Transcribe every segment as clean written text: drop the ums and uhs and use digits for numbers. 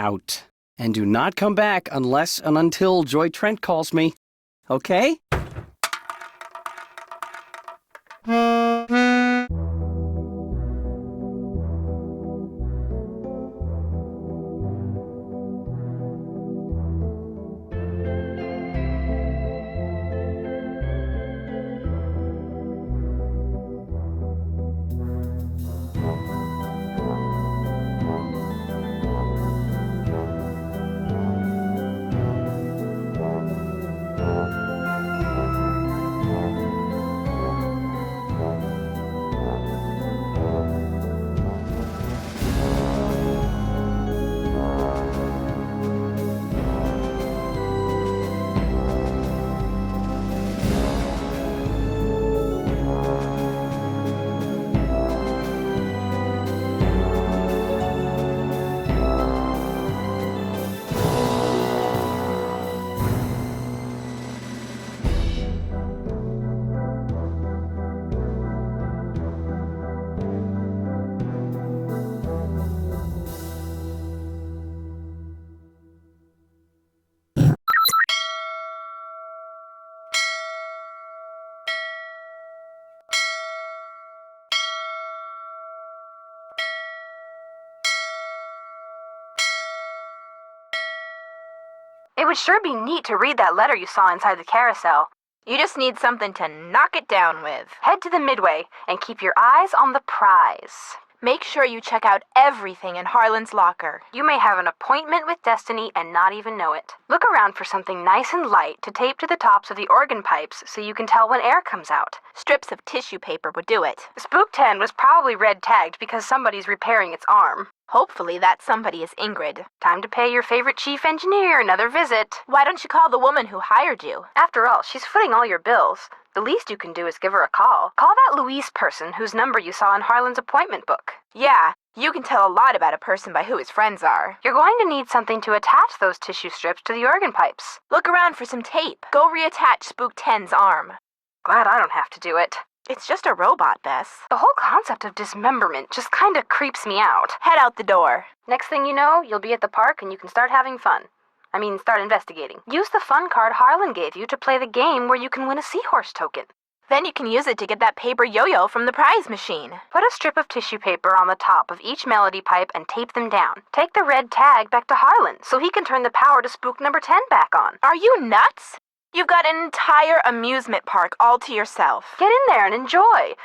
out. And do not come back unless and until Joy Trent calls me. Okay? It would sure be neat to read that letter you saw inside the carousel. You just need something to knock it down with. Head to the Midway and keep your eyes on the prize. Make sure you check out everything in Harlan's locker. You may have an appointment with Destiny and not even know it. Look around for something nice and light to tape to the tops of the organ pipes so you can tell when air comes out. Strips of tissue paper would do it. Spook 10 was probably red tagged because somebody's repairing its arm. Hopefully that somebody is Ingrid. Time to pay your favorite chief engineer another visit. Why don't you call the woman who hired you? After all, she's footing all your bills. The least you can do is give her a call. Call that Louise person whose number you saw in Harlan's appointment book. Yeah, you can tell a lot about a person by who his friends are. You're going to need something to attach those tissue strips to the organ pipes. Look around for some tape. Go reattach Spook 10's arm. Glad I don't have to do it. It's just a robot, Bess. The whole concept of dismemberment just kinda creeps me out. Head out the door. Next thing you know, you'll be at the park and you can start having fun. Start investigating. Use the fun card Harlan gave you to play the game where you can win a seahorse token. Then you can use it to get that paper yo-yo from the prize machine. Put a strip of tissue paper on the top of each melody pipe and tape them down. Take the red tag back to Harlan so he can turn the power to Spook number 10 back on. Are you nuts? You've got an entire amusement park all to yourself. Get in there and enjoy.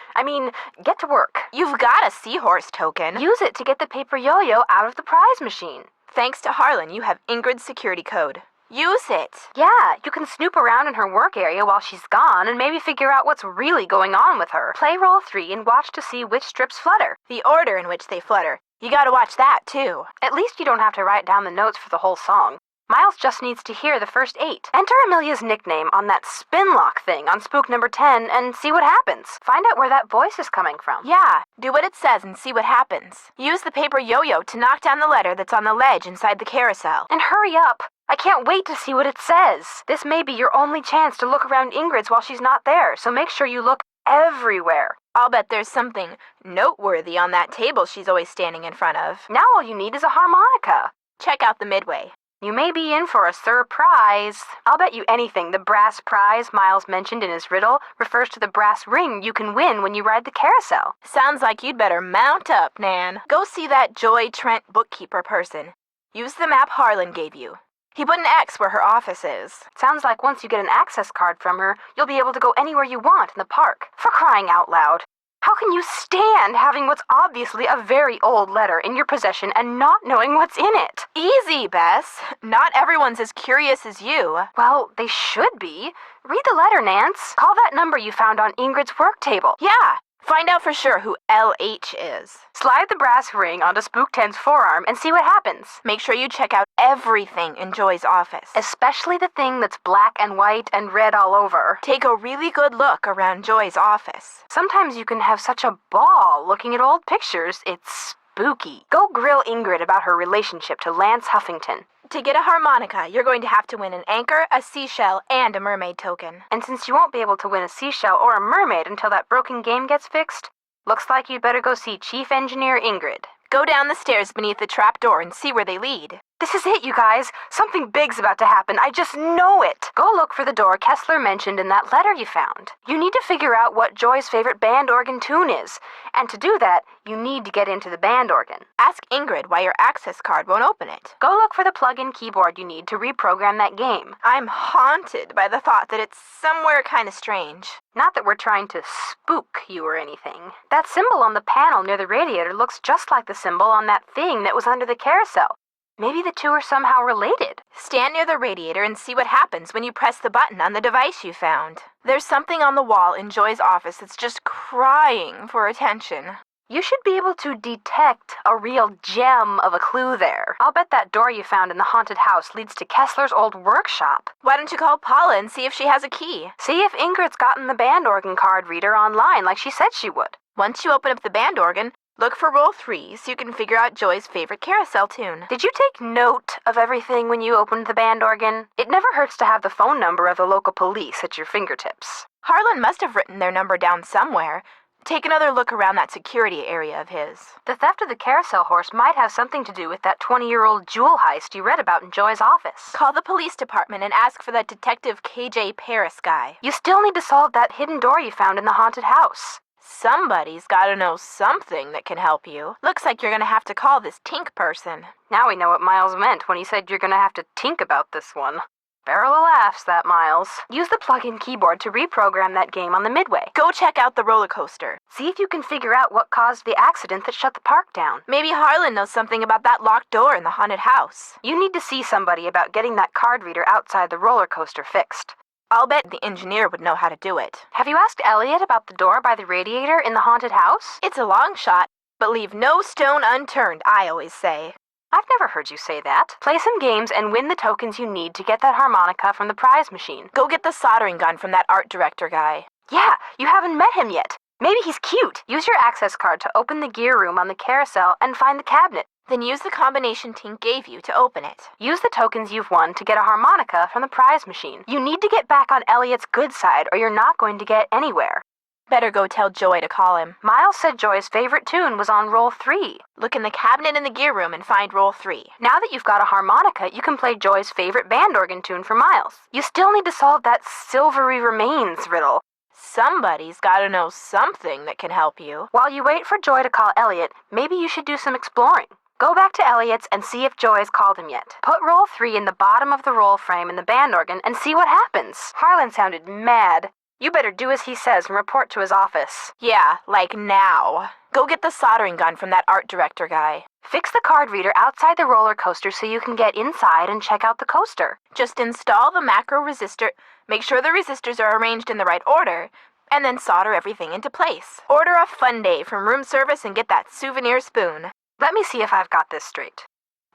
Get to work. You've got a seahorse token. Use it to get the paper yo-yo out of the prize machine. Thanks to Harlan, you have Ingrid's security code. Use it. Yeah, you can snoop around in her work area while she's gone and maybe figure out what's really going on with her. Play roll 3 and watch to see which strips flutter. The order in which they flutter. You gotta watch that, too. At least you don't have to write down the notes for the whole song. Miles just needs to hear the first 8. Enter Amelia's nickname on that spin lock thing on Spook number 10 and see what happens. Find out where that voice is coming from. Yeah, do what it says and see what happens. Use the paper yo-yo to knock down the letter that's on the ledge inside the carousel. And hurry up. I can't wait to see what it says. This may be your only chance to look around Ingrid's while she's not there, so make sure you look everywhere. I'll bet there's something noteworthy on that table she's always standing in front of. Now all you need is a harmonica. Check out the Midway. You may be in for a surprise. I'll bet you anything the brass prize Miles mentioned in his riddle refers to the brass ring you can win when you ride the carousel. Sounds like you'd better mount up, Nan. Go see that Joy Trent bookkeeper person. Use the map Harlan gave you. He put an X where her office is. Sounds like once you get an access card from her, you'll be able to go anywhere you want in the park. For crying out loud. How can you stand having what's obviously a very old letter in your possession and not knowing what's in it? Easy, Bess. Not everyone's as curious as you. Well, they should be. Read the letter, Nance. Call that number you found on Ingrid's work table. Yeah. Find out for sure who LH is. Slide the brass ring onto Spook 10's forearm and see what happens. Make sure you check out everything in Joy's office. Especially the thing that's black and white and red all over. Take a really good look around Joy's office. Sometimes you can have such a ball looking at old pictures, it's spooky. Go grill Ingrid about her relationship to Lance Huffington. To get a harmonica, you're going to have to win an anchor, a seashell, and a mermaid token. And since you won't be able to win a seashell or a mermaid until that broken game gets fixed, looks like you'd better go see Chief Engineer Ingrid. Go down the stairs beneath the trap door and see where they lead. This is it, you guys. Something big's about to happen. I just know it. Go look for the door Kessler mentioned in that letter you found. You need to figure out what Joy's favorite band organ tune is. And to do that, you need to get into the band organ. Ask Ingrid why your access card won't open it. Go look for the plug-in keyboard you need to reprogram that game. I'm haunted by the thought that it's somewhere kind of strange. Not that we're trying to spook you or anything. That symbol on the panel near the radiator looks just like the symbol on that thing that was under the carousel. Maybe the two are somehow related. Stand near the radiator and see what happens when you press the button on the device you found. There's something on the wall in Joy's office that's just crying for attention. You should be able to detect a real gem of a clue there. I'll bet that door you found in the haunted house leads to Kessler's old workshop. Why don't you call Paula and see if she has a key? See if Ingrid's gotten the band organ card reader online like she said she would. Once you open up the band organ, look for roll 3 so you can figure out Joy's favorite carousel tune. Did you take note of everything when you opened the band organ? It never hurts to have the phone number of the local police at your fingertips. Harlan must have written their number down somewhere. Take another look around that security area of his. The theft of the carousel horse might have something to do with that 20-year-old jewel heist you read about in Joy's office. Call the police department and ask for that Detective KJ Paris guy. You still need to solve that hidden door you found in the haunted house. Somebody's gotta know something that can help you. Looks like you're gonna have to call this Tink person. Now we know what Miles meant when he said you're gonna have to tink about this one. Barrel of laughs, that Miles. Use the plug-in keyboard to reprogram that game on the Midway. Go check out the roller coaster. See if you can figure out what caused the accident that shut the park down. Maybe Harlan knows something about that locked door in the haunted house. You need to see somebody about getting that card reader outside the roller coaster fixed. I'll bet the engineer would know how to do it. Have you asked Elliott about the door by the radiator in the haunted house? It's a long shot, but leave no stone unturned, I always say. I've never heard you say that. Play some games and win the tokens you need to get that harmonica from the prize machine. Go get the soldering gun from that art director guy. Yeah, you haven't met him yet. Maybe he's cute. Use your access card to open the gear room on the carousel and find the cabinet. Then use the combination Tink gave you to open it. Use the tokens you've won to get a harmonica from the prize machine. You need to get back on Elliott's good side or you're not going to get anywhere. Better go tell Joy to call him. Miles said Joy's favorite tune was on roll 3. Look in the cabinet in the gear room and find roll 3. Now that you've got a harmonica, you can play Joy's favorite band organ tune for Miles. You still need to solve that silvery remains riddle. Somebody's gotta know something that can help you. While you wait for Joy to call Elliott, maybe you should do some exploring. Go back to Elliott's and see if Joy's called him yet. Put roll 3 in the bottom of the roll frame in the band organ and see what happens. Harlan sounded mad. You better do as he says and report to his office. Yeah, like now. Go get the soldering gun from that art director guy. Fix the card reader outside the roller coaster so you can get inside and check out the coaster. Just install the macro resistor, make sure the resistors are arranged in the right order, and then solder everything into place. Order a fun day from room service and get that souvenir spoon. Let me see if I've got this straight.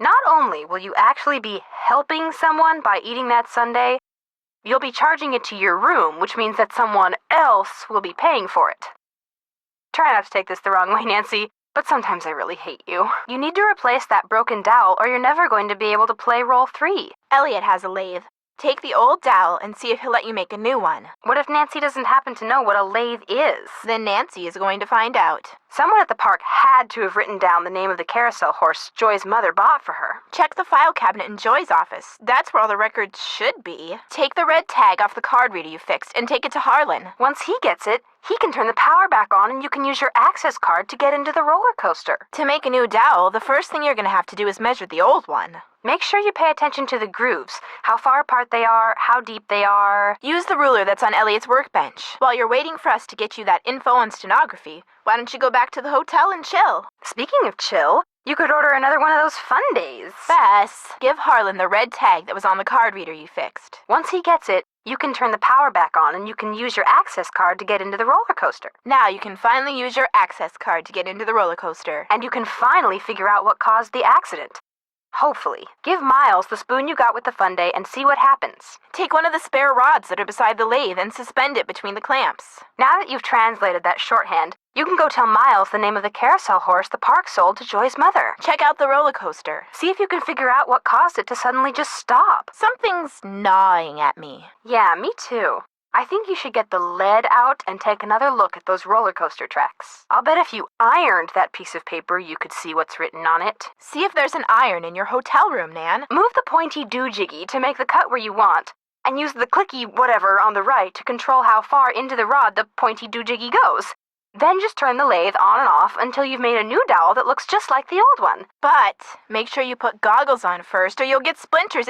Not only will you actually be helping someone by eating that sundae, you'll be charging it to your room, which means that someone else will be paying for it. Try not to take this the wrong way, Nancy, but sometimes I really hate you. You need to replace that broken dowel or you're never going to be able to play roll 3. Elliott has a lathe. Take the old dowel and see if he'll let you make a new one. What if Nancy doesn't happen to know what a lathe is? Then Nancy is going to find out. Someone at the park had to have written down the name of the carousel horse Joy's mother bought for her. Check the file cabinet in Joy's office. That's where all the records should be. Take the red tag off the card reader you fixed and take it to Harlan. Once he gets it, he can turn the power back on and you can use your access card to get into the roller coaster. To make a new dowel, the first thing you're going to have to do is measure the old one. Make sure you pay attention to the grooves, how far apart they are, how deep they are. Use the ruler that's on Elliott's workbench. While you're waiting for us to get you that info on stenography, why don't you go back to the hotel and chill? Speaking of chill, you could order another one of those fun days. Bess, give Harlan the red tag that was on the card reader you fixed. Once he gets it, you can turn the power back on and you can use your access card to get into the roller coaster. Now you can finally use your access card to get into the roller coaster. And you can finally figure out what caused the accident. Hopefully. Give Miles the spoon you got with the fun day and see what happens. Take one of the spare rods that are beside the lathe and suspend it between the clamps. Now that you've translated that shorthand, you can go tell Miles the name of the carousel horse the park sold to Joy's mother. Check out the roller coaster. See if you can figure out what caused it to suddenly just stop. Something's gnawing at me. Yeah, me too. I think you should get the lead out and take another look at those roller coaster tracks. I'll bet if you ironed that piece of paper, you could see what's written on it. See if there's an iron in your hotel room, Nan. Move the pointy doojiggy to make the cut where you want, and use the clicky whatever on the right to control how far into the rod the pointy doojiggy goes. Then just turn the lathe on and off until you've made a new dowel that looks just like the old one. But make sure you put goggles on first or you'll get splinters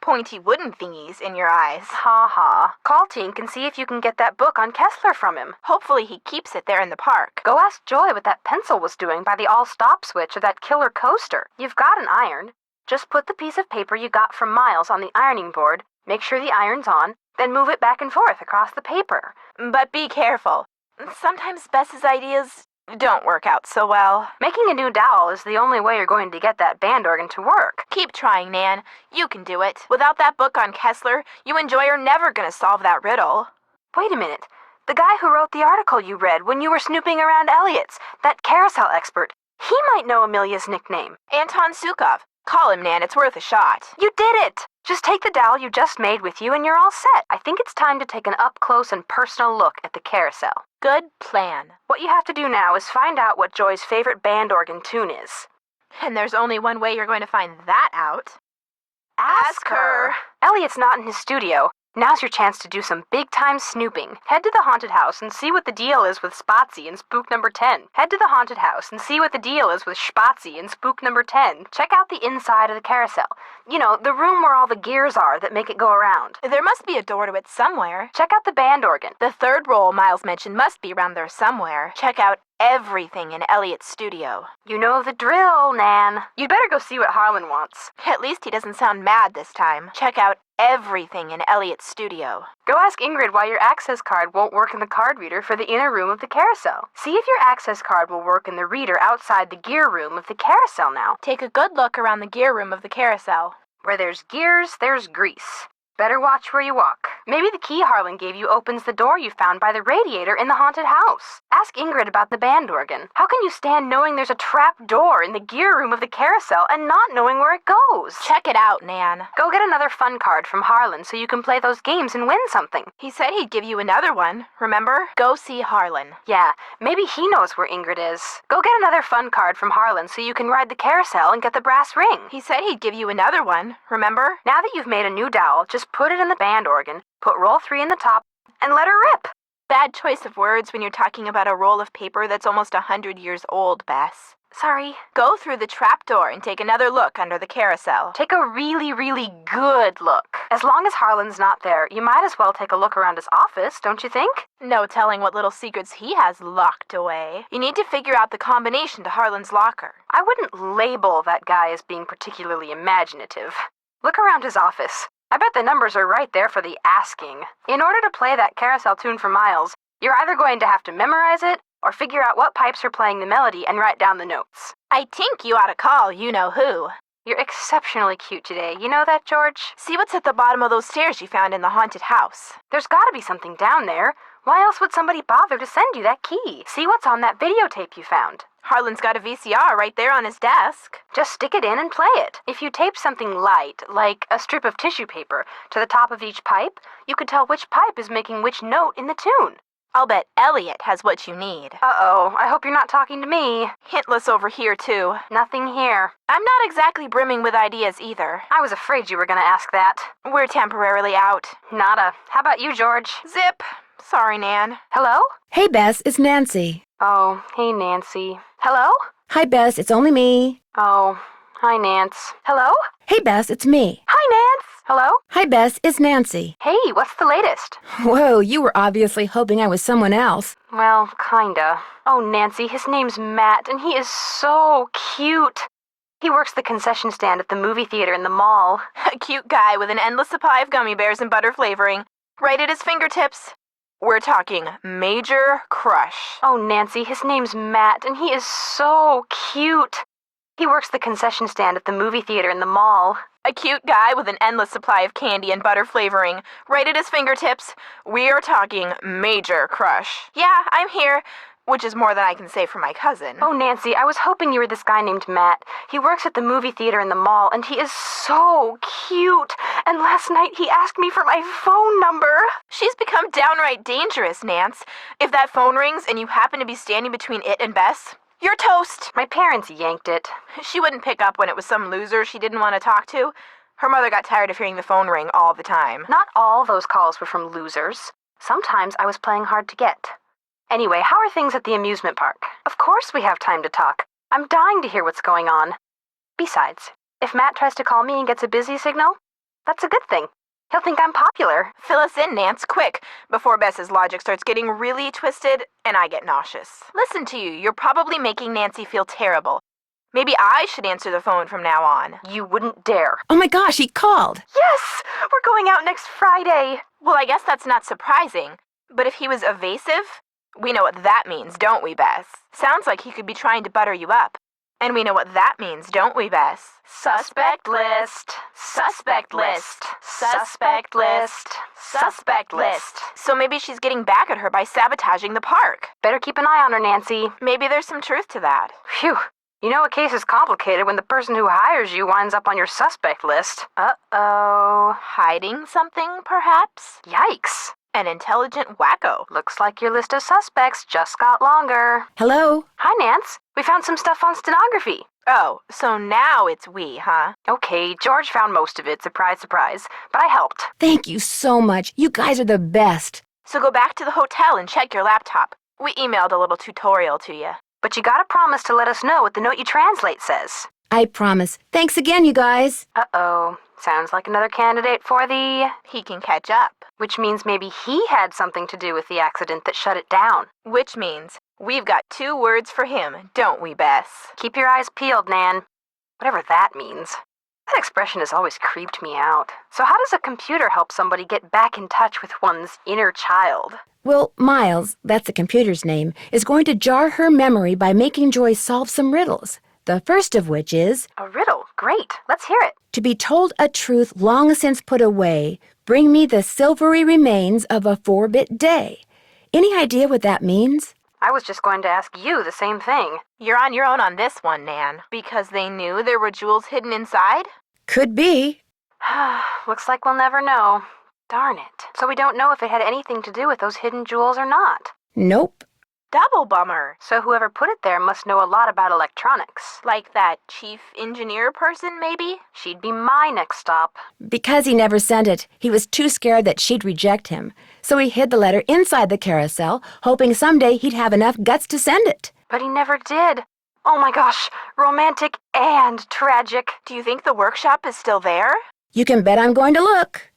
pointy wooden thingies in your eyes. Ha ha. Call Tink and see if you can get that book on Kessler from him. Hopefully he keeps it there in the park. Go ask Joy what that pencil was doing by the all-stop switch of that killer coaster. You've got an iron. Just put the piece of paper you got from Miles on the ironing board, make sure the iron's on, then move it back and forth across the paper. But be careful. Sometimes Bess's ideas don't work out so well. Making a new dowel is the only way you're going to get that band organ to work. Keep trying, Nan. You can do it. Without that book on Kessler, you and Joy are never going to solve that riddle. Wait a minute. The guy who wrote the article you read when you were snooping around Elliott's, that carousel expert, he might know Amelia's nickname. Anton Sukov. Call him, Nan. It's worth a shot. You did it! Just take the dowel you just made with you and you're all set. I think it's time to take an up-close and personal look at the carousel. Good plan. What you have to do now is find out what Joy's favorite band organ tune is. And there's only one way you're going to find that out. Ask her. Elliott's not in his studio. Now's your chance to do some big-time snooping. Head to the haunted house and see what the deal is with Spotsy and Spook number 10. Head to the haunted house and see what the deal is with Spatsy and Spook number 10. Check out the inside of the carousel. You know, the room where all the gears are that make it go around. There must be a door to it somewhere. Check out the band organ. The third roll Miles mentioned must be around there somewhere. Check out everything in Elliott's studio. You know the drill, Nan. You'd better go see what Harlan wants. At least he doesn't sound mad this time. Check out everything in Elliott's studio. Go ask Ingrid why your access card won't work in the card reader for the inner room of the carousel. See if your access card will work in the reader outside the gear room of the carousel now. Take a good look around the gear room of the carousel. Where there's gears, there's grease. Better watch where you walk. Maybe the key Harlan gave you opens the door you found by the radiator in the haunted house. Ask Ingrid about the band organ. How can you stand knowing there's a trap door in the gear room of the carousel and not knowing where it goes? Check it out, Nan. Go get another fun card from Harlan so you can play those games and win something. He said he'd give you another one, remember? Go see Harlan. Yeah, maybe he knows where Ingrid is. Go get another fun card from Harlan so you can ride the carousel and get the brass ring. He said he'd give you another one, remember? Now that you've made a new dowel, just put it in the band organ, put roll 3 in the top, and let her rip. Bad choice of words when you're talking about a roll of paper that's almost 100 years old, Bess. Sorry. Go through the trapdoor and take another look under the carousel. Take a really, really good look. As long as Harlan's not there, you might as well take a look around his office, don't you think? No telling what little secrets he has locked away. You need to figure out the combination to Harlan's locker. I wouldn't label that guy as being particularly imaginative. Look around his office. I bet the numbers are right there for the asking. In order to play that carousel tune for Miles, you're either going to have to memorize it or figure out what pipes are playing the melody and write down the notes. I think you ought to call you-know-who. You're exceptionally cute today. You know that, George? See what's at the bottom of those stairs you found in the haunted house. There's gotta be something down there. Why else would somebody bother to send you that key? See what's on that videotape you found. Harlan's got a VCR right there on his desk. Just stick it in and play it. If you tape something light, like a strip of tissue paper, to the top of each pipe, you could tell which pipe is making which note in the tune. I'll bet Elliott has what you need. Uh-oh, I hope you're not talking to me. Hintless over here, too. Nothing here. I'm not exactly brimming with ideas either. I was afraid you were gonna ask that. We're temporarily out. Nada. How about you, George? Zip. Sorry, Nan. Hello? Hey, Bess, it's Nancy. Oh, hey, Nancy. Hello? Hi, Bess, it's only me. Oh, hi, Nance. Hello? Hey, Bess, it's me. Hi, Nance. Hello? Hi, Bess, it's Nancy. Hey, what's the latest? Whoa, you were obviously hoping I was someone else. Well, kinda. Oh, Nancy, his name's Matt, and he is so cute. He works the concession stand at the movie theater in the mall. A cute guy with an endless supply of gummy bears and butter flavoring, right at his fingertips. We're talking major crush. Oh, Nancy, his name's Matt, and he is so cute. He works the concession stand at the movie theater in the mall. A cute guy with an endless supply of candy and butter flavoring, right at his fingertips. We are talking major crush. Yeah, I'm here. which is more than I can say for my cousin. Oh, Nancy, I was hoping you were this guy named Matt. He works at the movie theater in the mall, and he is so cute. And last night he asked me for my phone number. She's become downright dangerous, Nance. If that phone rings and you happen to be standing between it and Bess, you're toast. My parents yanked it. She wouldn't pick up when it was some loser she didn't want to talk to. Her mother got tired of hearing the phone ring all the time. Not all those calls were from losers. Sometimes I was playing hard to get. Anyway, how are things at the amusement park? Of course we have time to talk. I'm dying to hear what's going on. Besides, if Matt tries to call me and gets a busy signal, that's a good thing. He'll think I'm popular. Fill us in, Nance, quick, before Bess's logic starts getting really twisted and I get nauseous. Listen to you, you're probably making Nancy feel terrible. Maybe I should answer the phone from now on. You wouldn't dare. Oh my gosh, he called. Yes! We're going out next Friday. Well, I guess that's not surprising. But if he was evasive, we know what that means, don't we, Bess? Sounds like he could be trying to butter you up. And we know what that means, don't we, Bess? Suspect list. Suspect list. Suspect list. Suspect list. So maybe she's getting back at her by sabotaging the park. Better keep an eye on her, Nancy. Maybe there's some truth to that. Phew. You know a case is complicated when the person who hires you winds up on your suspect list. Uh-oh. Hiding something, perhaps? Yikes. An intelligent wacko. Looks like your list of suspects just got longer. Hello? Hi, Nance. We found some stuff on stenography. Oh, so now it's we, huh? Okay, George found most of it, surprise, surprise, but I helped. Thank you so much. You guys are the best. So go back to the hotel and check your laptop. We emailed a little tutorial to you. But you gotta promise to let us know what the note you translate says. I promise. Thanks again, you guys. Uh-oh. Sounds like another candidate for the... He can catch up. Which means maybe he had something to do with the accident that shut it down. Which means we've got 2 words for him, don't we, Bess? Keep your eyes peeled, Nan. Whatever that means. That expression has always creeped me out. So how does a computer help somebody get back in touch with one's inner child? Well, Miles, that's the computer's name, is going to jar her memory by making Joy solve some riddles. The first of which is... A riddle. Great. Let's hear it. To be told a truth long since put away, bring me the silvery remains of a 4-bit day. Any idea what that means? I was just going to ask you the same thing. You're on your own on this one, Nan. Because they knew there were jewels hidden inside? Could be. Looks like we'll never know. Darn it. So we don't know if it had anything to do with those hidden jewels or not. Nope. Double bummer. So whoever put it there must know a lot about electronics. Like that chief engineer person, maybe? She'd be my next stop. Because he never sent it, he was too scared that she'd reject him. So he hid the letter inside the carousel, hoping someday he'd have enough guts to send it. But he never did. Oh my gosh, romantic and tragic. Do you think the workshop is still there? You can bet I'm going to look.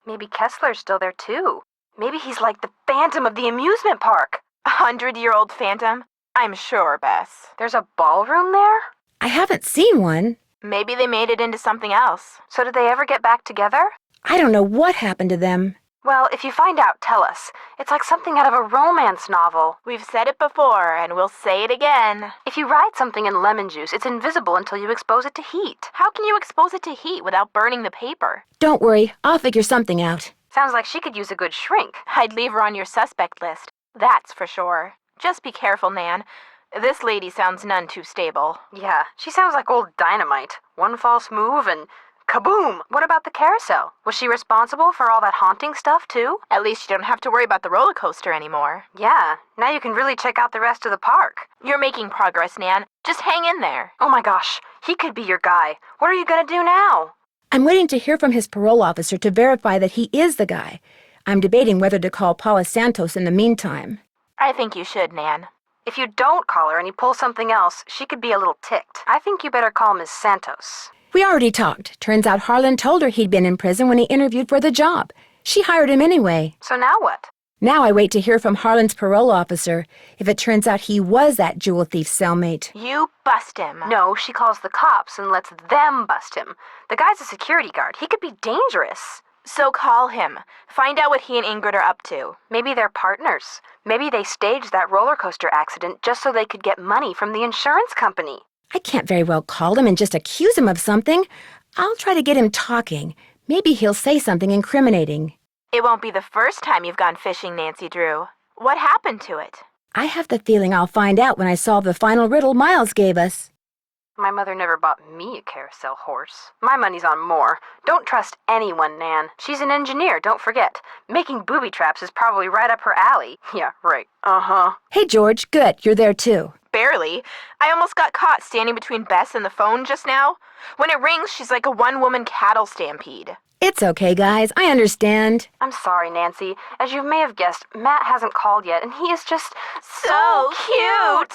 Maybe Kessler's still there too. Maybe he's like the phantom of the amusement park. 100-year-old phantom? I'm sure, Bess. There's a ballroom there? I haven't seen one. Maybe they made it into something else. So did they ever get back together? I don't know what happened to them. Well, if you find out, tell us. It's like something out of a romance novel. We've said it before, and we'll say it again. If you write something in lemon juice, it's invisible until you expose it to heat. How can you expose it to heat without burning the paper? Don't worry, I'll figure something out. Sounds like she could use a good shrink. I'd leave her on your suspect list. That's for sure. Just be careful, Nan. This lady sounds none too stable. Yeah, she sounds like old dynamite. One false move and kaboom! What about the carousel? Was she responsible for all that haunting stuff, too? At least you don't have to worry about the roller coaster anymore. Yeah, now you can really check out the rest of the park. You're making progress, Nan. Just hang in there. Oh my gosh, he could be your guy. What are you gonna do now? I'm waiting to hear from his parole officer to verify that he is the guy. I'm debating whether to call Paula Santos in the meantime. I think you should, Nan. If you don't call her and you pull something else, she could be a little ticked. I think you better call Miss Santos. We already talked. Turns out Harlan told her he'd been in prison when he interviewed for the job. She hired him anyway. So now what? Now I wait to hear from Harlan's parole officer. If it turns out he was that jewel thief's cellmate. You bust him. No, she calls the cops and lets them bust him. The guy's a security guard. He could be dangerous. So call him. Find out what he and Ingrid are up to. Maybe they're partners. Maybe they staged that roller coaster accident just so they could get money from the insurance company. I can't very well call him and just accuse him of something. I'll try to get him talking. Maybe he'll say something incriminating. It won't be the first time you've gone fishing, Nancy Drew. What happened to it? I have the feeling I'll find out when I solve the final riddle Miles gave us. My mother never bought me a carousel horse. My money's on more. Don't trust anyone, Nan. She's an engineer, don't forget. Making booby traps is probably right up her alley. Yeah, right. Uh-huh. Hey, George, good, you're there too. Barely. I almost got caught standing between Bess and the phone just now. When it rings, she's like a one-woman cattle stampede. It's okay, guys, I understand. I'm sorry, Nancy. As you may have guessed, Matt hasn't called yet, and he is just so cute!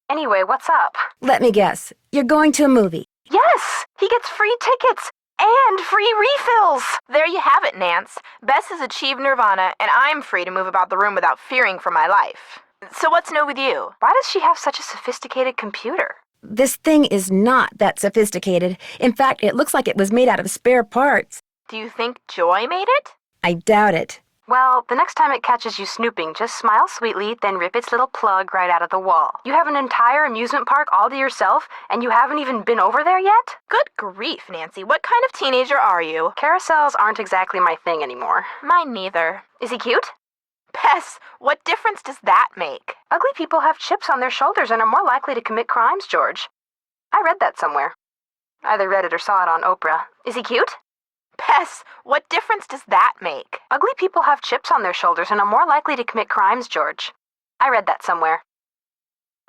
Anyway, what's up? Let me guess, you're going to a movie. Yes! He gets free tickets! And free refills! There you have it, Nance. Bess has achieved nirvana, and I'm free to move about the room without fearing for my life. So what's new with you? Why does she have such a sophisticated computer? This thing is not that sophisticated. In fact, it looks like it was made out of spare parts. Do you think Joy made it? I doubt it. Well, the next time it catches you snooping, just smile sweetly, then rip its little plug right out of the wall. You have an entire amusement park all to yourself, and you haven't even been over there yet? Good grief, Nancy. What kind of teenager are you? Carousels aren't exactly my thing anymore. Mine neither. Is he cute? Bess, what difference does that make? Ugly people have chips on their shoulders and are more likely to commit crimes, George. I read that somewhere. Either read it or saw it on Oprah. Is he cute? Bess, what difference does that make? Ugly people have chips on their shoulders and are more likely to commit crimes, George. I read that somewhere.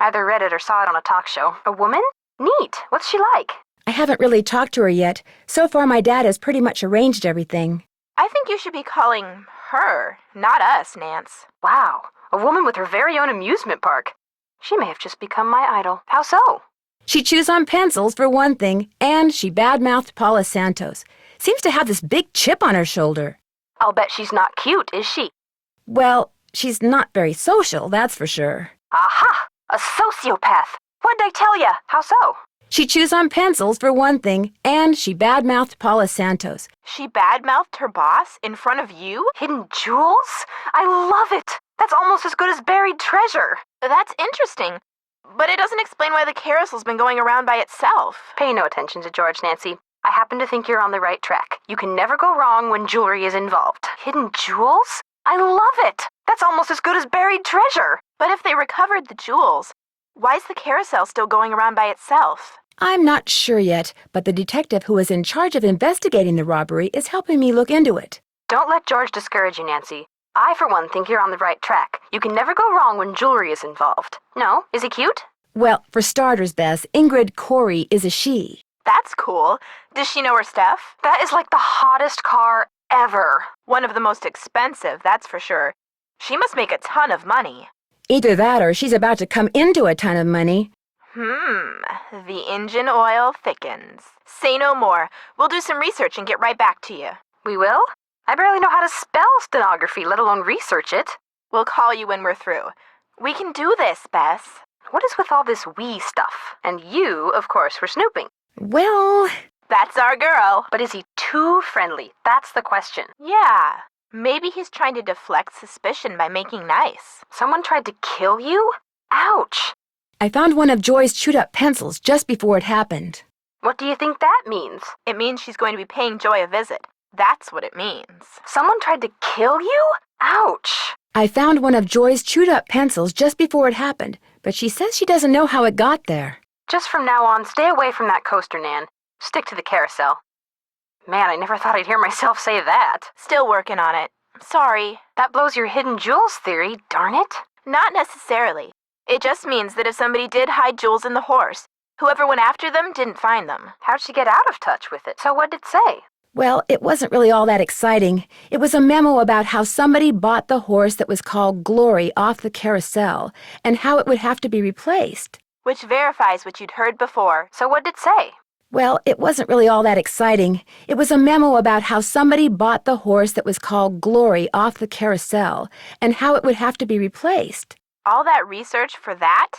Either read it or saw it on a talk show. A woman? Neat. What's she like? I haven't really talked to her yet. So far, my dad has pretty much arranged everything. I think you should be calling her, not us, Nance. Wow, a woman with her very own amusement park. She may have just become my idol. How so? She chews on pencils, for one thing, and she badmouthed Paula Santos. Seems to have this big chip on her shoulder. I'll bet she's not cute, is she? Well, she's not very social, that's for sure. Aha! A sociopath! What'd I tell ya? How so? She chews on pencils, for one thing, and she badmouthed Paula Santos. She badmouthed her boss in front of you? Hidden jewels? I love it! That's almost as good as buried treasure. That's interesting, but it doesn't explain why the carousel's been going around by itself. Pay no attention to George, Nancy. I happen to think you're on the right track. You can never go wrong when jewelry is involved. Hidden jewels? I love it! That's almost as good as buried treasure. But if they recovered the jewels, why is the carousel still going around by itself? I'm not sure yet, but the detective who is in charge of investigating the robbery is helping me look into it. Don't let George discourage you, Nancy. I, for one, think you're on the right track. You can never go wrong when jewelry is involved. No? Is he cute? Well, for starters, Bess, Ingrid Corey is a she. That's cool. Does she know her stuff? That is like the hottest car ever. One of the most expensive, that's for sure. She must make a ton of money. Either that or she's about to come into a ton of money. The engine oil thickens. Say no more. We'll do some research and get right back to you. We will? I barely know how to spell stenography, let alone research it. We'll call you when we're through. We can do this, Bess. What is with all this we stuff? And you, of course, were snooping. Well, that's our girl. But is he too friendly? That's the question. Yeah. Maybe he's trying to deflect suspicion by making nice. Someone tried to kill you? Ouch. I found one of Joy's chewed-up pencils just before it happened. What do you think that means? It means she's going to be paying Joy a visit. That's what it means. Someone tried to kill you? Ouch. I found one of Joy's chewed-up pencils just before it happened, but she says she doesn't know how it got there. Just from now on, stay away from that coaster, Nan. Stick to the carousel. Man, I never thought I'd hear myself say that. Still working on it. Sorry. That blows your hidden jewels theory, darn it. Not necessarily. It just means that if somebody did hide jewels in the horse, whoever went after them didn't find them. How'd she get out of touch with it? So what'd it say? Well, it wasn't really all that exciting. It was a memo about how somebody bought the horse that was called Glory off the carousel, and how it would have to be replaced. Which verifies what you'd heard before. So what'd it say? Well, it wasn't really all that exciting. It was a memo about how somebody bought the horse that was called Glory off the carousel, and how it would have to be replaced. All that research for that?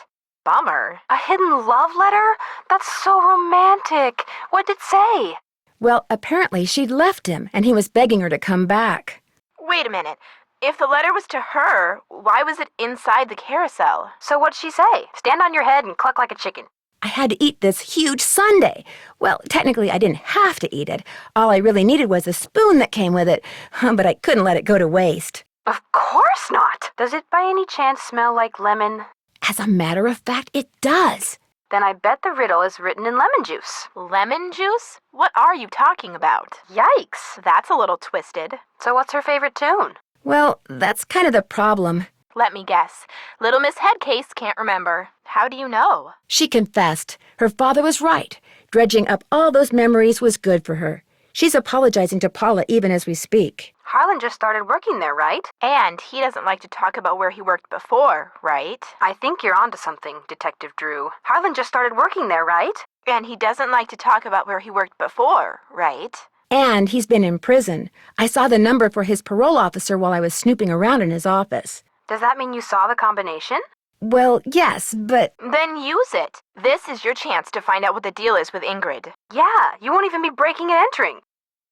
Bummer. A hidden love letter? That's so romantic. What'd it say? Well, apparently she'd left him, and he was begging her to come back. Wait a minute. If the letter was to her, why was it inside the carousel? So what'd she say? Stand on your head and cluck like a chicken. I had to eat this huge sundae. Well, technically I didn't have to eat it. All I really needed was a spoon that came with it, but I couldn't let it go to waste. Of course not! Does it by any chance smell like lemon? As a matter of fact, it does. Then I bet the riddle is written in lemon juice. Lemon juice? What are you talking about? Yikes! That's a little twisted. So what's her favorite tune? Well, that's kind of the problem. Let me guess. Little Miss Headcase can't remember. How do you know? She confessed. Her father was right. Dredging up all those memories was good for her. She's apologizing to Paula even as we speak. Harlan just started working there, right? And he doesn't like to talk about where he worked before, right? I think you're onto something, Detective Drew. Harlan just started working there, right? And he doesn't like to talk about where he worked before, right? And he's been in prison. I saw the number for his parole officer while I was snooping around in his office. Does that mean you saw the combination? Well, yes, but... Then use it. This is your chance to find out what the deal is with Ingrid. Yeah, you won't even be breaking and entering.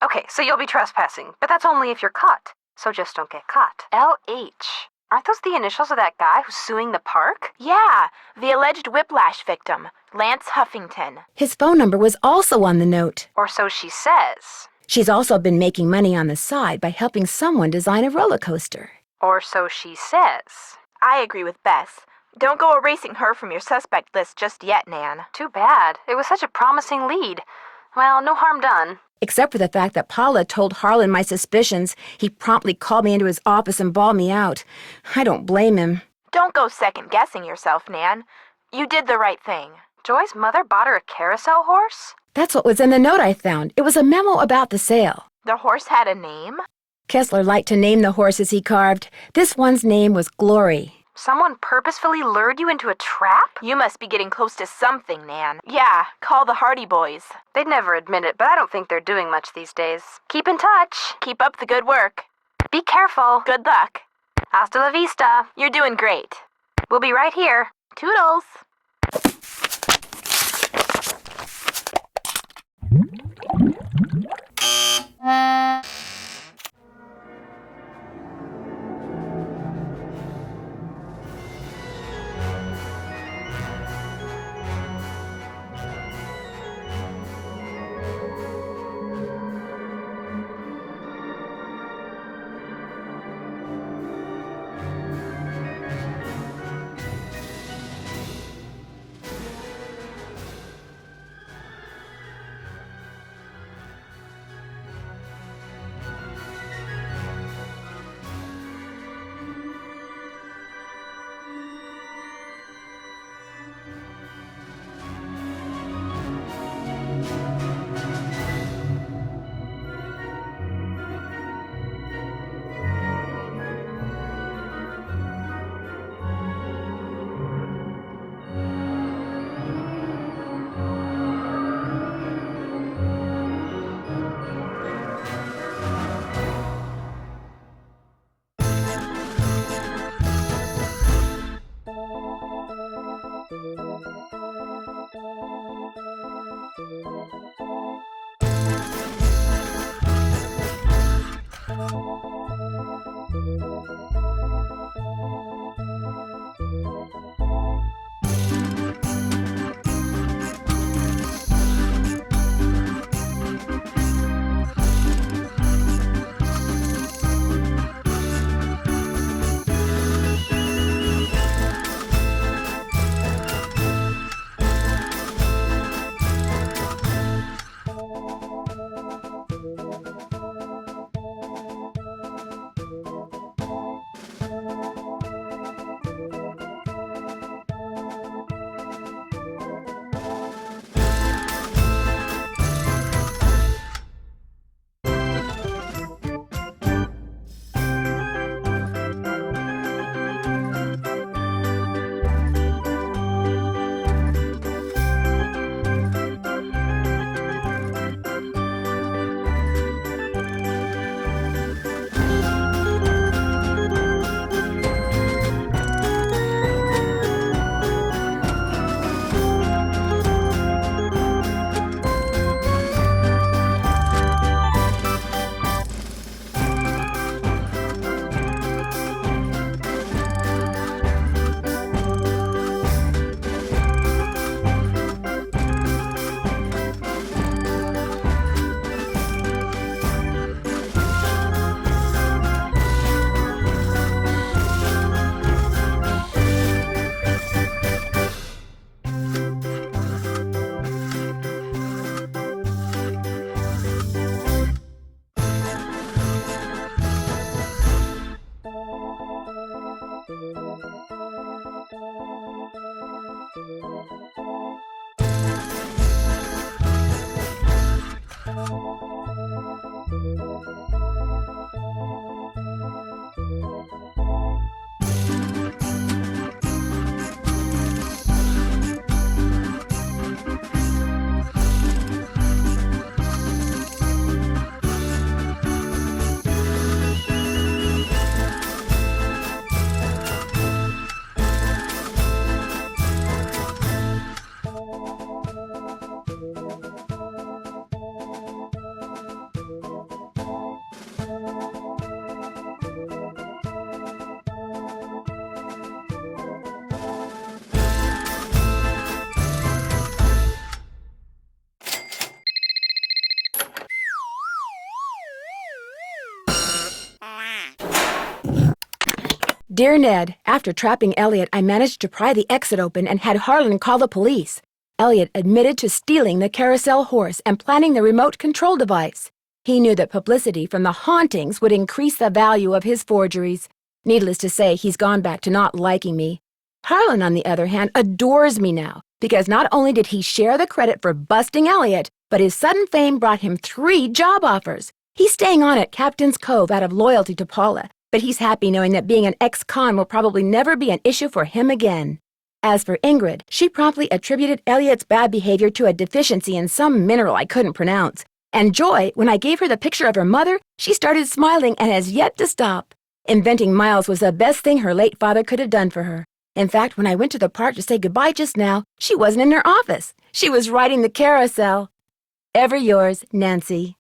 Okay, so you'll be trespassing, but that's only if you're caught. So just don't get caught. L.H. Aren't those the initials of that guy who's suing the park? Yeah, the alleged whiplash victim, Lance Huffington. His phone number was also on the note. Or so she says. She's also been making money on the side by helping someone design a roller coaster. Or so she says. I agree with Bess. Don't go erasing her from your suspect list just yet, Nan. Too bad. It was such a promising lead. Well, no harm done. Except for the fact that Paula told Harlan my suspicions. He promptly called me into his office and bawled me out. I don't blame him. Don't go second-guessing yourself, Nan. You did the right thing. Joy's mother bought her a carousel horse? That's what was in the note I found. It was a memo about the sale. The horse had a name? Kessler liked to name the horses he carved. This one's name was Glory. Someone purposefully lured you into a trap? You must be getting close to something, Nan. Yeah, call the Hardy Boys. They'd never admit it, but I don't think they're doing much these days. Keep in touch. Keep up the good work. Be careful. Good luck. Hasta la vista. You're doing great. We'll be right here. Toodles. Dear Ned, after trapping Elliott, I managed to pry the exit open and had Harlan call the police. Elliott admitted to stealing the carousel horse and planning the remote control device. He knew that publicity from the hauntings would increase the value of his forgeries. Needless to say, he's gone back to not liking me. Harlan, on the other hand, adores me now, because not only did he share the credit for busting Elliott, but his sudden fame brought him 3 job offers. He's staying on at Captain's Cove out of loyalty to Paula, but he's happy knowing that being an ex-con will probably never be an issue for him again. As for Ingrid, she promptly attributed Elliott's bad behavior to a deficiency in some mineral I couldn't pronounce. And Joy, when I gave her the picture of her mother, she started smiling and has yet to stop. Inventing Miles was the best thing her late father could have done for her. In fact, when I went to the park to say goodbye just now, she wasn't in her office. She was riding the carousel. Ever yours, Nancy.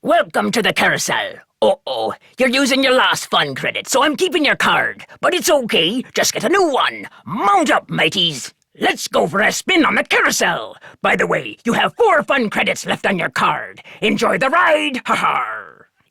Welcome to the carousel. Uh-oh, you're using your last fun credit, so I'm keeping your card. But it's okay, just get a new one. Mount up, mateys. Let's go for a spin on the carousel. By the way, you have 4 fun credits left on your card. Enjoy the ride, ha-ha.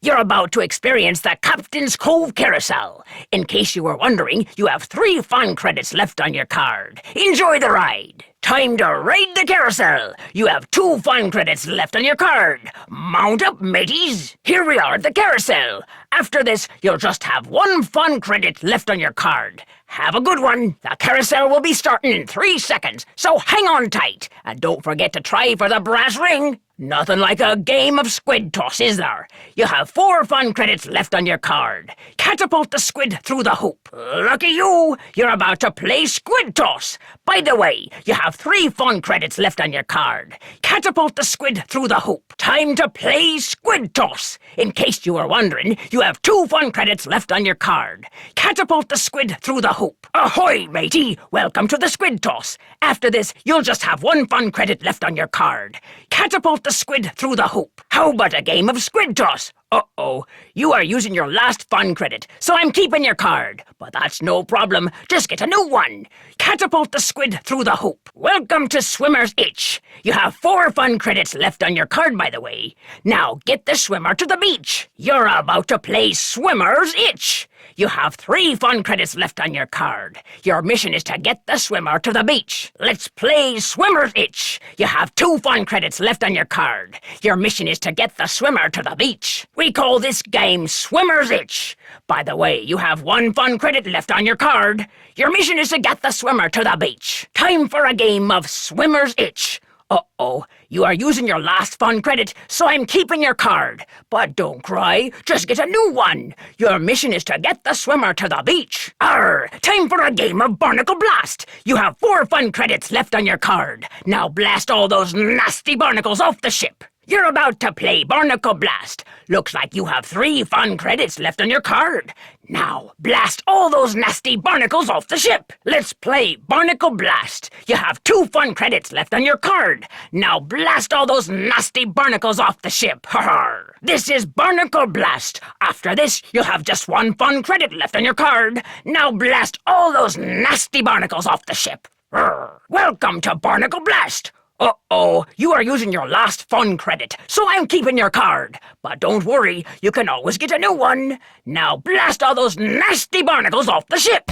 You're about to experience the Captain's Cove Carousel. In case you were wondering, you have 3 fun credits left on your card. Enjoy the ride. Time to ride the carousel. You have 2 fun credits left on your card. Mount up, mateys. Here we are at the carousel. After this, you'll just have 1 fun credit left on your card. Have a good one. The carousel will be starting in 3 seconds, so hang on tight. And don't forget to try for the brass ring. Nothing like a game of squid toss, is there? You have 4 fun credits left on your card. Catapult the squid through the hoop. Lucky you! You're about to play squid toss. By the way, you have 3 fun credits left on your card. Catapult the squid through the hoop. Time to play squid toss. In case you were wondering, you have 2 fun credits left on your card. Catapult the squid through the hoop. Ahoy, matey! Welcome to the squid toss. After this, you'll just have 1 fun credit left on your card. Catapult the squid through the hoop. How about a game of squid toss? Uh-oh, you are using your last fun credit, so I'm keeping your card. But that's no problem, just get a new one. Catapult the squid through the hoop. Welcome to Swimmer's Itch. You have 4 fun credits left on your card, by the way. Now get the swimmer to the beach. You're about to play Swimmer's Itch. You have 3 fun credits left on your card. Your mission is to get the swimmer to the beach. Let's play Swimmer's Itch. You have 2 fun credits left on your card. Your mission is to get the swimmer to the beach. We call this game Swimmer's Itch. By the way, you have 1 fun credit left on your card. Your mission is to get the swimmer to the beach. Time for a game of Swimmer's Itch. Uh-oh, you are using your last fun credit, so I'm keeping your card. But don't cry, just get a new one. Your mission is to get the swimmer to the beach. Arr, time for a game of Barnacle Blast. You have 4 fun credits left on your card. Now blast all those nasty barnacles off the ship. You're about to play Barnacle Blast. Looks like you have 3 fun credits left on your card. Now, blast all those nasty barnacles off the ship. Let's play Barnacle Blast. You have 2 fun credits left on your card. Now, blast all those nasty barnacles off the ship. Ha-ha! This is Barnacle Blast. After this, you'll have just 1 fun credit left on your card. Now, blast all those nasty barnacles off the ship. Arr. Welcome to Barnacle Blast. Uh-oh, you are using your last fun credit, so I'm keeping your card. But don't worry, you can always get a new one. Now blast all those nasty barnacles off the ship!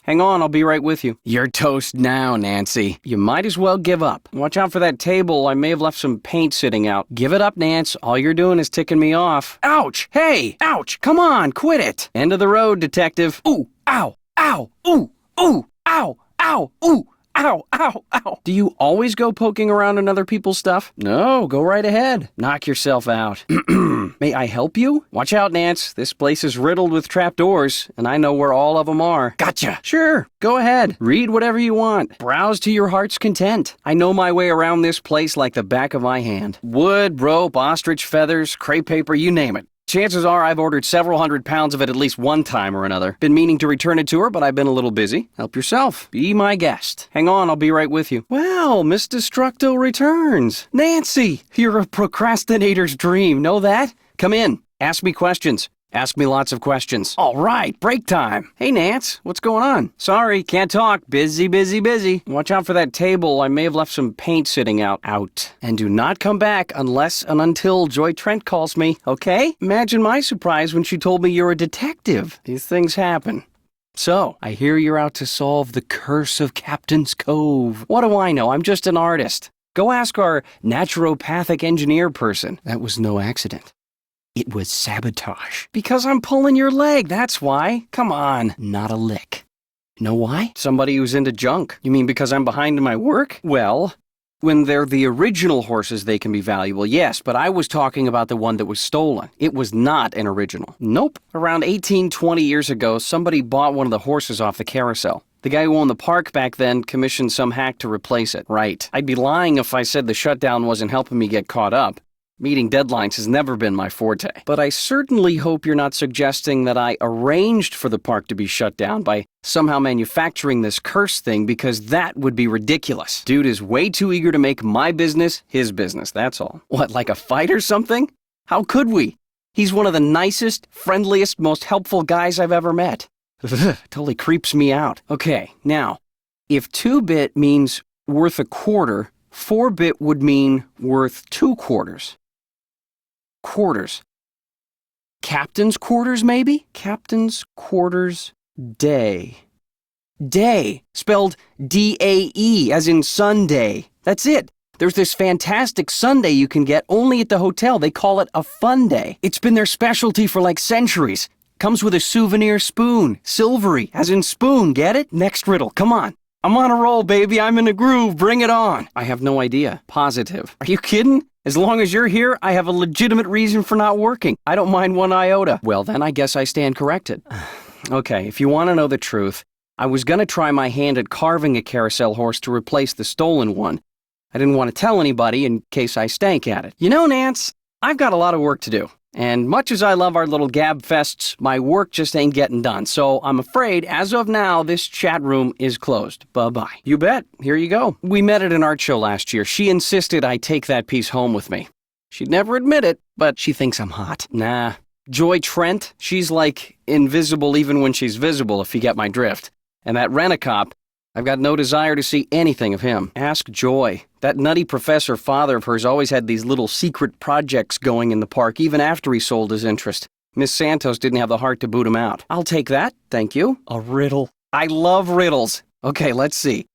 Hang on, I'll be right with you. You're toast now, Nancy. You might as well give up. Watch out for that table. I may have left some paint sitting out. Give it up, Nance. All you're doing is ticking me off. Ouch! Hey! Ouch! Come on, quit it! End of the road, detective. Ooh! Ow! Ow! Ooh! Ooh! Ow! Ow! Ooh! Ow! Ow! Ow! Do you always go poking around in other people's stuff? No, go right ahead. Knock yourself out. May I help you? Watch out, Nance. This place is riddled with trapdoors, and I know where all of them are. Gotcha. Sure. Go ahead. Read whatever you want. Browse to your heart's content. I know my way around this place like the back of my hand. Wood, rope, ostrich feathers, crepe paper, you name it. Chances are I've ordered several hundred pounds of it at least one time or another. Been meaning to return it to her, but I've been a little busy. Help yourself. Be my guest. Hang on, I'll be right with you. Well, Miss Destructo returns. Nancy, you're a procrastinator's dream. Know that? Come in. Ask me questions. Ask me lots of questions. All right, break time. Hey, Nance, what's going on? Sorry, can't talk. Busy, busy, busy. Watch out for that table. I may have left some paint sitting out. And do not come back unless and until Joy Trent calls me, okay? Imagine my surprise when she told me you're a detective. These things happen. So, I hear you're out to solve the curse of Captain's Cove. What do I know? I'm just an artist. Go ask our naturopathic engineer person. That was no accident. It was sabotage. Because I'm pulling your leg, that's why. Come on, not a lick. Know why? Somebody who's into junk. You mean because I'm behind in my work? Well, when they're the original horses, they can be valuable, yes, but I was talking about the one that was stolen. It was not an original. Nope. Around 20 years ago, somebody bought one of the horses off the carousel. The guy who owned the park back then commissioned some hack to replace it. Right. I'd be lying if I said the shutdown wasn't helping me get caught up. Meeting deadlines has never been my forte. But I certainly hope you're not suggesting that I arranged for the park to be shut down by somehow manufacturing this curse thing, because that would be ridiculous. Dude is way too eager to make my business his business, that's all. What, like a fight or something? How could we? He's one of the nicest, friendliest, most helpful guys I've ever met. Totally creeps me out. Okay, now, if 2-bit means worth a quarter, 4-bit would mean worth 2 quarters. Quarters. Captain's quarters, maybe? Captain's quarters day. Day, spelled D-A-E, as in Sunday. That's it. There's this fantastic sundae you can get only at the hotel. They call it a fun day. It's been their specialty for like centuries. Comes with a souvenir spoon. Silvery, as in spoon, get it? Next riddle, come on. I'm on a roll, baby. I'm in a groove. Bring it on. I have no idea. Positive. Are you kidding? As long as you're here, I have a legitimate reason for not working. I don't mind one iota. Well, then I guess I stand corrected. Okay, if you want to know the truth, I was going to try my hand at carving a carousel horse to replace the stolen one. I didn't want to tell anybody in case I stank at it. You know, Nance, I've got a lot of work to do. And much as I love our little gab fests, my work just ain't getting done. So I'm afraid, as of now, this chat room is closed. Bye-bye. You bet. Here you go. We met at an art show last year. She insisted I take that piece home with me. She'd never admit it, but she thinks I'm hot. Nah. Joy Trent, she's like invisible even when she's visible, if you get my drift. And that rent-a-cop, I've got no desire to see anything of him. Ask Joy. That nutty professor father of hers always had these little secret projects going in the park, even after he sold his interest. Miss Santos didn't have the heart to boot him out. I'll take that, thank you. A riddle. I love riddles. Okay, let's see.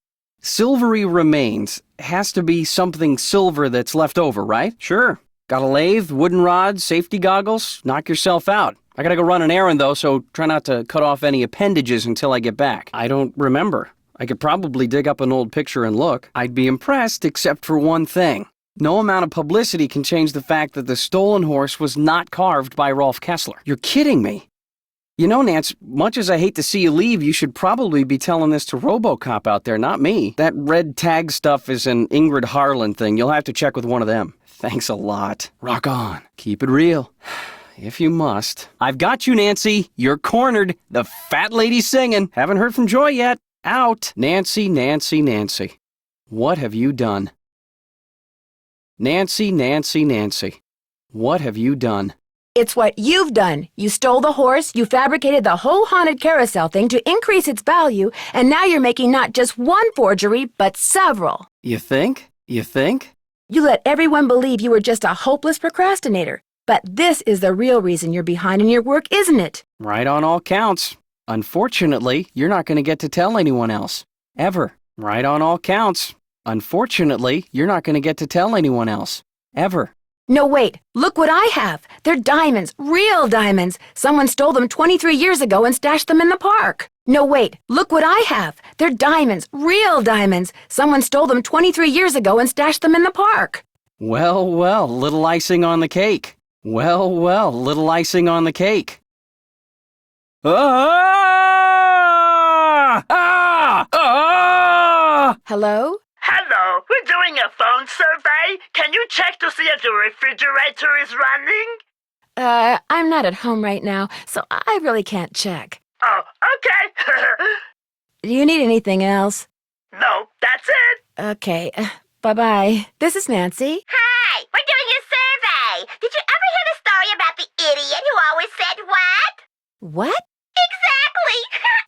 Silvery remains has to be something silver that's left over, right? Sure. Got a lathe, wooden rods, safety goggles? Knock yourself out. I gotta go run an errand, though, so try not to cut off any appendages until I get back. I don't remember. I could probably dig up an old picture and look. I'd be impressed except for one thing. No amount of publicity can change the fact that the stolen horse was not carved by Rolf Kessler. You're kidding me. You know, Nance, much as I hate to see you leave, you should probably be telling this to RoboCop out there, not me. That red tag stuff is an Ingrid Harlan thing. You'll have to check with one of them. Thanks a lot. Rock on. Keep it real. If you must. I've got you, Nancy. You're cornered. The fat lady's singing. Haven't heard from Joy yet. Out. Nancy, Nancy, Nancy. What have you done? Nancy, Nancy, Nancy. What have you done? It's what you've done. You stole the horse, you fabricated the whole Haunted Carousel thing to increase its value, and now you're making not just one forgery, but several. You think? You think? You let everyone believe you were just a hopeless procrastinator. But this is the real reason you're behind in your work, isn't it? Right on all counts. Unfortunately, you're not going to get to tell anyone else. Ever. Right on all counts. Unfortunately, you're not going to get to tell anyone else. Ever. No, wait. Look what I have. They're diamonds. Real diamonds. Someone stole them 23 years ago and stashed them in the park. No, wait. Look what I have. They're diamonds. Real diamonds. Someone stole them 23 years ago and stashed them in the park. Well, well, little icing on the cake. Well, well, little icing on the cake. Ah! Ah! Ah! Hello? Hello, we're doing a phone survey. Can you check to see if the refrigerator is running? I'm not at home right now, so I really can't check. Oh, okay. Do you need anything else? No, that's it. Okay, bye-bye. This is Nancy. Hi, we're doing a survey. Did you ever hear the story about the idiot who always said what? What? Exactly.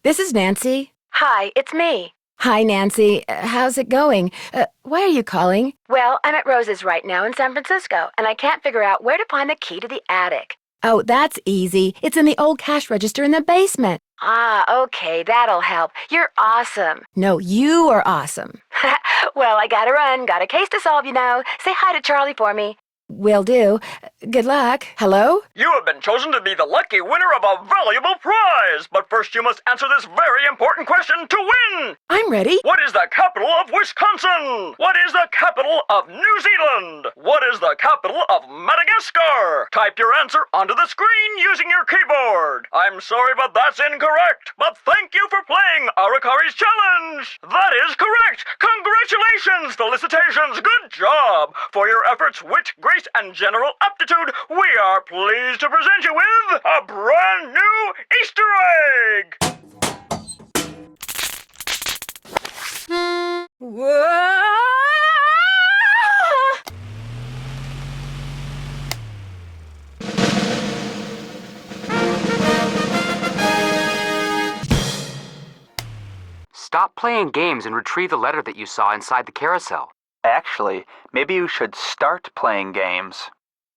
This is Nancy. Hi, it's me. Hi, Nancy. How's it going? Why are you calling? Well, I'm at Rose's right now in San Francisco, and I can't figure out where to find the key to the attic. Oh, that's easy. It's in the old cash register in the basement. Ah, okay, that'll help. You're awesome. No, you are awesome. Well, I gotta run. Got a case to solve, you know. Say hi to Charlie for me. Will do. Good luck. Hello? You have been chosen to be the lucky winner of a valuable prize. But first you must answer this very important question to win. I'm ready. What is the capital of Wisconsin? What is the capital of New Zealand? What is the capital of Madagascar? Type your answer onto the screen using your keyboard. I'm sorry, but that's incorrect. But thank you for playing Arikari's challenge. That is correct. Congratulations, felicitations, good job. For your efforts, wit, grace, and general aptitude, we are pleased to present you with a brand new Easter egg! Whoa! Stop playing games and retrieve the letter that you saw inside the carousel. Actually, maybe you should start playing games.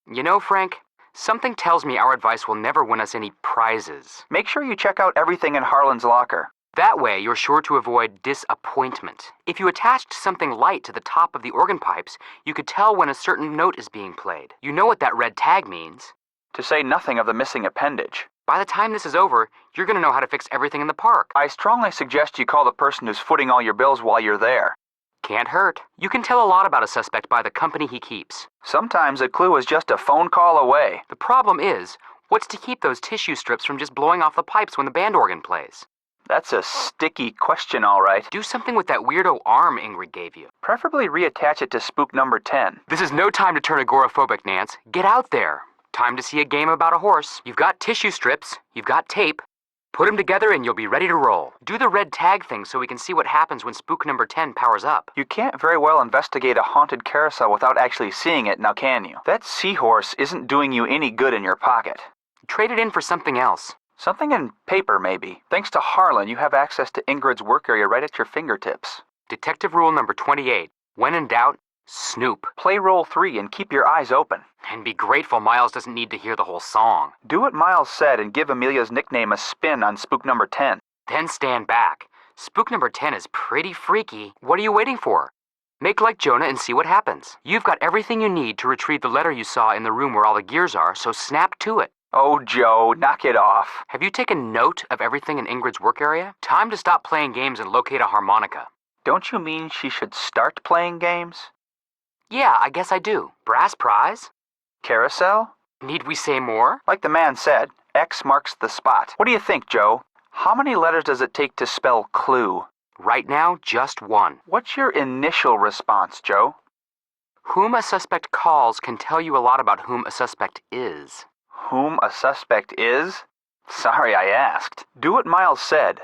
You know, Frank, something tells me our advice will never win us any prizes. Make sure you check out everything in Harlan's locker. That way, you're sure to avoid disappointment. If you attached something light to the top of the organ pipes, you could tell when a certain note is being played. You know what that red tag means. To say nothing of the missing appendage. By the time this is over, you're going to know how to fix everything in the park. I strongly suggest you call the person who's footing all your bills while you're there. Can't hurt. You can tell a lot about a suspect by the company he keeps. Sometimes a clue is just a phone call away. The problem is, what's to keep those tissue strips from just blowing off the pipes when the band organ plays? That's a sticky question, all right. Do something with that weirdo arm Ingrid gave you. Preferably reattach it to spook number 10. This is no time to turn agoraphobic, Nance. Get out there. Time to see a game about a horse. You've got tissue strips. You've got tape. Put them together and you'll be ready to roll. Do the red tag thing so we can see what happens when spook number 10 powers up. You can't very well investigate a haunted carousel without actually seeing it, now can you? That seahorse isn't doing you any good in your pocket. Trade it in for something else. Something in paper, maybe. Thanks to Harlan, you have access to Ingrid's work area right at your fingertips. Detective rule number 28. When in doubt, snoop. Play role 3 and keep your eyes open. And be grateful Miles doesn't need to hear the whole song. Do what Miles said and give Amelia's nickname a spin on spook number 10. Then stand back. Spook number 10 is pretty freaky. What are you waiting for? Make like Jonah and see what happens. You've got everything you need to retrieve the letter you saw in the room where all the gears are, so snap to it. Oh, Joe, knock it off. Have you taken note of everything in Ingrid's work area? Time to stop playing games and locate a harmonica. Don't you mean she should start playing games? Yeah, I guess I do. Brass prize? Carousel? Need we say more? Like the man said, X marks the spot. What do you think, Joe? How many letters does it take to spell clue? Right now, just one. What's your initial response, Joe? Whom a suspect calls can tell you a lot about whom a suspect is. Whom a suspect is? Sorry I asked. Do what Miles said.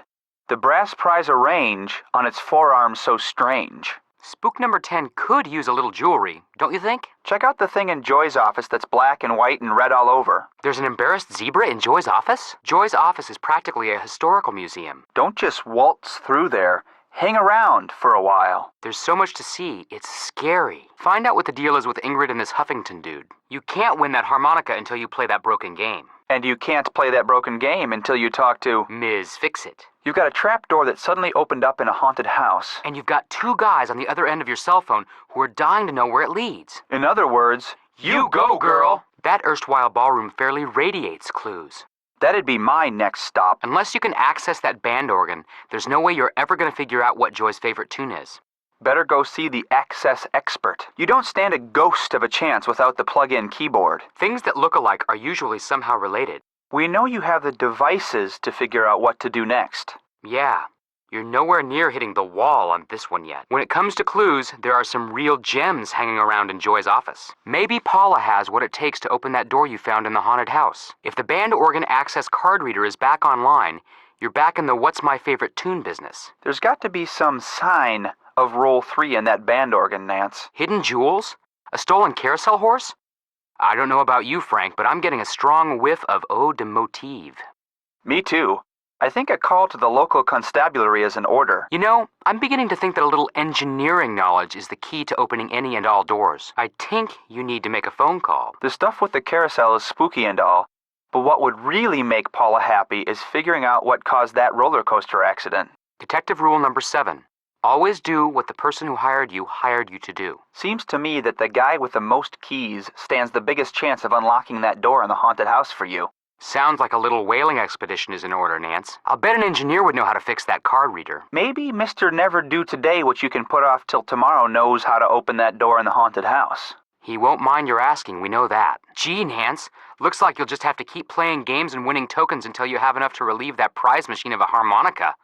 The brass prize arrange on its forearm so strange. Spook number 10 could use a little jewelry, don't you think? Check out the thing in Joy's office that's black and white and red all over. There's an embarrassed zebra in Joy's office? Joy's office is practically a historical museum. Don't just waltz through there. Hang around for a while. There's so much to see, it's scary. Find out what the deal is with Ingrid and this Huffington dude. You can't win that harmonica until you play that broken game. And you can't play that broken game until you talk to Ms. Fix-It. You've got a trap door that suddenly opened up in a haunted house. And you've got two guys on the other end of your cell phone who are dying to know where it leads. In other words, you go, girl! That erstwhile ballroom fairly radiates clues. That'd be my next stop. Unless you can access that band organ, there's no way you're ever going to figure out what Joy's favorite tune is. Better go see the access expert. You don't stand a ghost of a chance without the plug-in keyboard. Things that look alike are usually somehow related. We know you have the devices to figure out what to do next. Yeah. You're nowhere near hitting the wall on this one yet. When it comes to clues, there are some real gems hanging around in Joy's office. Maybe Paula has what it takes to open that door you found in the haunted house. If the band organ access card reader is back online, you're back in the what's my favorite tune business. There's got to be some sign of roll 3 in that band organ, Nance. Hidden jewels? A stolen carousel horse? I don't know about you, Frank, but I'm getting a strong whiff of eau de motive. Me too. I think a call to the local constabulary is in order. You know, I'm beginning to think that a little engineering knowledge is the key to opening any and all doors. I think you need to make a phone call. The stuff with the carousel is spooky and all, but what would really make Paula happy is figuring out what caused that roller coaster accident. Detective rule number 7. Always do what the person who hired you to do. Seems to me that the guy with the most keys stands the biggest chance of unlocking that door in the haunted house for you. Sounds like a little whaling expedition is in order, Nance. I'll bet an engineer would know how to fix that card reader. Maybe Mr. Never Do Today what you can put off till tomorrow knows how to open that door in the haunted house. He won't mind your asking, we know that. Gee, Nance, looks like you'll just have to keep playing games and winning tokens until you have enough to relieve that prize machine of a harmonica.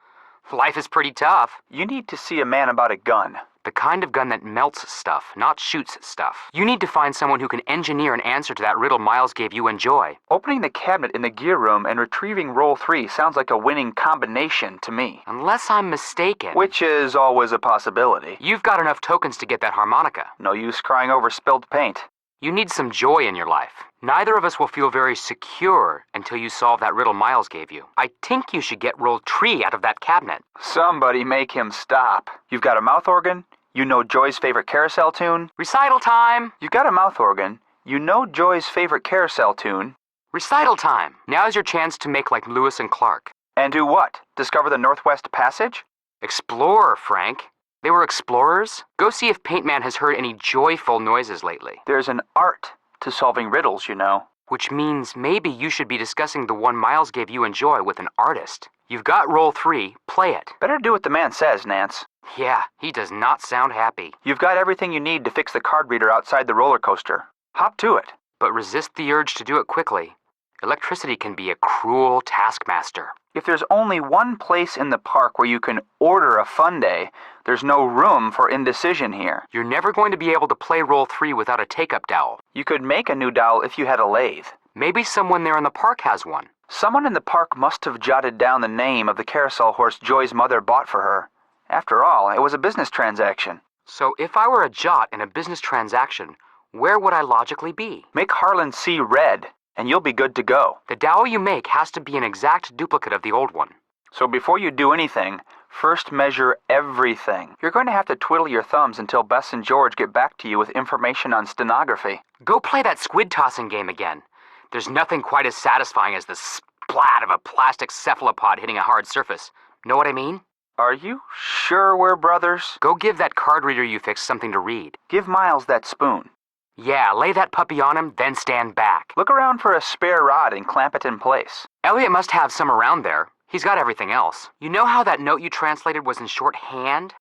Life is pretty tough. You need to see a man about a gun. The kind of gun that melts stuff, not shoots stuff. You need to find someone who can engineer an answer to that riddle Miles gave you and Joy. Opening the cabinet in the gear room and retrieving roll 3 sounds like a winning combination to me. Unless I'm mistaken. Which is always a possibility. You've got enough tokens to get that harmonica. No use crying over spilled paint. You need some joy in your life. Neither of us will feel very secure until you solve that riddle Miles gave you. I think you should get roll 3 out of that cabinet. Somebody make him stop. You've got a mouth organ. You know Joy's favorite carousel tune. Recital time! You've got a mouth organ. You know Joy's favorite carousel tune. Recital time! Now's your chance to make like Lewis and Clark. And do what? Discover the Northwest Passage? Explorer, Frank. They were explorers? Go see if Paintman has heard any joyful noises lately. There's an art to solving riddles, you know. Which means maybe you should be discussing the one Miles gave you and Joy with an artist. You've got roll 3, play it. Better do what the man says, Nance. Yeah, he does not sound happy. You've got everything you need to fix the card reader outside the roller coaster. Hop to it. But resist the urge to do it quickly. Electricity can be a cruel taskmaster. If there's only one place in the park where you can order a fun day, there's no room for indecision here. You're never going to be able to play roll 3 without a take-up dowel. You could make a new dowel if you had a lathe. Maybe someone there in the park has one. Someone in the park must have jotted down the name of the carousel horse Joy's mother bought for her. After all, it was a business transaction. So if I were a jot in a business transaction, where would I logically be? Make Harlan see red, and you'll be good to go. The dowel you make has to be an exact duplicate of the old one. So before you do anything, first measure everything. You're going to have to twiddle your thumbs until Bess and Geroge get back to you with information on stenography. Go play that squid tossing game again. There's nothing quite as satisfying as the splat of a plastic cephalopod hitting a hard surface. Know what I mean? Are you sure we're brothers? Go give that card reader you fixed something to read. Give Miles that spoon. Yeah, lay that puppy on him, then stand back. Look around for a spare rod and clamp it in place. Elliott must have some around there. He's got everything else. You know how that note you translated was in shorthand?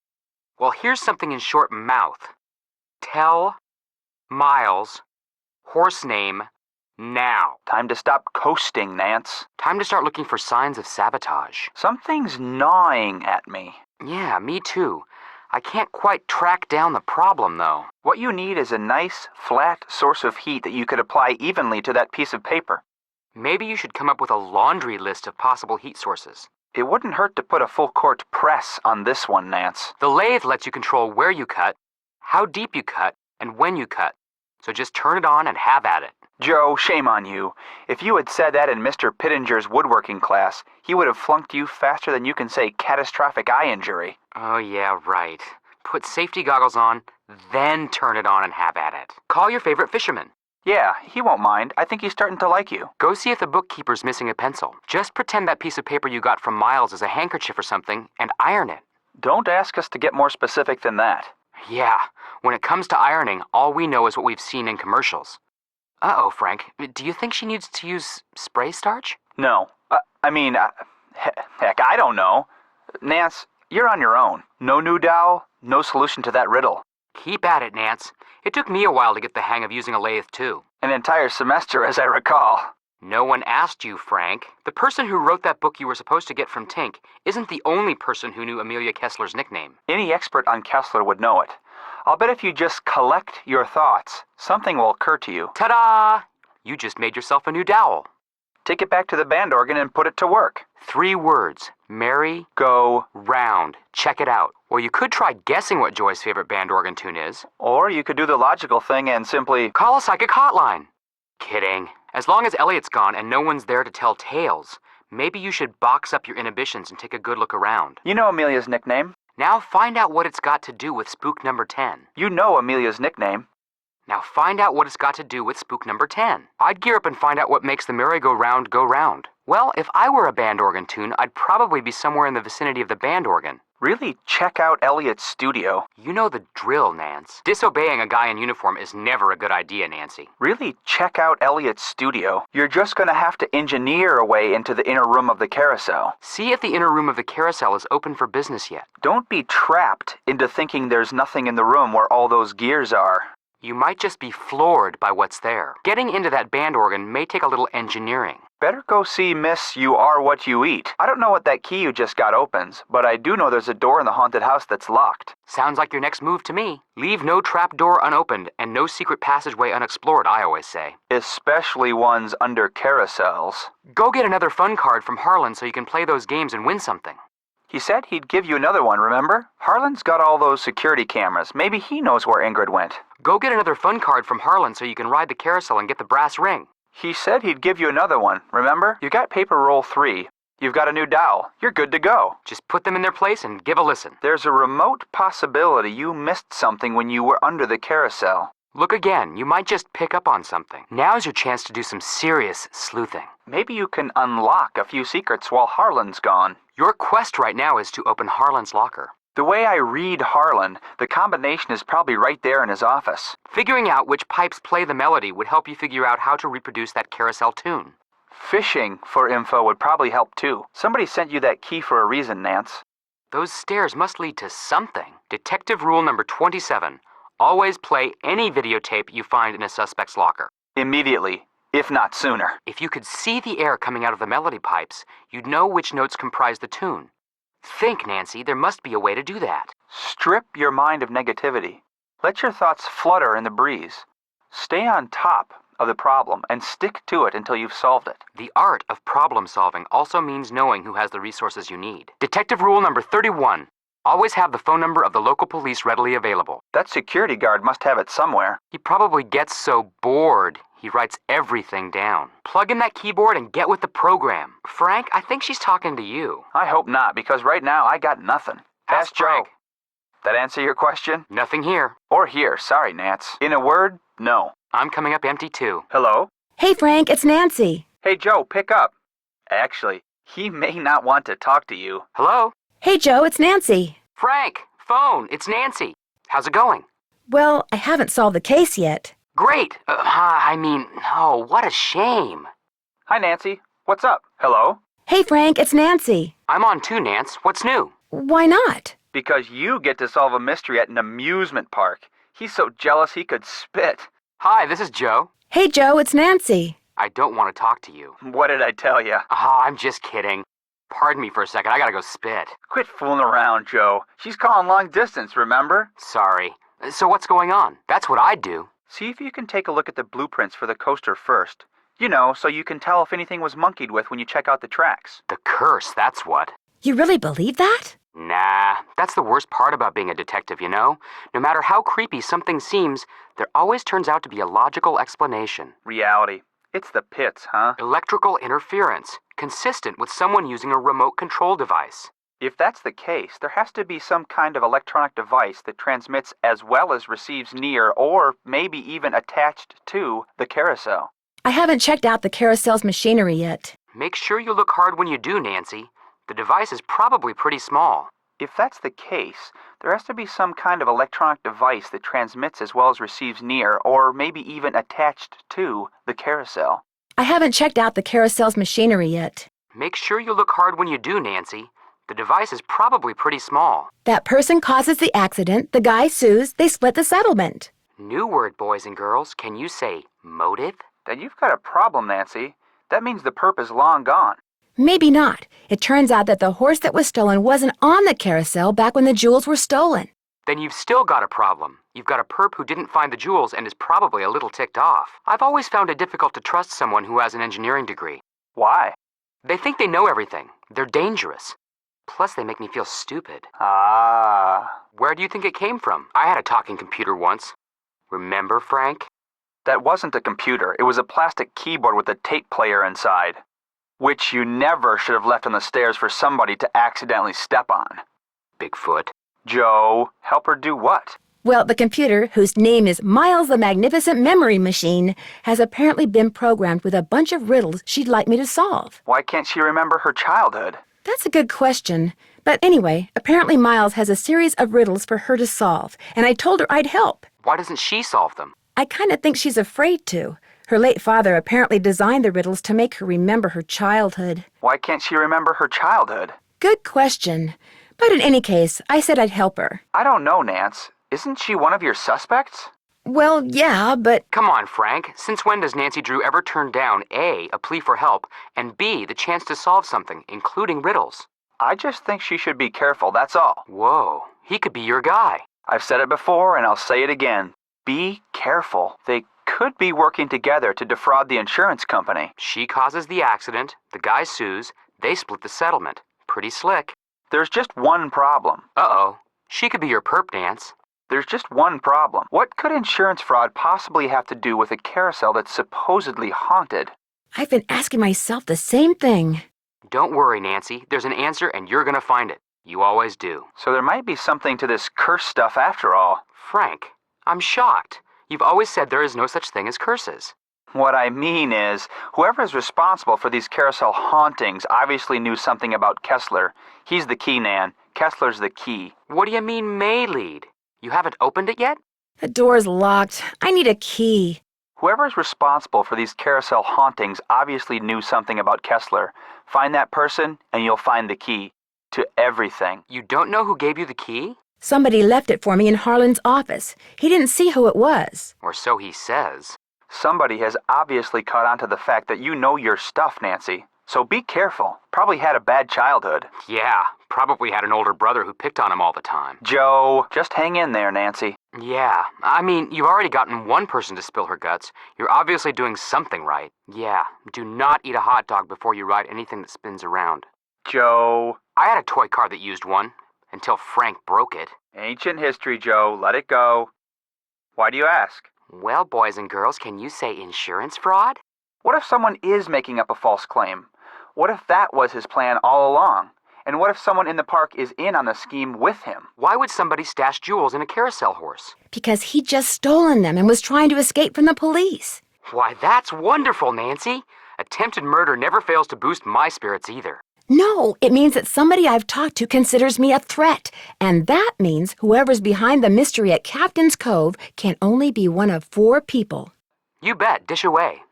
Well, here's something in short mouth. Tell Miles, horse name, now. Time to stop coasting, Nance. Time to start looking for signs of sabotage. Something's gnawing at me. Yeah, me too. I can't quite track down the problem, though. What you need is a nice, flat source of heat that you could apply evenly to that piece of paper. Maybe you should come up with a laundry list of possible heat sources. It wouldn't hurt to put a full-court press on this one, Nance. The lathe lets you control where you cut, how deep you cut, and when you cut. So just turn it on and have at it. Joe, shame on you. If you had said that in Mr. Pittinger's woodworking class, he would have flunked you faster than you can say catastrophic eye injury. Oh, yeah, right. Put safety goggles on, then turn it on and have at it. Call your favorite fisherman. Yeah, he won't mind. I think he's starting to like you. Go see if the bookkeeper's missing a pencil. Just pretend that piece of paper you got from Miles is a handkerchief or something and iron it. Don't ask us to get more specific than that. Yeah, when it comes to ironing, all we know is what we've seen in commercials. Uh-oh, Frank. Do you think she needs to use spray starch? No. Heck, I don't know. Nance, you're on your own. No new dowel, no solution to that riddle. Keep at it, Nance. It took me a while to get the hang of using a lathe, too. An entire semester, as I recall. No one asked you, Frank. The person who wrote that book you were supposed to get from Tink isn't the only person who knew Amelia Kessler's nickname. Any expert on Kessler would know it. I'll bet if you just collect your thoughts, something will occur to you. Ta-da! You just made yourself a new dowel. Take it back to the band organ and put it to work. 3 words. Merry Go. round. Check it out. Or you could try guessing what Joy's favorite band organ tune is. Or you could do the logical thing and simply... Call a psychic hotline. Kidding. As long as Elliott's gone and no one's there to tell tales, maybe you should box up your inhibitions and take a good look around. You know Amelia's nickname. Now find out what it's got to do with spook number 10. You know Amelia's nickname. Now find out what it's got to do with spook number 10. I'd gear up and find out what makes the merry-go-round go round. Well, if I were a band organ tune, I'd probably be somewhere in the vicinity of the band organ. Really check out Elliott's studio. You know the drill, Nance. Disobeying a guy in uniform is never a good idea, Nancy. Really check out Elliott's studio. You're just going to have to engineer a way into the inner room of the carousel. See if the inner room of the carousel is open for business yet. Don't be trapped into thinking there's nothing in the room where all those gears are. You might just be floored by what's there. Getting into that band organ may take a little engineering. Better go see Miss You Are What You Eat. I don't know what that key you just got opens, but I do know there's a door in the haunted house that's locked. Sounds like your next move to me. Leave no trap door unopened and no secret passageway unexplored, I always say. Especially ones under carousels. Go get another fun card from Harlan so you can play those games and win something. He said he'd give you another one, remember? Harlan's got all those security cameras. Maybe he knows where Ingrid went. Go get another fun card from Harlan so you can ride the carousel and get the brass ring. He said he'd give you another one, remember? You got paper roll 3. You've got a new dowel. You're good to go. Just put them in their place and give a listen. There's a remote possibility you missed something when you were under the carousel. Look again. You might just pick up on something. Now's your chance to do some serious sleuthing. Maybe you can unlock a few secrets while Harlan's gone. Your quest right now is to open Harlan's locker. The way I read Harlan, the combination is probably right there in his office. Figuring out which pipes play the melody would help you figure out how to reproduce that carousel tune. Fishing for info would probably help too. Somebody sent you that key for a reason, Nance. Those stairs must lead to something. Detective rule number 27. Always play any videotape you find in a suspect's locker. Immediately, if not sooner. If you could see the air coming out of the melody pipes, you'd know which notes comprise the tune. Think, Nancy, there must be a way to do that. Strip your mind of negativity. Let your thoughts flutter in the breeze. Stay on top of the problem and stick to it until you've solved it. The art of problem solving also means knowing who has the resources you need. Detective rule number 31. Always have the phone number of the local police readily available. That security guard must have it somewhere. He probably gets so bored, he writes everything down. Plug in that keyboard and get with the program. Frank, I think she's talking to you. I hope not, because right now I got nothing. Ask Joe. Frank. That answer your question? Nothing here. Or here, sorry, Nance. In a word, no. I'm coming up empty too. Hello? Hey, Frank, it's Nancy. Hey, Joe, pick up. Actually, he may not want to talk to you. Hello? Hey, Joe, it's Nancy. Frank, phone, it's Nancy. How's it going? Well, I haven't solved the case yet. Great. Oh, what a shame. Hi, Nancy. What's up? Hello? Hey, Frank, it's Nancy. I'm on too, Nance. What's new? Why not? Because you get to solve a mystery at an amusement park. He's so jealous he could spit. Hi, this is Joe. Hey, Joe, it's Nancy. I don't want to talk to you. What did I tell you? I'm just kidding. Pardon me for a second. I gotta go spit. Quit fooling around, Joe. She's calling long distance, remember? Sorry. So what's going on? That's what I'd do. See if you can take a look at the blueprints for the coaster first. You know, so you can tell if anything was monkeyed with when you check out the tracks. The curse, that's what. You really believe that? Nah, that's the worst part about being a detective, you know? No matter how creepy something seems, there always turns out to be a logical explanation. Reality. It's the pits, huh? Electrical interference, consistent with someone using a remote control device. If that's the case, there has to be some kind of electronic device that transmits as well as receives near, or maybe even attached to, the carousel. I haven't checked out the carousel's machinery yet. Make sure you look hard when you do, Nancy. The device is probably pretty small. If that's the case, there has to be some kind of electronic device that transmits as well as receives near, or maybe even attached to, the carousel. I haven't checked out the carousel's machinery yet. Make sure you look hard when you do, Nancy. The device is probably pretty small. That person causes the accident, the guy sues, they split the settlement. New word, boys and girls. Can you say motive? Then you've got a problem, Nancy. That means the perp is long gone. Maybe not. It turns out that the horse that was stolen wasn't on the carousel back when the jewels were stolen. Then you've still got a problem. You've got a perp who didn't find the jewels and is probably a little ticked off. I've always found it difficult to trust someone who has an engineering degree. Why? They think they know everything. They're dangerous. Plus, they make me feel stupid. Ah. Where do you think it came from? I had a talking computer once. Remember, Frank? That wasn't a computer. It was a plastic keyboard with a tape player inside, which you never should have left on the stairs for somebody to accidentally step on. Bigfoot. Joe, help her do what? Well, the computer, whose name is Miles the Magnificent Memory Machine, has apparently been programmed with a bunch of riddles she'd like me to solve. Why can't she remember her childhood? That's a good question. But anyway, apparently Miles has a series of riddles for her to solve, and I told her I'd help. Why doesn't she solve them? I kind of think she's afraid to. Her late father apparently designed the riddles to make her remember her childhood. Why can't she remember her childhood? Good question. But in any case, I said I'd help her. I don't know, Nance. Isn't she one of your suspects? Well, yeah, but... Come on, Frank. Since when does Nancy Drew ever turn down A, a plea for help, and B, the chance to solve something, including riddles? I just think she should be careful, that's all. Whoa, he could be your guy. I've said it before, and I'll say it again. Be careful. They could be working together to defraud the insurance company. She causes the accident, the guy sues, they split the settlement. Pretty slick. There's just one problem. Uh-oh. She could be your perp, Nance. There's just one problem. What could insurance fraud possibly have to do with a carousel that's supposedly haunted? I've been asking myself the same thing. Don't worry, Nancy. There's an answer and you're gonna find it. You always do. So there might be something to this curse stuff after all. Frank, I'm shocked. You've always said there is no such thing as curses. What I mean is, whoever is responsible for these carousel hauntings obviously knew something about Kessler. He's the key, Nan. Kessler's the key. What do you mean may lead? You haven't opened it yet? The door's locked. I need a key. Whoever is responsible for these carousel hauntings obviously knew something about Kessler. Find that person, and you'll find the key to everything. You don't know who gave you the key? Somebody left it for me in Harlan's office. He didn't see who it was. Or so he says. Somebody has obviously caught on to the fact that you know your stuff, Nancy. So be careful. Probably had a bad childhood. Yeah, probably had an older brother who picked on him all the time. Joe, just hang in there, Nancy. Yeah, I mean, you've already gotten one person to spill her guts. You're obviously doing something right. Yeah, do not eat a hot dog before you ride anything that spins around. Joe. I had a toy car that used one, until Frank broke it. Ancient history, Joe. Let it go. Why do you ask? Well, boys and girls, can you say insurance fraud? What if someone is making up a false claim? What if that was his plan all along? And what if someone in the park is in on the scheme with him? Why would somebody stash jewels in a carousel horse? Because he'd just stolen them and was trying to escape from the police. Why, that's wonderful, Nancy. Attempted murder never fails to boost my spirits either. No, it means that somebody I've talked to considers me a threat. And that means whoever's behind the mystery at Captain's Cove can only be one of 4 people. You bet, dish away.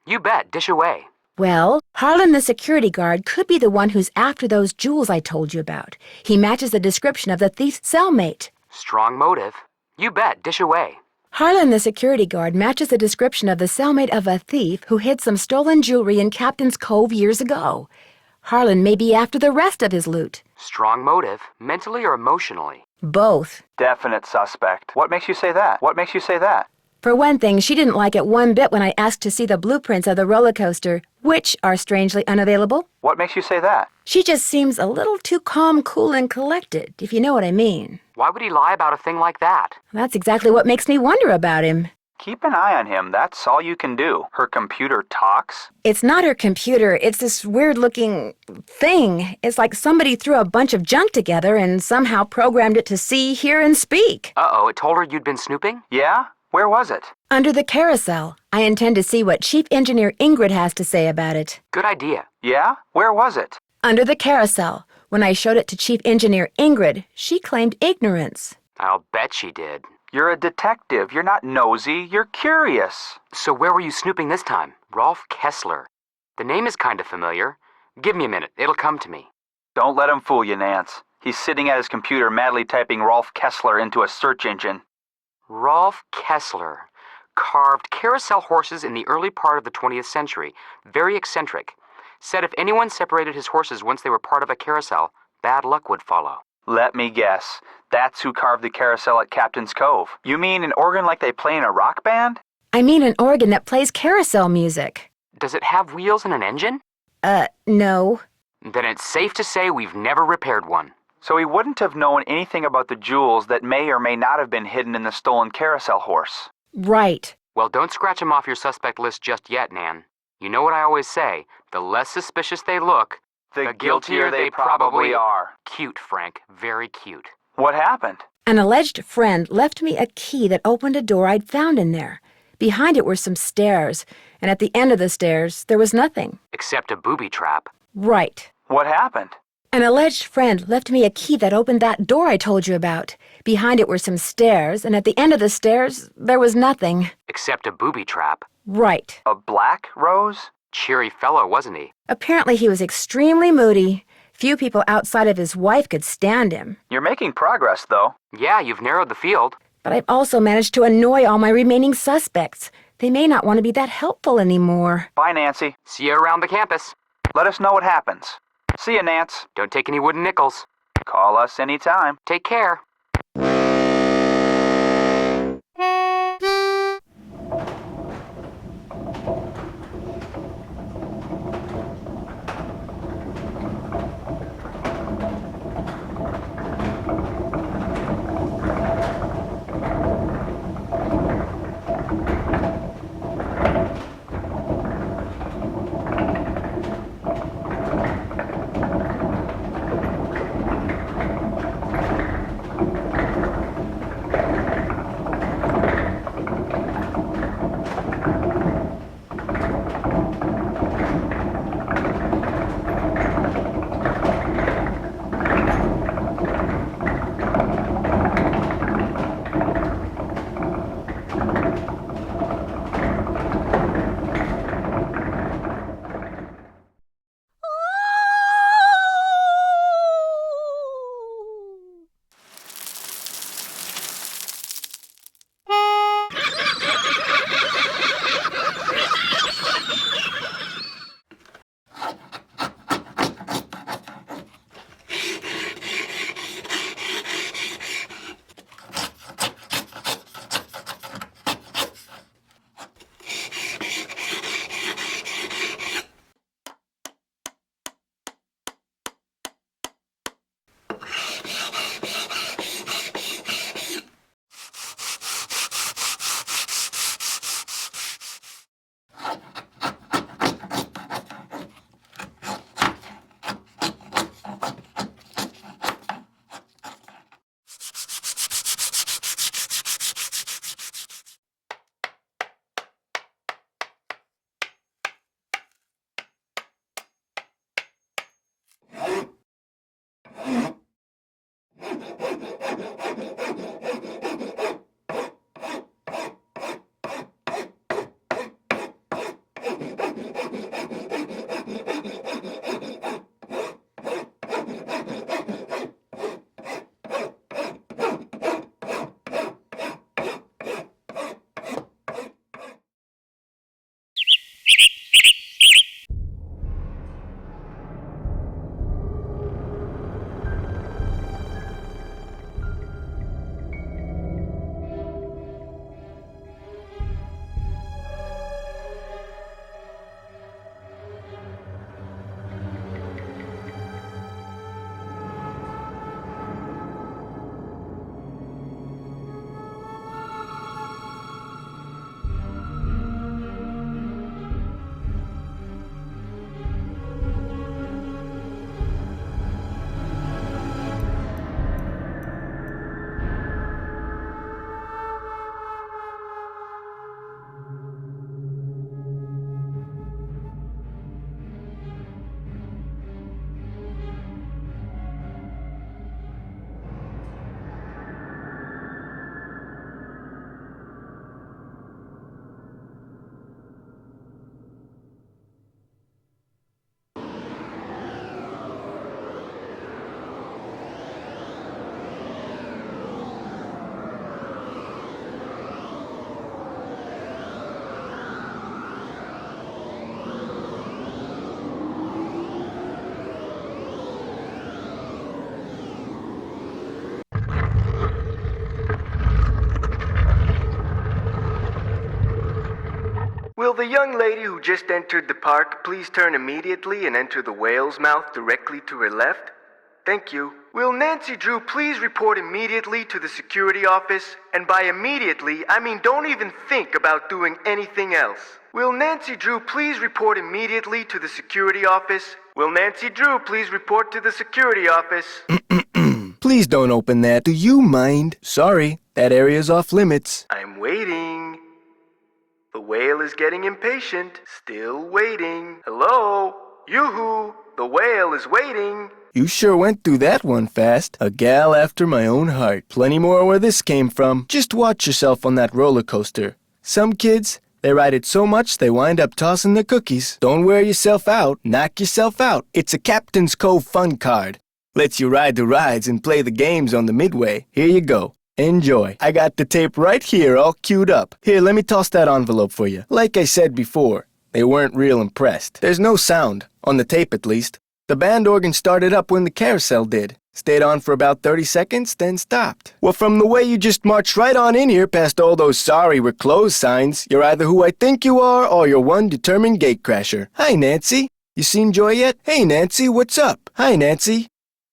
You bet, dish away. Well, Harlan the security guard could be the one who's after those jewels I told you about. He matches the description of the thief's cellmate. Strong motive. You bet, dish away. Harlan the security guard matches the description of the cellmate of a thief who hid some stolen jewelry in Captain's Cove years ago. Harlan may be after the rest of his loot. Strong motive, mentally or emotionally? Both. Definite suspect. What makes you say that? What makes you say that? For one thing, she didn't like it one bit when I asked to see the blueprints of the roller coaster, which are strangely unavailable. What makes you say that? She just seems a little too calm, cool, and collected, if you know what I mean. Why would he lie about a thing like that? That's exactly what makes me wonder about him. Keep an eye on him. That's all you can do. Her computer talks? It's not her computer. It's this weird-looking thing. It's like somebody threw a bunch of junk together and somehow programmed it to see, hear, and speak. Uh-oh, it told her you'd been snooping? Yeah? Where was it? Under the carousel. I intend to see what Chief Engineer Ingrid has to say about it. Good idea. Yeah? Where was it? Under the carousel. When I showed it to Chief Engineer Ingrid, she claimed ignorance. I'll bet she did. You're a detective. You're not nosy. You're curious. So where were you snooping this time? Rolf Kessler. The name is kind of familiar. Give me a minute. It'll come to me. Don't let him fool you, Nance. He's sitting at his computer madly typing Rolf Kessler into a search engine. Rolf Kessler. carved carousel horses in the early part of the 20th century. Very eccentric. Said if anyone separated his horses once they were part of a carousel, bad luck would follow. Let me guess. That's who carved the carousel at Captain's Cove. You mean an organ like they play in a rock band? I mean an organ that plays carousel music. Does it have wheels and an engine? No. Then it's safe to say we've never repaired one. So he wouldn't have known anything about the jewels that may or may not have been hidden in the stolen carousel horse. Right. Well, don't scratch him off your suspect list just yet, Nan. You know what I always say, the less suspicious they look, The guiltier they probably are. Cute, Frank. Very cute. What happened? An alleged friend left me a key that opened a door I'd found in there. Behind it were some stairs, and at the end of the stairs, there was nothing. Except a booby trap. Right. What happened? An alleged friend left me a key that opened that door I told you about. Behind it were some stairs, and at the end of the stairs, there was nothing. Except a booby trap. Right. A black rose? Cheery fellow, wasn't he? Apparently he was extremely moody. Few people outside of his wife could stand him. You're making progress, though. Yeah, you've narrowed the field. But I've also managed to annoy all my remaining suspects. They may not want to be that helpful anymore. Bye, Nancy. See you around the campus. Let us know what happens. See you, Nance. Don't take any wooden nickels. Call us anytime. Take care. the young lady who just entered the park please turn immediately and enter the whale's mouth directly to her left? Thank you. Will Nancy Drew please report immediately to the security office? And by immediately, I mean don't even think about doing anything else. Will Nancy Drew please report immediately to the security office? Will Nancy Drew please report to the security office? Please don't open that. Do you mind? Sorry, that area's off limits. I'm waiting. The whale is getting impatient. Still waiting. Hello? Yoo-hoo! The whale is waiting. You sure went through that one fast. A gal after my own heart. Plenty more where this came from. Just watch yourself on that roller coaster. Some kids, they ride it so much they wind up tossing their cookies. Don't wear yourself out. Knock yourself out. It's a Captain's Cove fun card. Lets you ride the rides and play the games on the Midway. Here you go. Enjoy. I got the tape right here all queued up. Here, let me toss that envelope for you. Like I said before, they weren't real impressed. There's no sound, on the tape at least. The band organ started up when the carousel did. Stayed on for about 30 seconds, then stopped. Well, from the way you just marched right on in here past all those sorry we're closed signs, you're either who I think you are or you're one determined gatecrasher. Hi, Nancy. You seen Joy yet? Hey, Nancy, what's up? Hi, Nancy.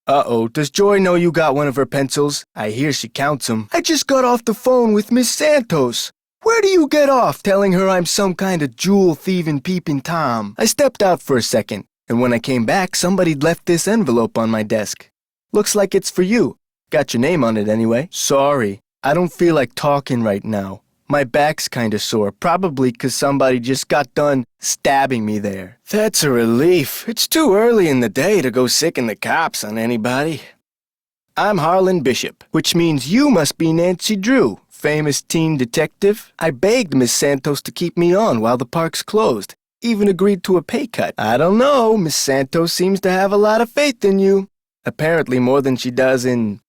Uh-oh, does Joy know you got one of her pencils? I hear she counts 'em. I just got off the phone with Miss Santos. Where do you get off telling her I'm some kind of jewel-thieving peeping Tom? I stepped out for a second, and when I came back, somebody'd left this envelope on my desk. Looks like it's for you. Got your name on it anyway. Sorry, I don't feel like talking right now. My back's kinda sore, probably 'cause somebody just got done stabbing me there. That's a relief. It's too early in the day to go sicking the cops on anybody. I'm Harlan Bishop, which means you must be Nancy Drew, famous teen detective. I begged Miss Santos to keep me on while the park's closed. Even agreed to a pay cut. I don't know, Miss Santos seems to have a lot of faith in you. Apparently more than she does in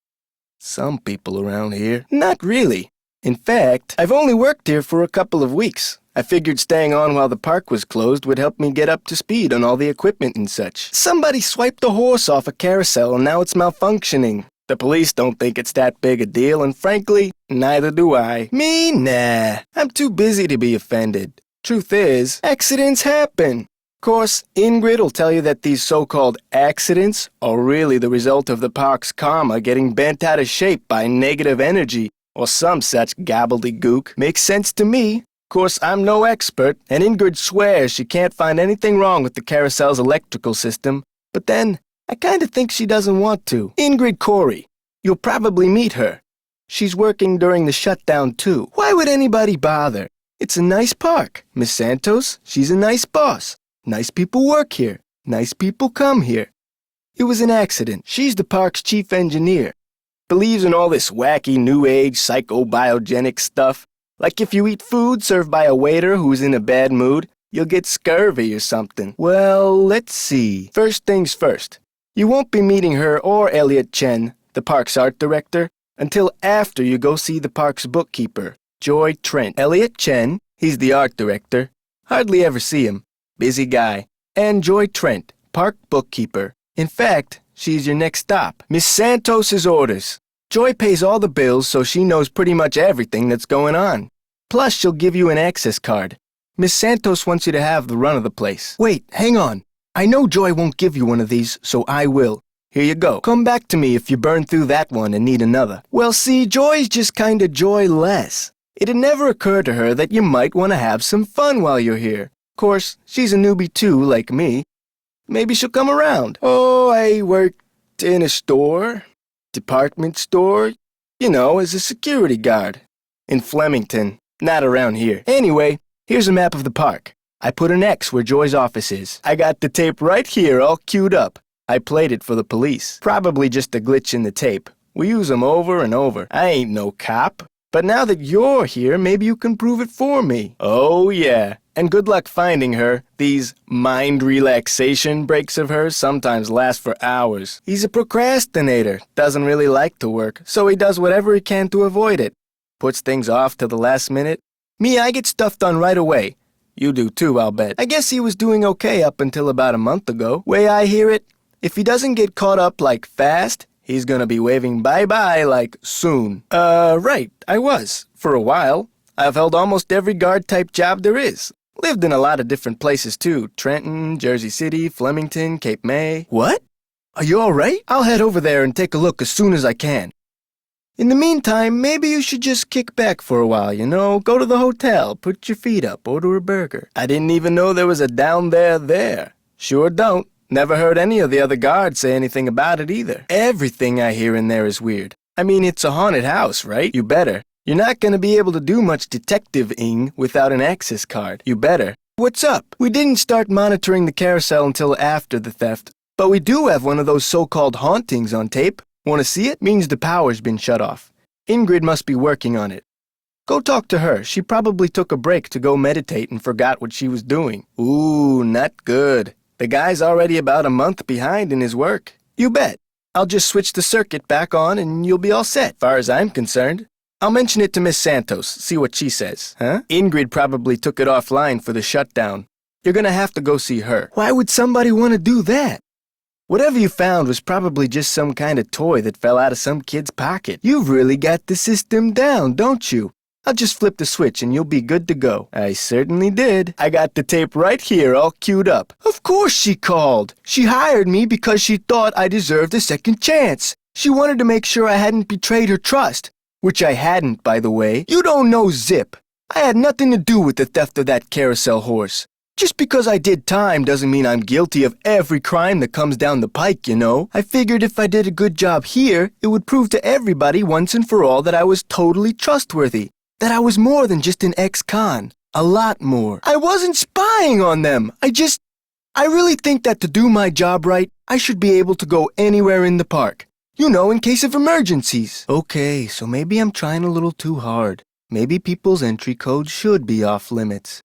some people around here. Not really. In fact, I've only worked here for a couple of weeks. I figured staying on while the park was closed would help me get up to speed on all the equipment and such. Somebody swiped a horse off a carousel and now it's malfunctioning. The police don't think it's that big a deal, and frankly, neither do I. Me? Nah. I'm too busy to be offended. Truth is, accidents happen. Of course, Ingrid will tell you that these so-called accidents are really the result of the park's karma getting bent out of shape by negative energy or some such gobbledygook. Makes sense to me. Of course, I'm no expert, and Ingrid swears she can't find anything wrong with the carousel's electrical system, but then I kinda think she doesn't want to. Ingrid Corey. You'll probably meet her. She's working during the shutdown, too. Why would anybody bother? It's a nice park. Miss Santos, she's a nice boss. Nice people work here. Nice people come here. It was an accident. She's the park's chief engineer. Believes in all this wacky new age psychobiogenic stuff. Like if you eat food served by a waiter who's in a bad mood, you'll get scurvy or something. Well, let's see. First things first. You won't be meeting her or Elliott Chen, the park's art director, until after you go see the park's bookkeeper, Joy Trent. Elliott Chen, he's the art director. Hardly ever see him. Busy guy. And Joy Trent, park bookkeeper. In fact, she's your next stop. Miss Santos's orders. Joy pays all the bills so she knows pretty much everything that's going on. Plus, she'll give you an access card. Miss Santos wants you to have the run of the place. Wait, hang on. I know Joy won't give you one of these, so I will. Here you go. Come back to me if you burn through that one and need another. Well, see, Joy's just kinda joyless. It'd never occur to her that you might want to have some fun while you're here. Of course, she's a newbie too, like me. Maybe she'll come around. Oh, I worked in a store, department store, you know, as a security guard. In Flemington, not around here. Anyway, here's a map of the park. I put an X where Joy's office is. I got the tape right here all queued up. I played it for the police. Probably just a glitch in the tape. We use 'em over and over. I ain't no cop. But now that you're here, maybe you can prove it for me. Oh, yeah. And good luck finding her. These mind relaxation breaks of hers sometimes last for hours. He's a procrastinator. Doesn't really like to work, so he does whatever he can to avoid it. Puts things off to the last minute. Me, I get stuff done right away. You do too, I'll bet. I guess he was doing okay up until about a month ago. Way I hear it, if he doesn't get caught up like fast, he's gonna be waving bye-bye like soon. Right, I was. For a while. I've held almost every guard-type job there is. Lived in a lot of different places, too. Trenton, Jersey City, Flemington, Cape May. What? Are you all right? I'll head over there and take a look as soon as I can. In the meantime, maybe you should just kick back for a while, you know? Go to the hotel, put your feet up, order a burger. I didn't even know there was a down there. Sure don't. Never heard any of the other guards say anything about it either. Everything I hear in there is weird. I mean, it's a haunted house, right? You better. You're not gonna be able to do much detective-ing without an access card. You better. What's up? We didn't start monitoring the carousel until after the theft, but we do have one of those so-called hauntings on tape. Want to see it? Means the power's been shut off. Ingrid must be working on it. Go talk to her. She probably took a break to go meditate and forgot what she was doing. Ooh, not good. The guy's already about a month behind in his work. You bet. I'll just switch the circuit back on and you'll be all set, far as I'm concerned. I'll mention it to Miss Santos, see what she says, huh? Ingrid probably took it offline for the shutdown. You're gonna have to go see her. Why would somebody want to do that? Whatever you found was probably just some kind of toy that fell out of some kid's pocket. You've really got the system down, don't you? I'll just flip the switch and you'll be good to go. I certainly did. I got the tape right here all queued up. Of course she called. She hired me because she thought I deserved a second chance. She wanted to make sure I hadn't betrayed her trust. Which I hadn't, by the way. You don't know zip. I had nothing to do with the theft of that carousel horse. Just because I did time doesn't mean I'm guilty of every crime that comes down the pike, you know. I figured if I did a good job here, it would prove to everybody once and for all that I was totally trustworthy. That I was more than just an ex-con. A lot more. I wasn't spying on them. I really think that to do my job right, I should be able to go anywhere in the park. You know, in case of emergencies. Okay, so maybe I'm trying a little too hard. Maybe people's entry codes should be off limits.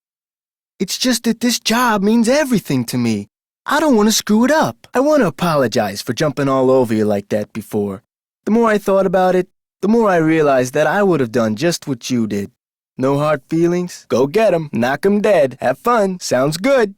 It's just that this job means everything to me. I don't want to screw it up. I want to apologize for jumping all over you like that before. The more I thought about it, the more I realized that I would have done just what you did. No hard feelings? Go get 'em. Knock 'em dead. Have fun. Sounds good.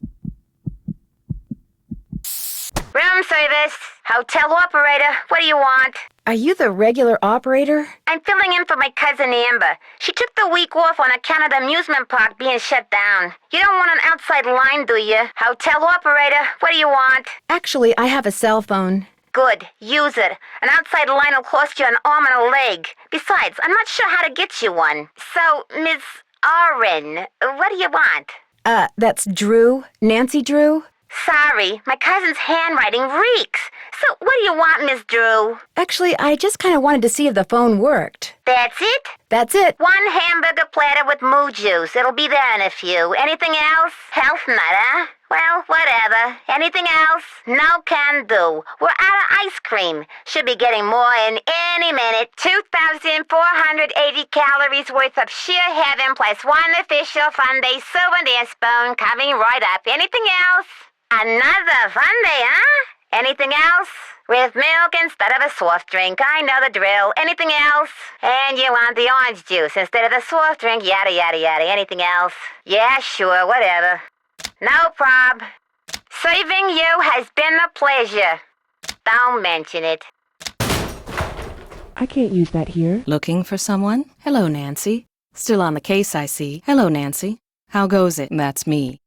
Room service. Hotel operator. What do you want? Are you the regular operator? I'm filling in for my cousin Amber. She took the week off on account of the amusement park being shut down. You don't want an outside line, do you? Hotel operator. What do you want? Actually, I have a cell phone. Good. Use it. An outside line will cost you an arm and a leg. Besides, I'm not sure how to get you one. So, Miss Oren, what do you want? That's Drew. Nancy Drew? Sorry, my cousin's handwriting reeks. So, what do you want, Miss Drew? Actually, I just kind of wanted to see if the phone worked. That's it? That's it. One hamburger platter with moo juice. It'll be there in a few. Anything else? Health nut, huh? Well, whatever. Anything else? No can do. We're out of ice cream. Should be getting more in any minute. 2,480 calories worth of sheer heaven plus one official Funday souvenir spoon coming right up. Anything else? Another Funday, huh? Anything else? With milk instead of a soft drink. I know the drill. Anything else? And you want the orange juice instead of the soft drink. Yada, yada, yada. Anything else? Yeah, sure, whatever. No prob. Serving you has been a pleasure. Don't mention it. I can't use that here. Looking for someone? Hello, Nancy. Still on the case, I see. Hello, Nancy. How goes it? That's me.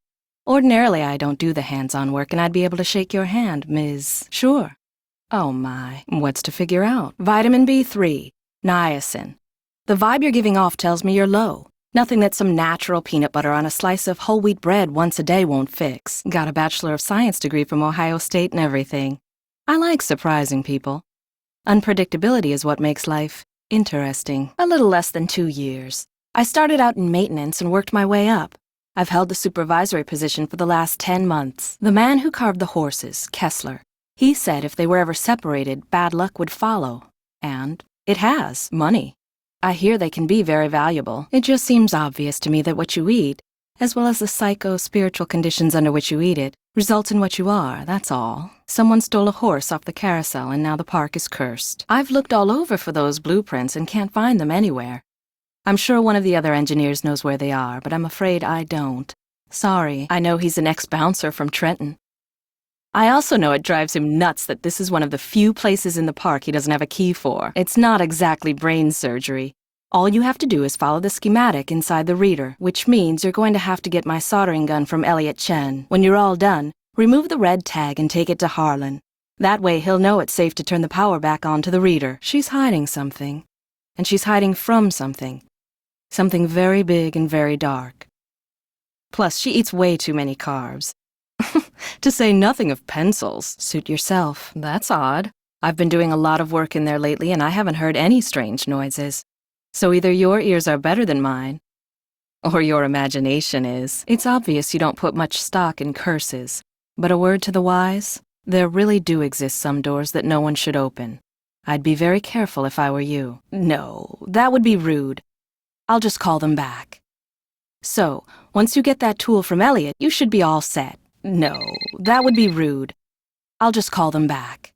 Ordinarily, I don't do the hands-on work, and I'd be able to shake your hand, Ms. Sure. Oh, my. What's to figure out? Vitamin B3. Niacin. The vibe you're giving off tells me you're low. Nothing that some natural peanut butter on a slice of whole wheat bread once a day won't fix. Got a Bachelor of Science degree from Ohio State and everything. I like surprising people. Unpredictability is what makes life interesting. A little less than 2 years. I started out in maintenance and worked my way up. I've held the supervisory position for the last 10 months. The man who carved the horses, Kessler, he said if they were ever separated, bad luck would follow. And it has. Money. I hear they can be very valuable. It just seems obvious to me that what you eat, as well as the psycho-spiritual conditions under which you eat it, results in what you are, that's all. Someone stole a horse off the carousel and now the park is cursed. I've looked all over for those blueprints and can't find them anywhere. I'm sure one of the other engineers knows where they are, but I'm afraid I don't. Sorry, I know he's an ex-bouncer from Trenton. I also know it drives him nuts that this is one of the few places in the park he doesn't have a key for. It's not exactly brain surgery. All you have to do is follow the schematic inside the reader, which means you're going to have to get my soldering gun from Elliott Chen. When you're all done, remove the red tag and take it to Harlan. That way he'll know it's safe to turn the power back on to the reader. She's hiding something. And she's hiding from something. Something very big and very dark. Plus, she eats way too many carbs. To say nothing of pencils. Suit yourself. That's odd. I've been doing a lot of work in there lately and I haven't heard any strange noises. So either your ears are better than mine, or your imagination is. It's obvious you don't put much stock in curses, but a word to the wise, there really do exist some doors that no one should open. I'd be very careful if I were you. No, that would be rude. I'll just call them back. So, once you get that tool from Elliott, you should be all set. No, that would be rude. I'll just call them back.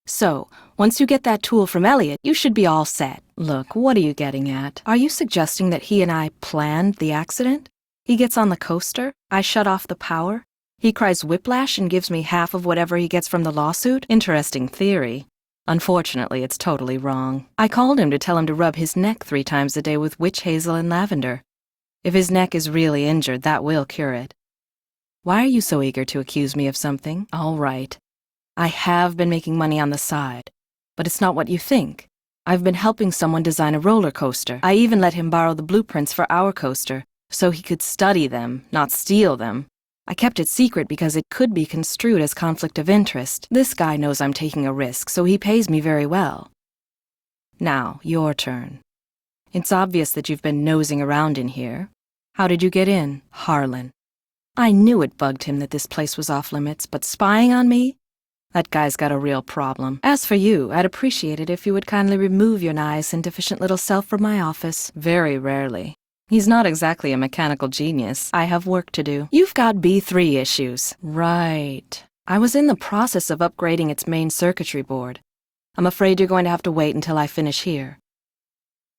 So, once you get that tool from Elliott, you should be all set. Look, what are you getting at? Are you suggesting that he and I planned the accident? He gets on the coaster, I shut off the power, he cries whiplash and gives me half of whatever he gets from the lawsuit? Interesting theory. Unfortunately, it's totally wrong. I called him to tell him to rub his neck 3 times a day with witch hazel and lavender. If his neck is really injured, that will cure it. Why are you so eager to accuse me of something? All right. I have been making money on the side, but it's not what you think. I've been helping someone design a roller coaster. I even let him borrow the blueprints for our coaster, so he could study them, not steal them. I kept it secret because it could be construed as conflict of interest. This guy knows I'm taking a risk, so he pays me very well. Now, your turn. It's obvious that you've been nosing around in here. How did you get in? Harlan. I knew it bugged him that this place was off limits, but spying on me? That guy's got a real problem. As for you, I'd appreciate it if you would kindly remove your nice and deficient little self from my office. Very rarely. He's not exactly a mechanical genius. I have work to do. You've got B3 issues. Right. I was in the process of upgrading its main circuitry board. I'm afraid you're going to have to wait until I finish here.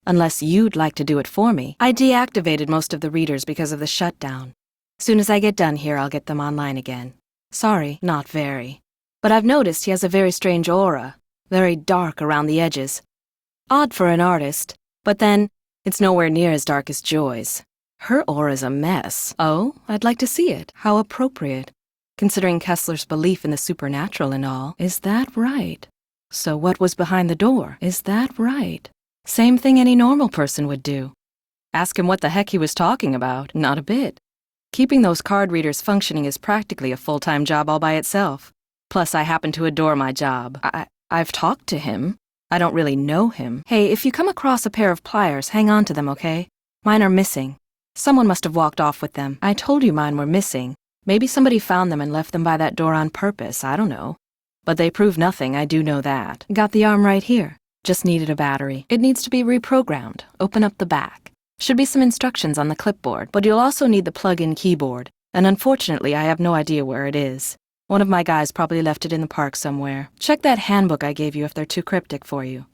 Unless you'd like to do it for me. I deactivated most of the readers because of the shutdown. Soon as I get done here, I'll get them online again. Sorry, not very. But I've noticed he has a very strange aura, very dark around the edges. Odd for an artist, but then, it's nowhere near as dark as Joy's. Her aura's a mess. Oh, I'd like to see it. How appropriate. Considering Kessler's belief in the supernatural and all. Is that right? So what was behind the door? Is that right? Same thing any normal person would do. Ask him what the heck he was talking about. Not a bit. Keeping those card readers functioning is practically a full-time job all by itself. Plus, I happen to adore my job. I've talked to him. I don't really know him. Hey, if you come across a pair of pliers, hang on to them, okay? Mine are missing. Someone must have walked off with them. I told you mine were missing. Maybe somebody found them and left them by that door on purpose. I don't know. But they prove nothing, I do know that. Got the arm right here. Just needed a battery. It needs to be reprogrammed. Open up the back. Should be some instructions on the clipboard, but you'll also need the plug-in keyboard. And unfortunately, I have no idea where it is. One of my guys probably left it in the park somewhere. Check that handbook I gave you if they're too cryptic for you.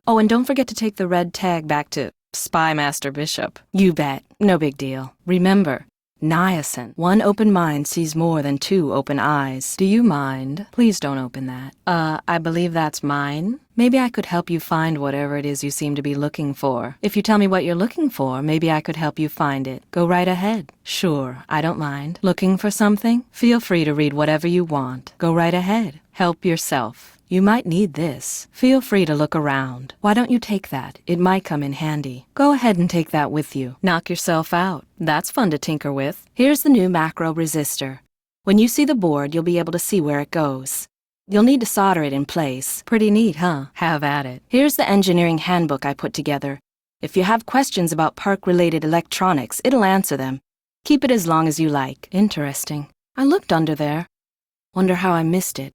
Oh, and don't forget to take the red tag back to Spy Master Bishop. You bet. No big deal. Remember, niacin. 1 open mind sees more than 2 open eyes. Do you mind? Please don't open that. I believe that's mine. Maybe I could help you find whatever it is you seem to be looking for. If you tell me what you're looking for, maybe I could help you find it. Go right ahead. Sure, I don't mind. Looking for something? Feel free to read whatever you want. Go right ahead. Help yourself. You might need this. Feel free to look around. Why don't you take that? It might come in handy. Go ahead and take that with you. Knock yourself out. That's fun to tinker with. Here's the new macro resistor. When you see the board, you'll be able to see where it goes. You'll need to solder it in place. Pretty neat, huh? Have at it. Here's the engineering handbook I put together. If you have questions about park-related electronics, it'll answer them. Keep it as long as you like. Interesting. I looked under there. Wonder how I missed it.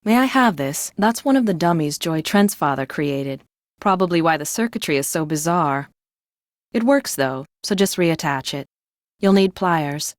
May I have this? That's one of the dummies Trent's father created. Probably why the circuitry is so bizarre. It works, though, so just reattach it. You'll need pliers.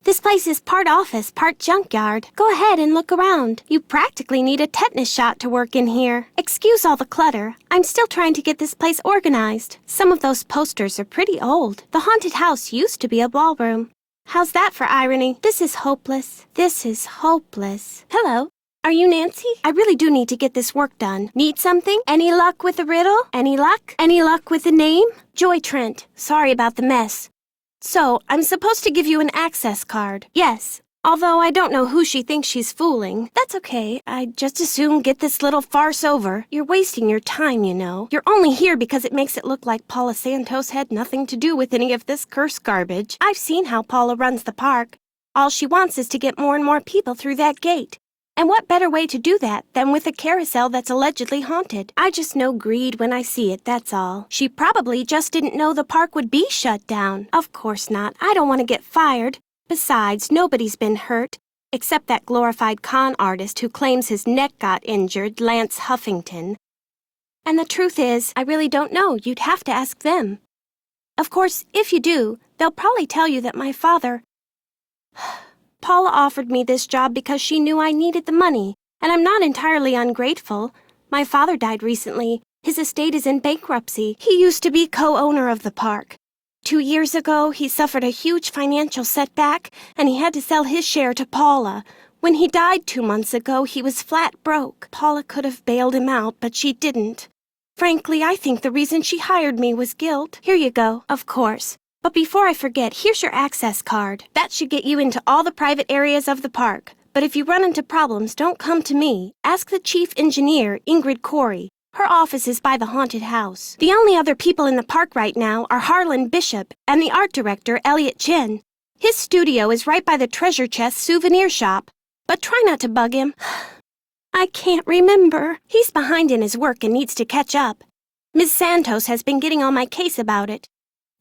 This place is part office, part junkyard. Go ahead and look around. You practically need a tetanus shot to work in here. Excuse all the clutter. I'm still trying to get this place organized. Some of those posters are pretty old. The haunted house used to be a ballroom. How's that for irony? This is hopeless. This is hopeless. Hello. Are you Nancy? I really do need to get this work done. Need something? Any luck with a riddle? Any luck? Any luck with a name? Joy Trent. Sorry about the mess. So, I'm supposed to give you an access card. Yes. Although I don't know who she thinks she's fooling. That's okay. I'd just as soon get this little farce over. You're wasting your time, you know. You're only here because it makes it look like Paula Santos had nothing to do with any of this cursed garbage. I've seen how Paula runs the park. All she wants is to get more and more people through that gate. And what better way to do that than with a carousel that's allegedly haunted? I just know greed when I see it, that's all. She probably just didn't know the park would be shut down. Of course not. I don't want to get fired. Besides, nobody's been hurt, except that glorified con artist who claims his neck got injured, Lance Huffington. And the truth is, I really don't know. You'd have to ask them. Of course, if you do, they'll probably tell you that my father... Paula offered me this job because she knew I needed the money, and I'm not entirely ungrateful. My father died recently. His estate is in bankruptcy. He used to be co-owner of the park. 2 years ago, he suffered a huge financial setback, and he had to sell his share to Paula. When he died 2 months ago, he was flat broke. Paula could have bailed him out, but she didn't. Frankly, I think the reason she hired me was guilt. Here you go, of course. But before I forget, here's your access card. That should get you into all the private areas of the park. But if you run into problems, don't come to me. Ask the chief engineer, Ingrid Corey. Her office is by the haunted house. The only other people in the park right now are Harlan Bishop and the art director, Elliott Chen. His studio is right by the treasure chest souvenir shop. But try not to bug him. I can't remember. He's behind in his work and needs to catch up. Ms. Santos has been getting on my case about it.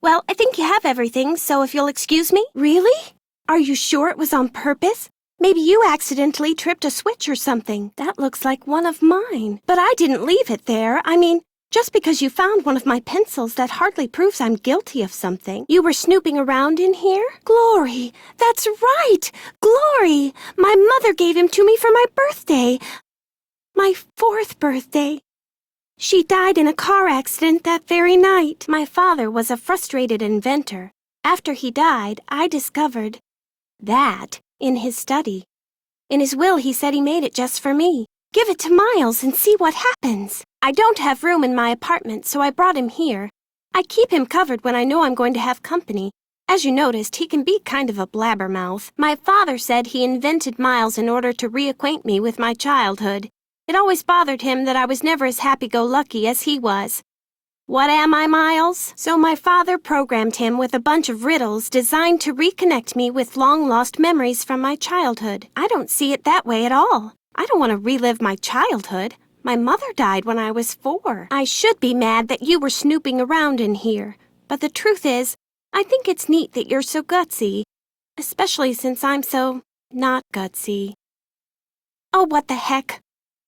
Well, I think you have everything, so if you'll excuse me. Really? Are you sure it was on purpose? Maybe you accidentally tripped a switch or something. That looks like one of mine. But I didn't leave it there. I mean, just because you found one of my pencils, that hardly proves I'm guilty of something. You were snooping around in here? Glory! That's right! Glory! My mother gave him to me for my birthday. My 4th birthday. She died in a car accident that very night. My father was a frustrated inventor. After he died, I discovered that in his study. In his will, he said he made it just for me. Give it to Miles and see what happens. I don't have room in my apartment, so I brought him here. I keep him covered when I know I'm going to have company. As you noticed, he can be kind of a blabbermouth. My father said he invented Miles in order to reacquaint me with my childhood. It always bothered him that I was never as happy-go-lucky as he was. What am I, Miles? So my father programmed him with a bunch of riddles designed to reconnect me with long-lost memories from my childhood. I don't see it that way at all. I don't want to relive my childhood. My mother died when I was 4. I should be mad that you were snooping around in here. But the truth is, I think it's neat that you're so gutsy. Especially since I'm so not gutsy. Oh, what the heck.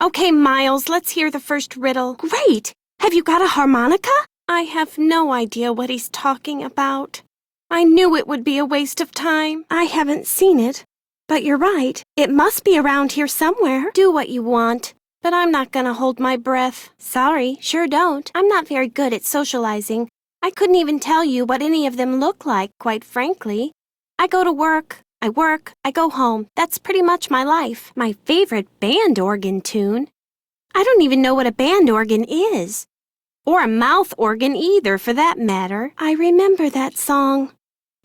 Okay, Miles, let's hear the first riddle. Great! Have you got a harmonica? I have no idea what he's talking about. I knew it would be a waste of time. I haven't seen it. But you're right. It must be around here somewhere. Do what you want. But I'm not gonna hold my breath. Sorry, sure don't. I'm not very good at socializing. I couldn't even tell you what any of them look like, quite frankly. I go to work. I work, I go home. That's pretty much my life. My favorite band organ tune. I don't even know what a band organ is. Or a mouth organ either, for that matter. I remember that song.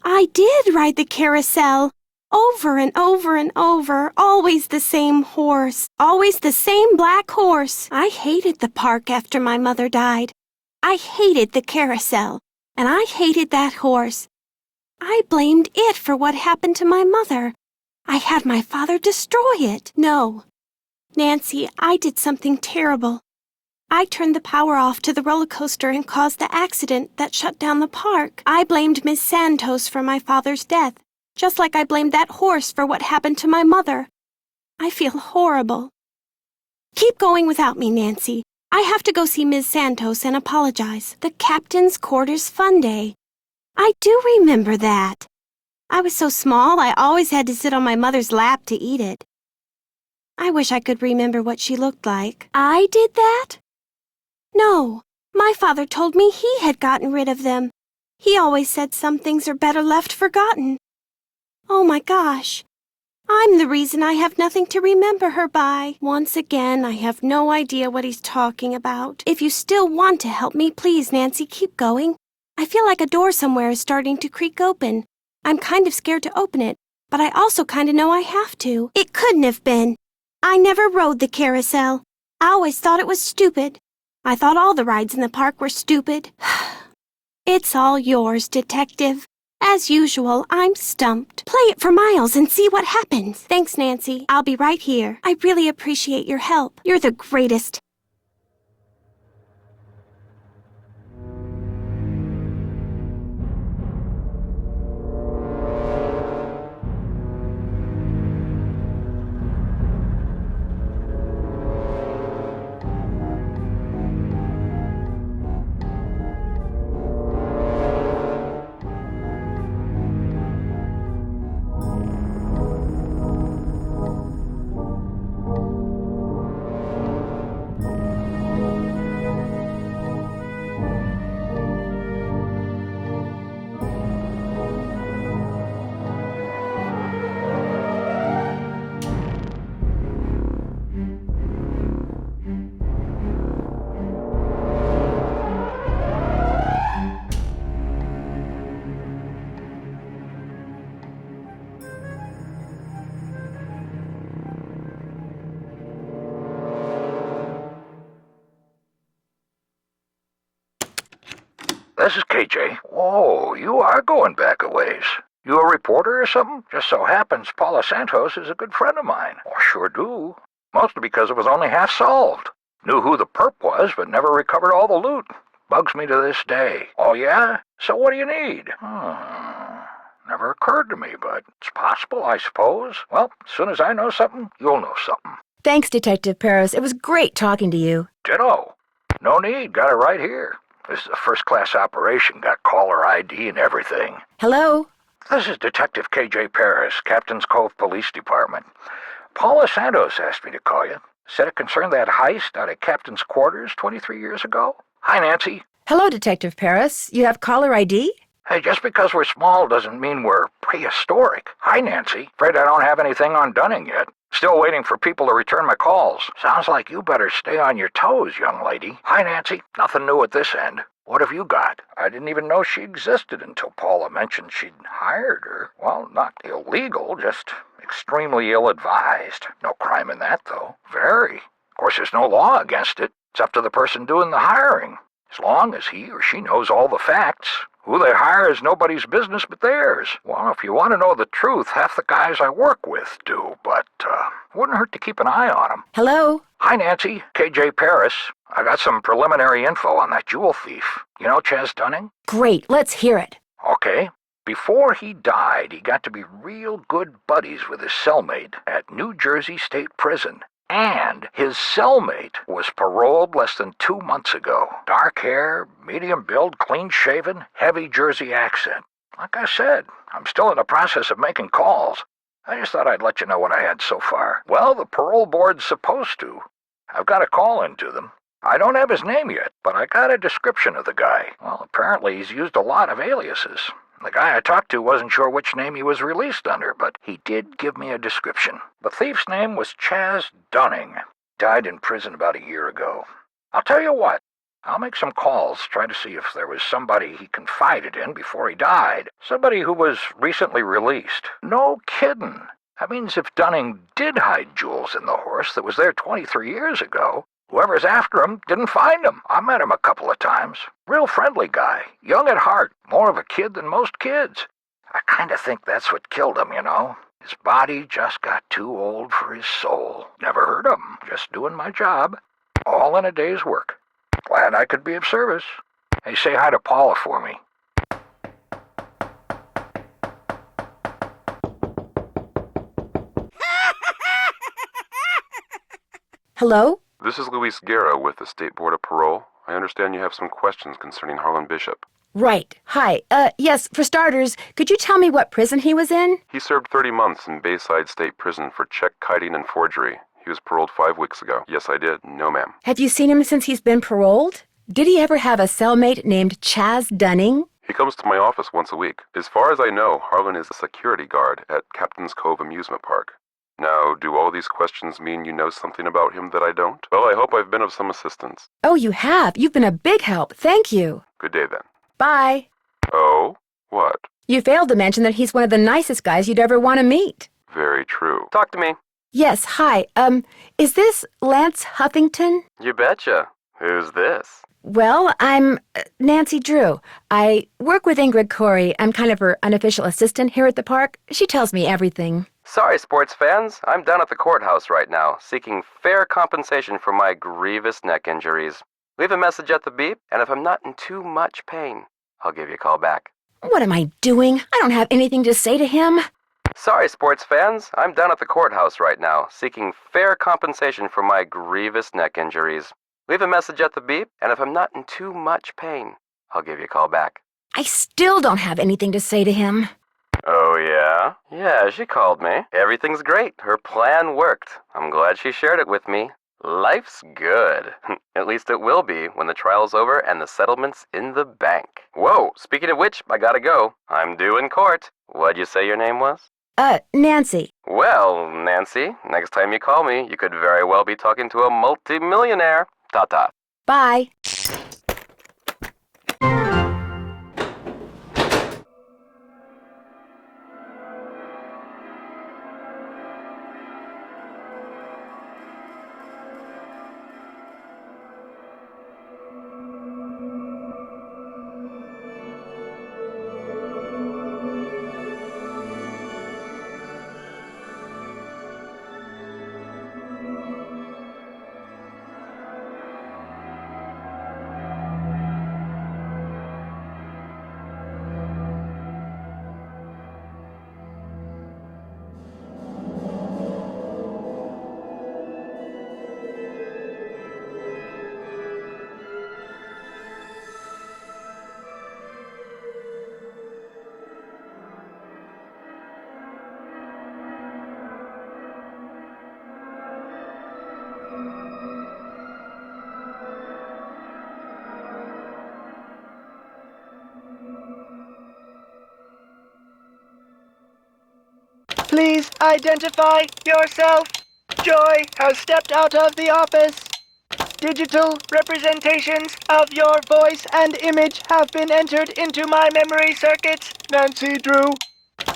I did ride the carousel. Over and over and over. Always the same horse. Always the same black horse. I hated the park after my mother died. I hated the carousel. And I hated that horse. I blamed it for what happened to my mother. I had my father destroy it. No. Nancy, I did something terrible. I turned the power off to the roller coaster and caused the accident that shut down the park. I blamed Miss Santos for my father's death, just like I blamed that horse for what happened to my mother. I feel horrible. Keep going without me, Nancy. I have to go see Miss Santos and apologize. The Captain's Quarters Fun Day. I do remember that. I was so small, I always had to sit on my mother's lap to eat it. I wish I could remember what she looked like. I did that? No, my father told me he had gotten rid of them. He always said some things are better left forgotten. Oh my gosh. I'm the reason I have nothing to remember her by. Once again, I have no idea what he's talking about. If you still want to help me, please, Nancy, keep going. I feel like a door somewhere is starting to creak open. I'm kind of scared to open it, but I also kind of know I have to. It couldn't have been. I never rode the carousel. I always thought it was stupid. I thought all the rides in the park were stupid. It's all yours, Detective. As usual, I'm stumped. Play it for miles and see what happens. Thanks, Nancy. I'll be right here. I really appreciate your help. You're the greatest. This is KJ. Whoa, you are going back a ways. You a reporter or something? Just so happens Paula Santos is a good friend of mine. Oh, sure do. Mostly because it was only half solved. Knew who the perp was, but never recovered all the loot. Bugs me to this day. Oh, yeah? So what do you need? Never occurred to me, but it's possible, I suppose. Well, as soon as I know something, you'll know something. Thanks, Detective Paris. It was great talking to you. Ditto. No need. Got it right here. This is a first-class operation. Got caller ID and everything. Hello? This is Detective KJ Paris, Captain's Cove Police Department. Paula Santos asked me to call you. Said it concerned that heist out at Captain's quarters 23 years ago. Hi, Nancy. Hello, Detective Paris. You have caller ID? Hey, just because we're small doesn't mean we're prehistoric. Hi, Nancy. Afraid I don't have anything on Dunning yet. Still waiting for people to return my calls. Sounds like you better stay on your toes, young lady. Hi, Nancy. Nothing new at this end. What have you got? I didn't even know she existed until Paula mentioned she'd hired her. Well, not illegal, just extremely ill-advised. No crime in that, though. Very. Of course, there's no law against it. It's up to the person doing the hiring. As long as he or she knows all the facts. Who they hire is nobody's business but theirs. Well, if you want to know the truth, half the guys I work with do, but wouldn't hurt to keep an eye on them. Hello? Hi, Nancy. KJ Paris. I got some preliminary info on that jewel thief. You know Chaz Dunning? Great, let's hear it. Okay. Before he died, he got to be real good buddies with his cellmate at New Jersey State Prison. And his cellmate was paroled less than 2 months ago. Dark hair, medium build, clean-shaven, heavy Jersey accent. Like I said, I'm still in the process of making calls. I just thought I'd let you know what I had so far. Well, the parole board's supposed to. I've got a call into them. I don't have his name yet, but I got a description of the guy. Well, apparently he's used a lot of aliases. The guy I talked to wasn't sure which name he was released under, but he did give me a description. The thief's name was Chaz Dunning. Died in prison about a year ago. I'll tell you what. I'll make some calls, try to see if there was somebody he confided in before he died. Somebody who was recently released. No kidding. That means if Dunning did hide jewels in the horse that was there 23 years ago, whoever's after him didn't find him. I met him a couple of times. Real friendly guy. Young at heart. More of a kid than most kids. I kind of think that's what killed him, you know. His body just got too old for his soul. Never heard of him. Just doing my job. All in a day's work. Glad I could be of service. Hey, say hi to Paula for me. Hello? This is Louise Guerra with the State Board of Parole. I understand you have some questions concerning Harlan Bishop. Right. Hi. Yes, for starters, could you tell me what prison he was in? He served 30 months in Bayside State Prison for check kiting and forgery. He was paroled 5 weeks ago. Yes, I did. No, ma'am. Have you seen him since he's been paroled? Did he ever have a cellmate named Chaz Dunning? He comes to my office once a week. As far as I know, Harlan is a security guard at Captain's Cove Amusement Park. Now, do all these questions mean you know something about him that I don't? Well, I hope I've been of some assistance. Oh, you have. You've been a big help. Thank you. Good day, then. Bye. Oh? What? You failed to mention that he's one of the nicest guys you'd ever want to meet. Very true. Talk to me. Yes, hi. Is this Lance Huffington? You betcha. Who's this? Well, I'm Nancy Drew. I work with Ingrid Corey. I'm kind of her unofficial assistant here at the park. She tells me everything. Sorry, sports fans. I'm down at the courthouse right now, seeking fair compensation for my grievous neck injuries. Leave a message at the beep, and if I'm not in too much pain, I'll give you a call back. What am I doing? I don't have anything to say to him. Sorry, sports fans. I'm down at the courthouse right now, seeking fair compensation for my grievous neck injuries. Leave a message at the beep, and if I'm not in too much pain, I'll give you a call back. I still don't have anything to say to him. Oh, yeah? Yeah, she called me. Everything's great. Her plan worked. I'm glad she shared it with me. Life's good. At least it will be when the trial's over and the settlement's in the bank. Whoa, speaking of which, I gotta go. I'm due in court. What'd you say your name was? Nancy. Well, Nancy, next time you call me, you could very well be talking to a multi-millionaire. Ta-ta. Bye. Please identify yourself. Joy has stepped out of the office. Digital representations of your voice and image have been entered into my memory circuits. Nancy Drew.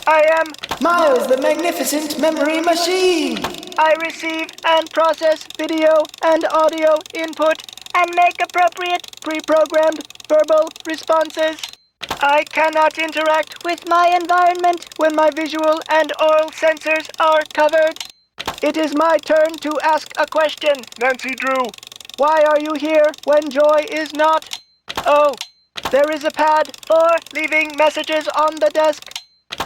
I am Miles, the magnificent memory machine. I receive and process video and audio input and make appropriate pre-programmed verbal responses. I cannot interact with my environment when my visual and oral sensors are covered. It is my turn to ask a question. Nancy Drew. Why are you here when Joy is not? Oh, there is a pad for leaving messages on the desk.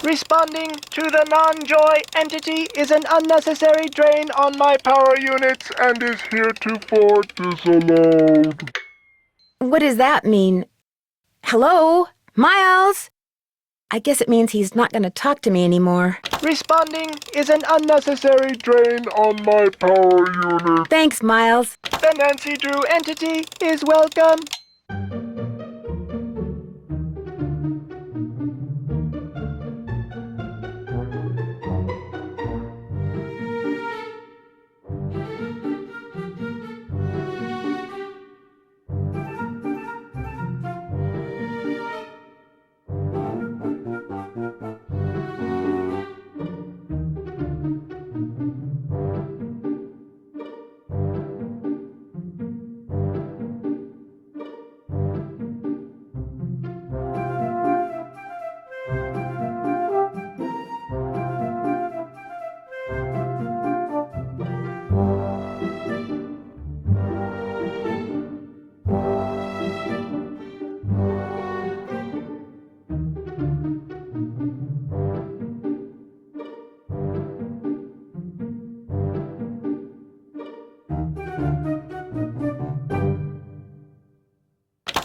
Responding to the non-Joy entity is an unnecessary drain on my power units and is heretofore disallowed. What does that mean? Hello? Miles? I guess it means he's not going to talk to me anymore. Responding is an unnecessary drain on my power unit. Thanks, Miles. The Nancy Drew entity is welcome.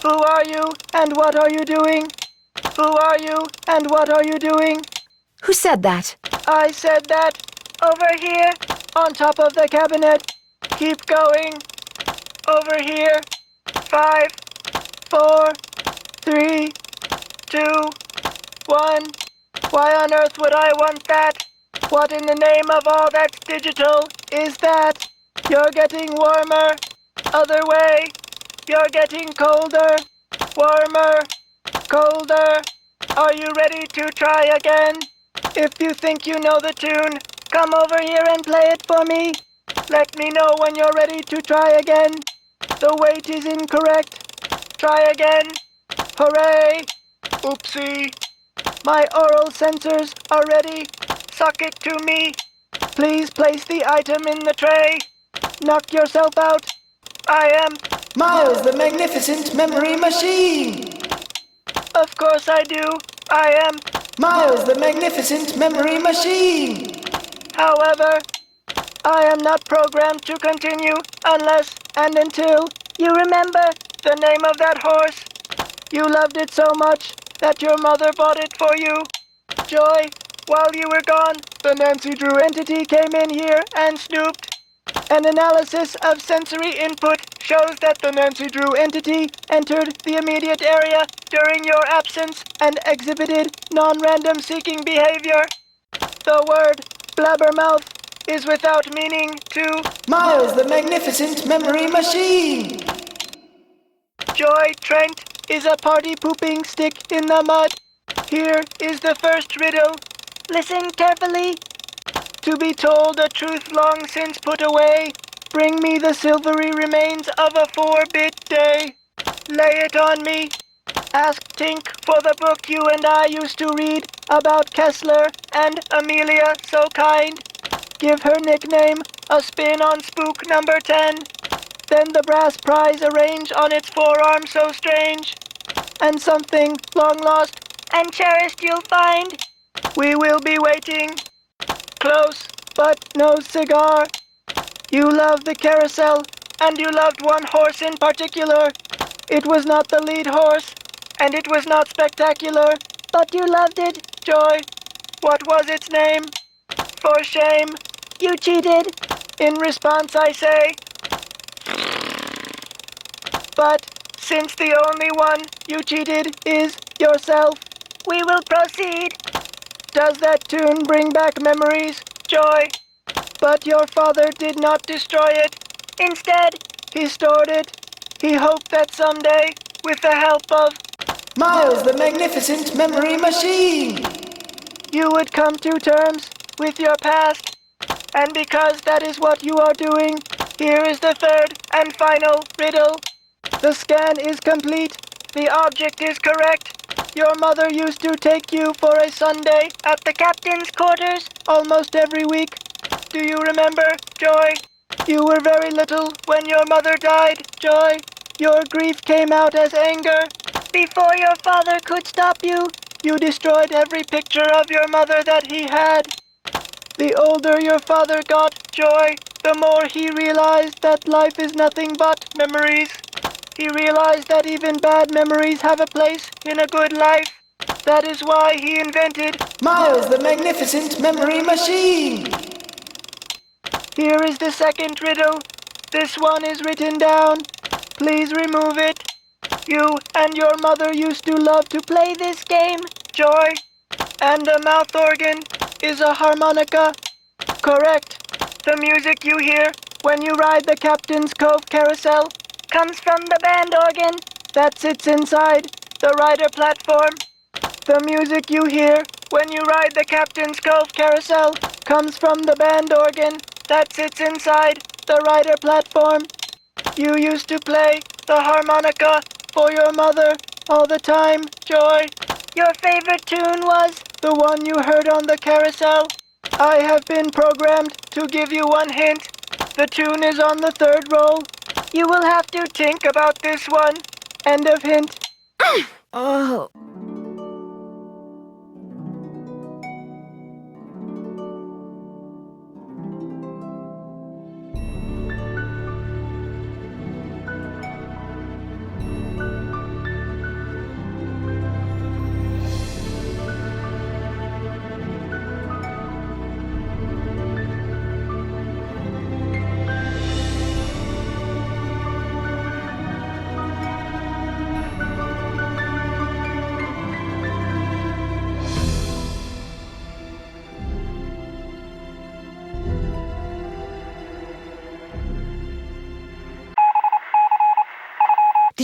Who are you And what are you doing? Who are you? And what are you doing? Who said that? I said that. Over here. On top of the cabinet. Keep going. Over here. 5, 4, 3, 2, 1. Why on earth would I want that? What in the name of all that's digital is that? You're getting warmer. Other way. You're getting colder. Warmer. Colder. Are you ready to try again? If you think you know the tune, come over here and play it for me. Let me know when you're ready to try again. The weight is incorrect. Try again. Hooray! Oopsie. My oral sensors are ready. Suck it to me. Please place the item in the tray. Knock yourself out. I am Miles the Magnificent Memory Machine. Of course I do. I am Miles the Magnificent Memory Machine. However, I am not programmed to continue unless and until you remember the name of that horse. You loved it so much that your mother bought it for you. Joy, while you were gone, the Nancy Drew entity came in here and snooped. An analysis of sensory input shows that the Nancy Drew entity entered the immediate area during your absence and exhibited non-random seeking behavior. The word blabbermouth is without meaning to Miles the Magnificent Memory Machine. Joy Trent is a party-pooping stick in the mud. Here is the first riddle. Listen carefully. To be told a truth long since put away, bring me the silvery remains of a 4-bit day. Lay it on me. Ask Tink for the book you and I used to read about Kessler and Amelia so kind. Give her nickname a spin on spook number 10. Then the brass prize arrange on its forearm so strange. And something long lost and cherished you'll find. We will be waiting. Close, but no cigar. You love the carousel, and you loved one horse in particular. It was not the lead horse, and it was not spectacular, but you loved it, Joy. What was its name? For shame. You cheated. In response, I say. But since the only one you cheated is yourself, we will proceed. Does that tune bring back memories, Joy? But your father did not destroy it. Instead, he stored it. He hoped that someday, with the help of Miles the Magnificent Memory Machine, you would come to terms with your past. And because that is what you are doing, here is the third and final riddle. The scan is complete. The object is correct. Your mother used to take you for a Sunday at the captain's quarters almost every week. Do you remember, Joy? You were very little when your mother died, Joy. Your grief came out as anger. Before your father could stop you, you destroyed every picture of your mother that he had. The older your father got, Joy, the more he realized that life is nothing but memories. He realized that even bad memories have a place in a good life. That is why he invented Miles the Magnificent Memory Machine. Here is the second riddle. This one is written down. Please remove it. You and your mother used to love to play this game, Joy. And a mouth organ is a harmonica. Correct. The music you hear when you ride the Captain's Cove Carousel comes from the band organ that sits inside the rider platform. The music you hear when you ride the Captain's Cove Carousel comes from the band organ that sits inside the rider platform. You used to play the harmonica for your mother all the time, Joy. Your favorite tune was the one you heard on the carousel. I have been programmed to give you one hint. The tune is on the third roll. You will have to think about this one. End of hint. Oh.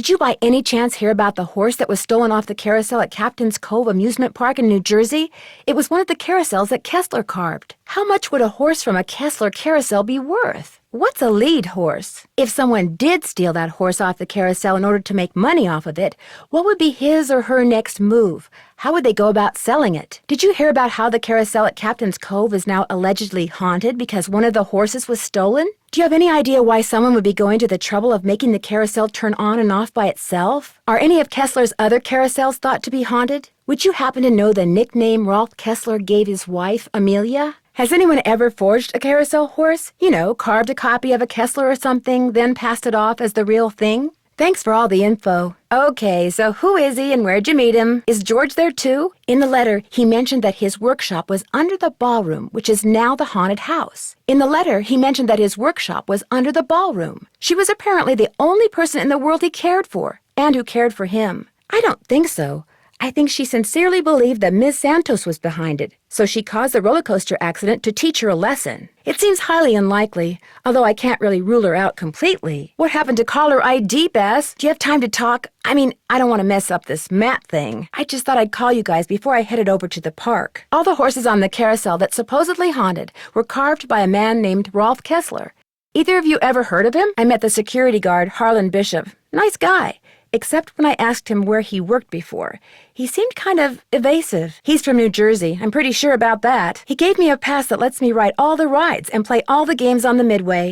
Did you by any chance hear about the horse that was stolen off the carousel at Captain's Cove Amusement Park in New Jersey? It was one of the carousels that Kessler carved. How much would a horse from a Kessler carousel be worth? What's a lead horse? If someone did steal that horse off the carousel in order to make money off of it, what would be his or her next move? How would they go about selling it? Did you hear about how the carousel at Captain's Cove is now allegedly haunted because one of the horses was stolen? Do you have any idea why someone would be going to the trouble of making the carousel turn on and off by itself? Are any of Kessler's other carousels thought to be haunted? Would you happen to know the nickname Rolf Kessler gave his wife, Amelia? Has anyone ever forged a carousel horse? You know, carved a copy of a Kessler or something, then passed it off as the real thing? Thanks for all the info. Okay, so who is he and where'd you meet him? Is George there too? In the letter, he mentioned that his workshop was under the ballroom, which is now the haunted house. In the letter, he mentioned that his workshop was under the ballroom. She was apparently the only person in the world he cared for, and who cared for him. I don't think so. I think she sincerely believed that Miss Santos was behind it, so she caused the roller coaster accident to teach her a lesson. It seems highly unlikely, although I can't really rule her out completely. What happened to caller ID, Bess? Do you have time to talk? I don't want to mess up this mat thing. I just thought I'd call you guys before I headed over to the park. All the horses on the carousel that's supposedly haunted were carved by a man named Rolf Kessler. Either of you ever heard of him? I met the security guard, Harlan Bishop. Nice guy. Except when I asked him where he worked before. He seemed kind of evasive. He's from New Jersey, I'm pretty sure about that. He gave me a pass that lets me ride all the rides and play all the games on the Midway.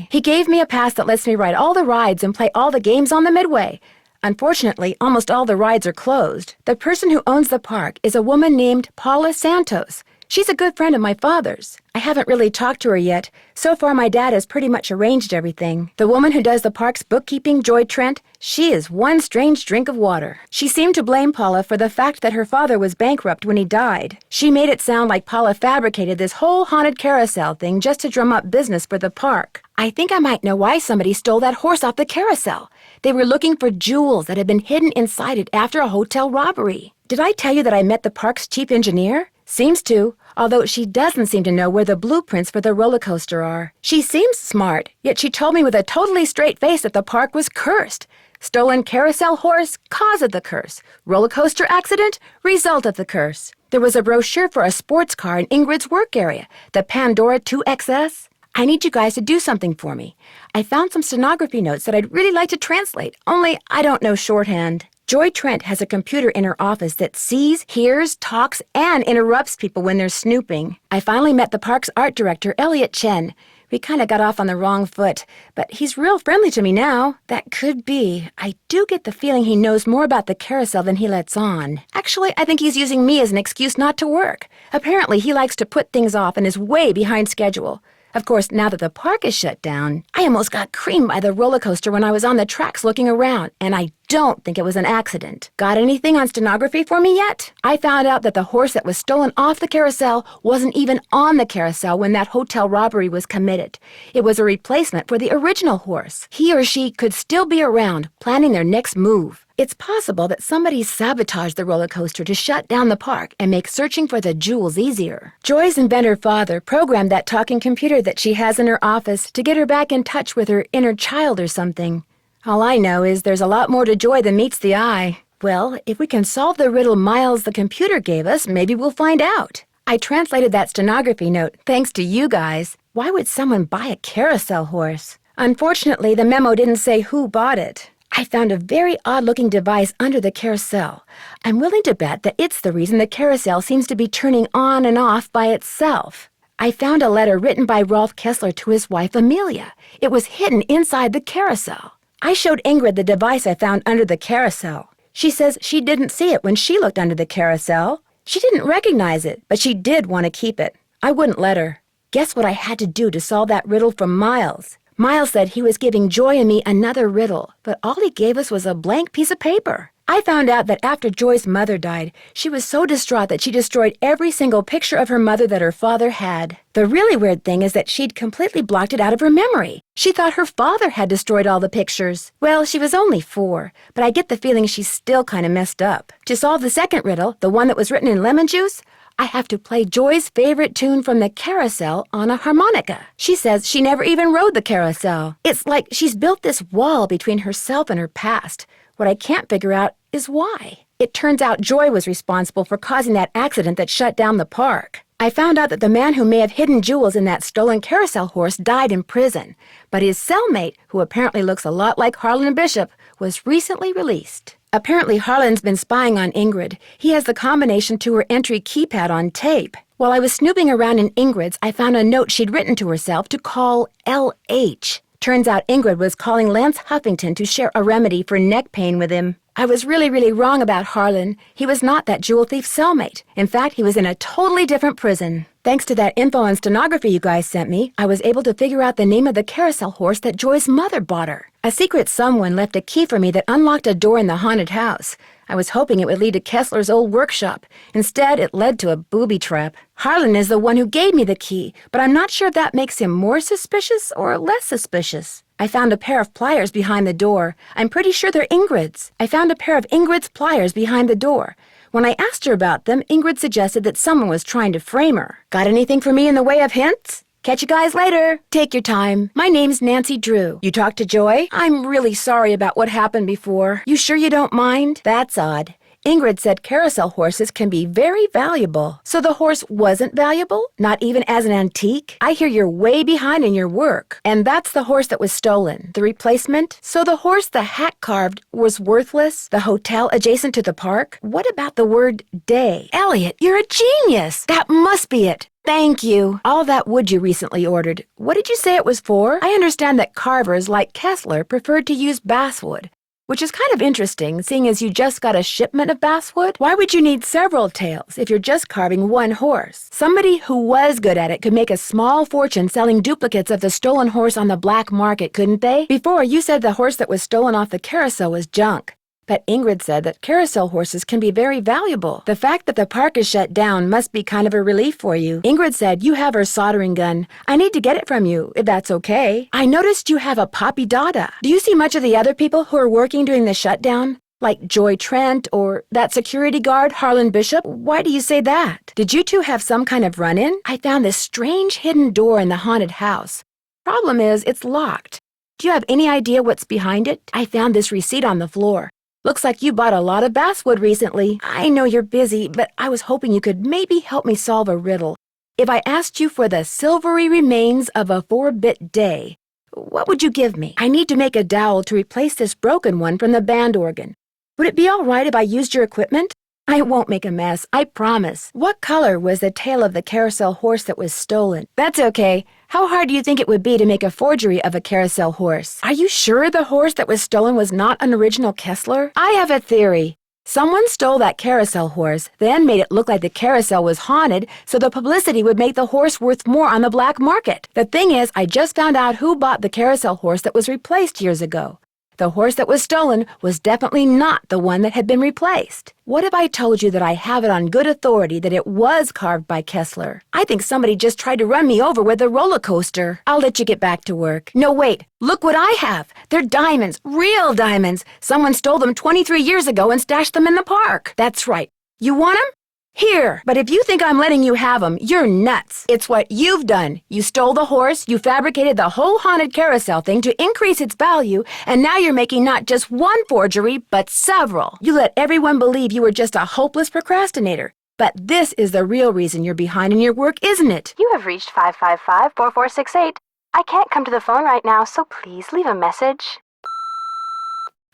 Unfortunately, almost all the rides are closed. The person who owns the park is a woman named Paula Santos. She's a good friend of my father's. I haven't really talked to her yet. So far, my dad has pretty much arranged everything. The woman who does the park's bookkeeping, Joy Trent, she is one strange drink of water. She seemed to blame Paula for the fact that her father was bankrupt when he died. She made it sound like Paula fabricated this whole haunted carousel thing just to drum up business for the park. I think I might know why somebody stole that horse off the carousel. They were looking for jewels that had been hidden inside it after a hotel robbery. Did I tell you that I met the park's chief engineer? Seems to, although she doesn't seem to know where the blueprints for the roller coaster are. She seems smart, yet she told me with a totally straight face that the park was cursed. Stolen carousel horse, cause of the curse. Roller coaster accident, result of the curse. There was a brochure for a sports car in Ingrid's work area, the Pandora 2XS. I need you guys to do something for me. I found some stenography notes that I'd really like to translate, only I don't know shorthand. Joy Trent has a computer in her office that sees, hears, talks, and interrupts people when they're snooping. I finally met the park's art director, Elliott Chen. We kind of got off on the wrong foot, but he's real friendly to me now. That could be. I do get the feeling he knows more about the carousel than he lets on. Actually, I think he's using me as an excuse not to work. Apparently, he likes to put things off and is way behind schedule. Of course, now that the park is shut down, I almost got creamed by the roller coaster when I was on the tracks looking around, and I don't think it was an accident. Got anything on stenography for me yet? I found out that the horse that was stolen off the carousel wasn't even on the carousel when that hotel robbery was committed. It was a replacement for the original horse. He or she could still be around, planning their next move. It's possible that somebody sabotaged the roller coaster to shut down the park and make searching for the jewels easier. Joy's inventor father programmed that talking computer that she has in her office to get her back in touch with her inner child or something. All I know is there's a lot more to Joy than meets the eye. Well, if we can solve the riddle Miles the computer gave us, maybe we'll find out. I translated that stenography note thanks to you guys. Why would someone buy a carousel horse? Unfortunately, the memo didn't say who bought it. I found a very odd-looking device under the carousel. I'm willing to bet that it's the reason the carousel seems to be turning on and off by itself. I found a letter written by Rolf Kessler to his wife, Amelia. It was hidden inside the carousel. I showed Ingrid the device I found under the carousel. She says she didn't see it when she looked under the carousel. She didn't recognize it, but she did want to keep it. I wouldn't let her. Guess what I had to do to solve that riddle from Miles? Miles said he was giving Joy and me another riddle, but all he gave us was a blank piece of paper. I found out that after Joy's mother died, she was so distraught that she destroyed every single picture of her mother that her father had. The really weird thing is that she'd completely blocked it out of her memory. She thought her father had destroyed all the pictures. Well, she was only 4, but I get the feeling she's still kind of messed up. To solve the second riddle, the one that was written in lemon juice, I have to play Joy's favorite tune from the carousel on a harmonica. She says she never even rode the carousel. It's like she's built this wall between herself and her past. What I can't figure out is why. It turns out Joy was responsible for causing that accident that shut down the park. I found out that the man who may have hidden jewels in that stolen carousel horse died in prison, but his cellmate, who apparently looks a lot like Harlan Bishop, was recently released. Apparently Harlan's been spying on Ingrid. He has the combination to her entry keypad on tape. While I was snooping around in Ingrid's, I found a note she'd written to herself to call LH. Turns out Ingrid was calling Lance Huffington to share a remedy for neck pain with him. I was really wrong about Harlan. He was not that jewel thief's cellmate. In fact, he was in a totally different prison. Thanks to that info and stenography you guys sent me, I was able to figure out the name of the carousel horse that Joy's mother bought her. A secret someone left a key for me that unlocked a door in the haunted house. I was hoping it would lead to Kessler's old workshop. Instead, it led to a booby trap. Harlan is the one who gave me the key, but I'm not sure if that makes him more suspicious or less suspicious. I found a pair of pliers behind the door. I'm pretty sure they're Ingrid's. I found a pair of Ingrid's pliers behind the door. When I asked her about them, Ingrid suggested that someone was trying to frame her. Got anything for me in the way of hints? Catch you guys later. Take your time. My name's Nancy Drew. You talked to Joy? I'm really sorry about what happened before. You sure you don't mind? That's odd. Ingrid said carousel horses can be very valuable. So the horse wasn't valuable? Not even as an antique? I hear you're way behind in your work. And that's the horse that was stolen. The replacement? So the horse the hack carved was worthless? The hotel adjacent to the park? What about the word day? Elliott, you're a genius! That must be it. Thank you. All that wood you recently ordered. What did you say it was for? I understand that carvers like Kessler preferred to use basswood, which is kind of interesting, seeing as you just got a shipment of basswood. Why would you need several tails if you're just carving one horse? Somebody who was good at it could make a small fortune selling duplicates of the stolen horse on the black market, couldn't they? Before, you said the horse that was stolen off the carousel was junk. But Ingrid said that carousel horses can be very valuable. The fact that the park is shut down must be kind of a relief for you. Ingrid said you have her soldering gun. I need to get it from you, if that's okay. I noticed you have a Poppy Dada. Do you see much of the other people who are working during the shutdown? Like Joy Trent or that security guard, Harlan Bishop? Why do you say that? Did you two have some kind of run-in? I found this strange hidden door in the haunted house. Problem is, it's locked. Do you have any idea what's behind it? I found this receipt on the floor. Looks like you bought a lot of basswood recently. I know you're busy, but I was hoping you could maybe help me solve a riddle. If I asked you for the silvery remains of a 4-bit day, what would you give me? I need to make a dowel to replace this broken one from the band organ. Would it be all right if I used your equipment? I won't make a mess, I promise. What color was the tail of the carousel horse that was stolen? That's okay. How hard do you think it would be to make a forgery of a carousel horse? Are you sure the horse that was stolen was not an original Kessler? I have a theory. Someone stole that carousel horse, then made it look like the carousel was haunted, so the publicity would make the horse worth more on the black market. The thing is, I just found out who bought the carousel horse that was replaced years ago. The horse that was stolen was definitely not the one that had been replaced. What if I told you that I have it on good authority that it was carved by Kessler? I think somebody just tried to run me over with a roller coaster. I'll let you get back to work. No, wait. Look what I have. They're diamonds. Real diamonds. Someone stole them 23 years ago and stashed them in the park. That's right. You want them? Here, but if you think I'm letting you have them, you're nuts. It's what you've done. You stole the horse, you fabricated the whole haunted carousel thing to increase its value, and now you're making not just one forgery, but several. You let everyone believe you were just a hopeless procrastinator. But this is the real reason you're behind in your work, isn't it? You have reached 555-4468. I can't come to the phone right now, so please leave a message.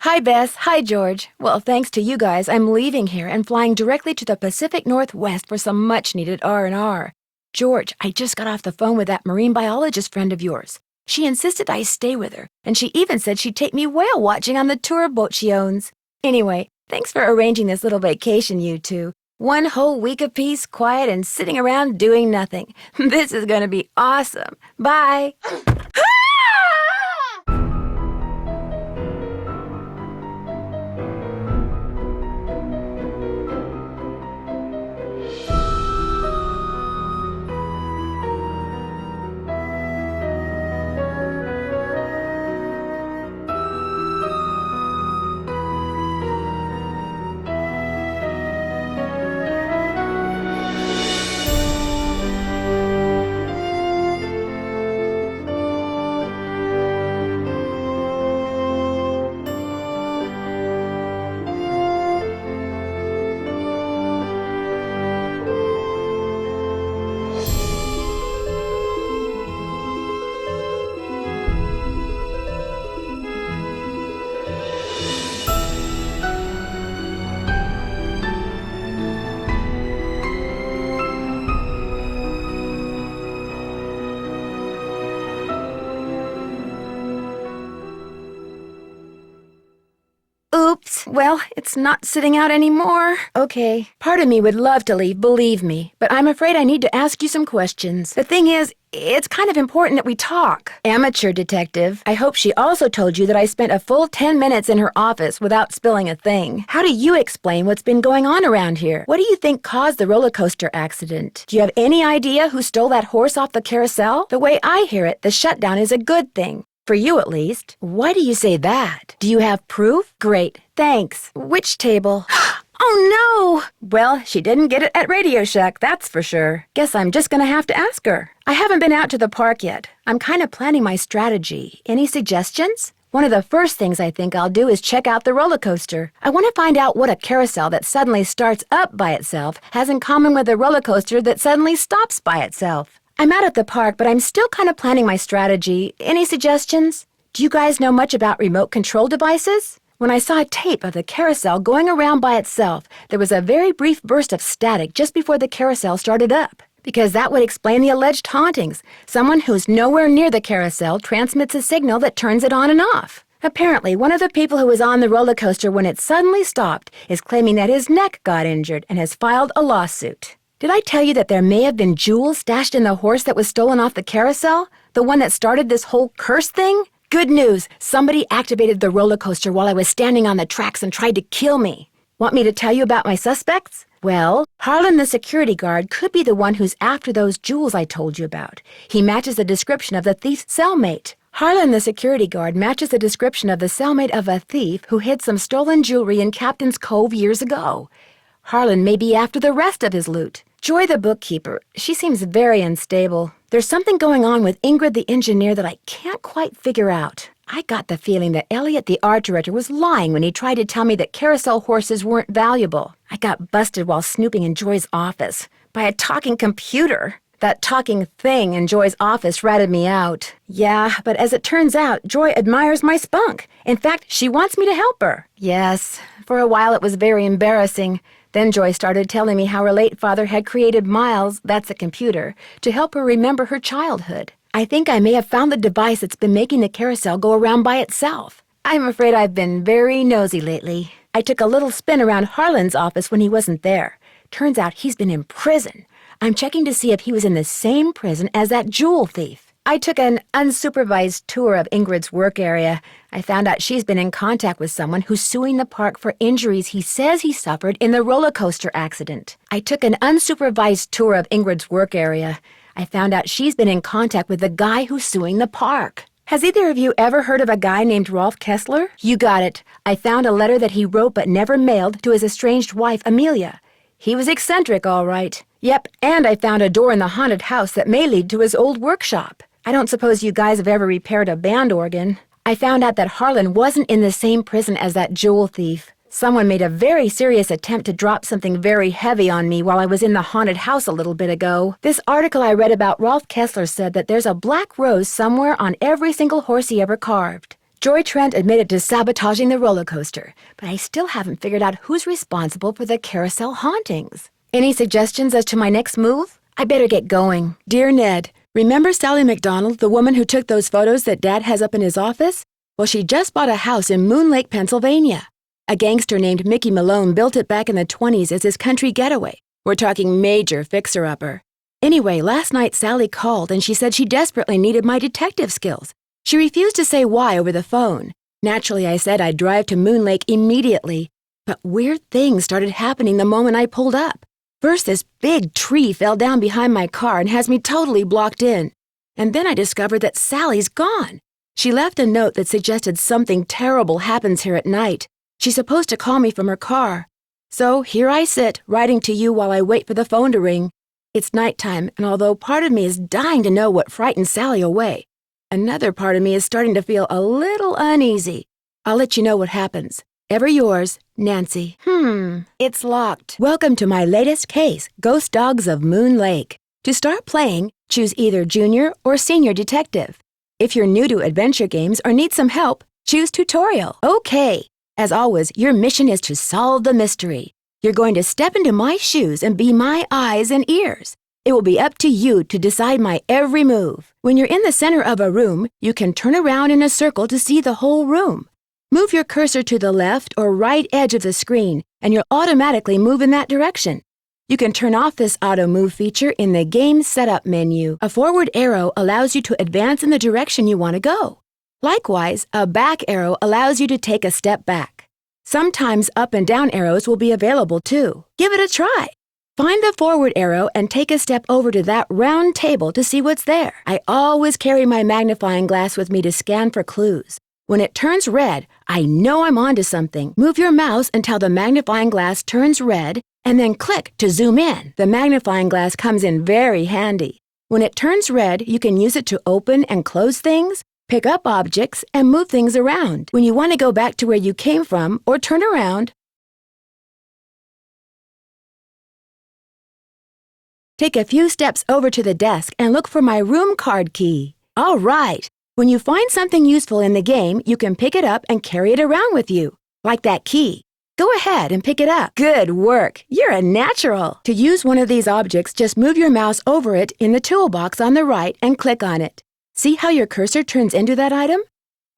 Hi, Bess. Hi, George. Well, thanks to you guys, I'm leaving here and flying directly to the Pacific Northwest for some much-needed R&R. George, I just got off the phone with that marine biologist friend of yours. She insisted I stay with her, and she even said she'd take me whale watching on the tour boat she owns. Anyway, thanks for arranging this little vacation, you two. One whole week of peace, quiet, and sitting around doing nothing. This is going to be awesome. Bye. Well, it's not sitting out anymore. Okay. Part of me would love to leave, believe me, but I'm afraid I need to ask you some questions. The thing is, it's kind of important that we talk. Amateur detective, I hope she also told you that I spent a full 10 minutes in her office without spilling a thing. How do you explain what's been going on around here? What do you think caused the roller coaster accident? Do you have any idea who stole that horse off the carousel? The way I hear it, the shutdown is a good thing. For you, at least. Why do you say that? Do you have proof? Great. Thanks. Which table? Oh, no! Well, she didn't get it at Radio Shack, that's for sure. Guess I'm just gonna have to ask her. I haven't been out to the park yet. I'm kind of planning my strategy. Any suggestions? One of the first things I think I'll do is check out the roller coaster. I want to find out what a carousel that suddenly starts up by itself has in common with a roller coaster that suddenly stops by itself. I'm out at the park, but I'm still kind of planning my strategy. Any suggestions? Do you guys know much about remote control devices? When I saw a tape of the carousel going around by itself, there was a very brief burst of static just before the carousel started up. Because that would explain the alleged hauntings. Someone who's nowhere near the carousel transmits a signal that turns it on and off. Apparently, one of the people who was on the roller coaster when it suddenly stopped is claiming that his neck got injured and has filed a lawsuit. Did I tell you that there may have been jewels stashed in the horse that was stolen off the carousel? The one that started this whole curse thing? Good news! Somebody activated the roller coaster while I was standing on the tracks and tried to kill me. Want me to tell you about my suspects? Well, Harlan the security guard could be the one who's after those jewels I told you about. He matches the description of the thief's cellmate. Harlan the security guard matches the description of the cellmate of a thief who hid some stolen jewelry in Captain's Cove years ago. Harlan may be after the rest of his loot. Joy the bookkeeper, she seems very unstable. There's something going on with Ingrid the engineer that I can't quite figure out. I got the feeling that Elliott the art director was lying when he tried to tell me that carousel horses weren't valuable. I got busted while snooping in Joy's office by a talking computer. That talking thing in Joy's office ratted me out. Yeah, but as it turns out, Joy admires my spunk. In fact, she wants me to help her. Yes, for a while it was very embarrassing. Then Joy started telling me how her late father had created Miles, that's a computer, to help her remember her childhood. I think I may have found the device that's been making the carousel go around by itself. I'm afraid I've been very nosy lately. I took a little spin around Harlan's office when he wasn't there. Turns out he's been in prison. I'm checking to see if he was in the same prison as that jewel thief. I took an unsupervised tour of Ingrid's work area. I found out she's been in contact with someone who's suing the park for injuries he says he suffered in the roller coaster accident. I took an unsupervised tour of Ingrid's work area. I found out she's been in contact with the guy who's suing the park. Has either of you ever heard of a guy named Rolf Kessler? You got it. I found a letter that he wrote but never mailed to his estranged wife, Amelia. He was eccentric, all right. Yep, and I found a door in the haunted house that may lead to his old workshop. I don't suppose you guys have ever repaired a band organ. I found out that Harlan wasn't in the same prison as that jewel thief. Someone made a very serious attempt to drop something very heavy on me while I was in the haunted house a little bit ago. This article I read about Rolf Kessler said that there's a black rose somewhere on every single horse he ever carved. Joy Trent admitted to sabotaging the roller coaster, but I still haven't figured out who's responsible for the carousel hauntings. Any suggestions as to my next move? I better get going. Dear Ned, remember Sally McDonald, the woman who took those photos that Dad has up in his office? Well, she just bought a house in Moon Lake, Pennsylvania. A gangster named Mickey Malone built it back in the 1920s as his country getaway. We're talking major fixer-upper. Anyway, last night Sally called and she said she desperately needed my detective skills. She refused to say why over the phone. Naturally, I said I'd drive to Moon Lake immediately. But weird things started happening the moment I pulled up. First, this big tree fell down behind my car and has me totally blocked in. And then I discovered that Sally's gone. She left a note that suggested something terrible happens here at night. She's supposed to call me from her car. So here I sit, writing to you while I wait for the phone to ring. It's nighttime, and although part of me is dying to know what frightened Sally away, another part of me is starting to feel a little uneasy. I'll let you know what happens. Ever yours, Nancy. It's locked. Welcome to my latest case, Ghost Dogs of Moon Lake. To start playing, choose either Junior or Senior Detective. If you're new to adventure games or need some help, choose Tutorial. Okay. As always, your mission is to solve the mystery. You're going to step into my shoes and be my eyes and ears. It will be up to you to decide my every move. When you're in the center of a room, you can turn around in a circle to see the whole room. Move your cursor to the left or right edge of the screen, and you'll automatically move in that direction. You can turn off this auto move feature in the Game Setup menu. A forward arrow allows you to advance in the direction you want to go. Likewise, a back arrow allows you to take a step back. Sometimes up and down arrows will be available too. Give it a try. Find the forward arrow and take a step over to that round table to see what's there. I always carry my magnifying glass with me to scan for clues. When it turns red, I know I'm onto something. Move your mouse until the magnifying glass turns red, and then click to zoom in. The magnifying glass comes in very handy. When it turns red, you can use it to open and close things, pick up objects, and move things around. When you want to go back to where you came from or turn around, take a few steps over to the desk and look for my room card key. All right. When you find something useful in the game, you can pick it up and carry it around with you, like that key. Go ahead and pick it up. Good work. You're a natural. To use one of these objects, just move your mouse over it in the toolbox on the right and click on it. See how your cursor turns into that item?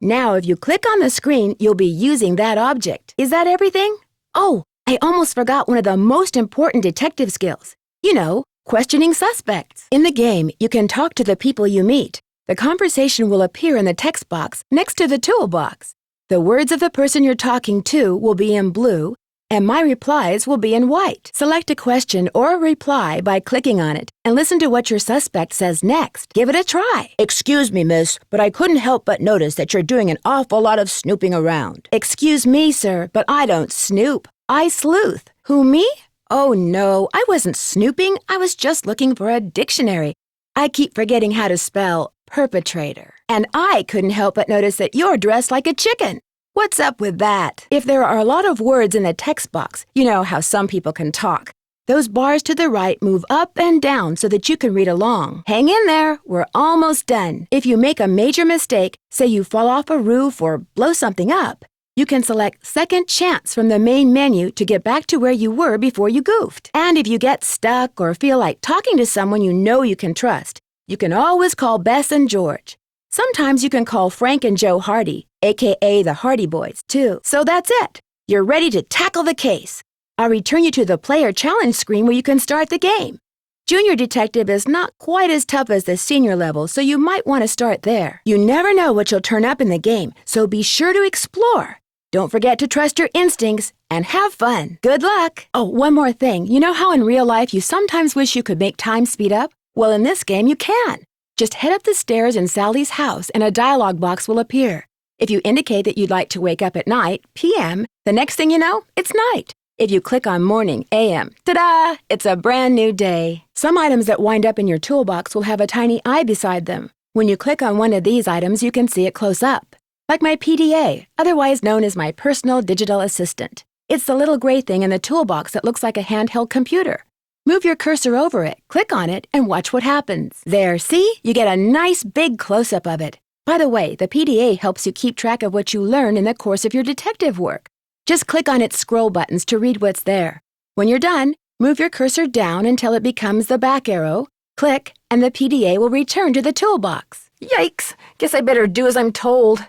Now, if you click on the screen, you'll be using that object. Is that everything? Oh, I almost forgot one of the most important detective skills. You know, questioning suspects. In the game, you can talk to the people you meet. The conversation will appear in the text box next to the toolbox. The words of the person you're talking to will be in blue, and my replies will be in white. Select a question or a reply by clicking on it, and listen to what your suspect says next. Give it a try. Excuse me, miss, but I couldn't help but notice that you're doing an awful lot of snooping around. Excuse me, sir, but I don't snoop. I sleuth. Who, me? Oh, no, I wasn't snooping. I was just looking for a dictionary. I keep forgetting how to spell perpetrator. And I couldn't help but notice that you're dressed like a chicken. What's up with that? If there are a lot of words in the text box, you know how some people can talk. Those bars to the right move up and down so that you can read along. Hang in there, we're almost done. If you make a major mistake, say you fall off a roof or blow something up, you can select Second Chance from the main menu to get back to where you were before you goofed. And if you get stuck or feel like talking to someone you know you can trust, you can always call Bess and Geroge. Sometimes you can call Frank and Joe Hardy, a.k.a. the Hardy Boys, too. So that's it. You're ready to tackle the case. I'll return you to the player challenge screen where you can start the game. Junior detective is not quite as tough as the senior level, so you might want to start there. You never know what you'll turn up in the game, so be sure to explore. Don't forget to trust your instincts and have fun. Good luck. Oh, one more thing. You know how in real life you sometimes wish you could make time speed up? Well, in this game, you can. Just head up the stairs in Sally's house and a dialog box will appear. If you indicate that you'd like to wake up at night, p.m., the next thing you know, it's night. If you click on morning, a.m., ta-da! It's a brand new day. Some items that wind up in your toolbox will have a tiny eye beside them. When you click on one of these items, you can see it close up. Like my PDA, otherwise known as my personal digital assistant. It's the little gray thing in the toolbox that looks like a handheld computer. Move your cursor over it, click on it, and watch what happens. There, see? You get a nice big close-up of it. By the way, the PDA helps you keep track of what you learn in the course of your detective work. Just click on its scroll buttons to read what's there. When you're done, move your cursor down until it becomes the back arrow, click, and the PDA will return to the toolbox. Yikes! Guess I better do as I'm told.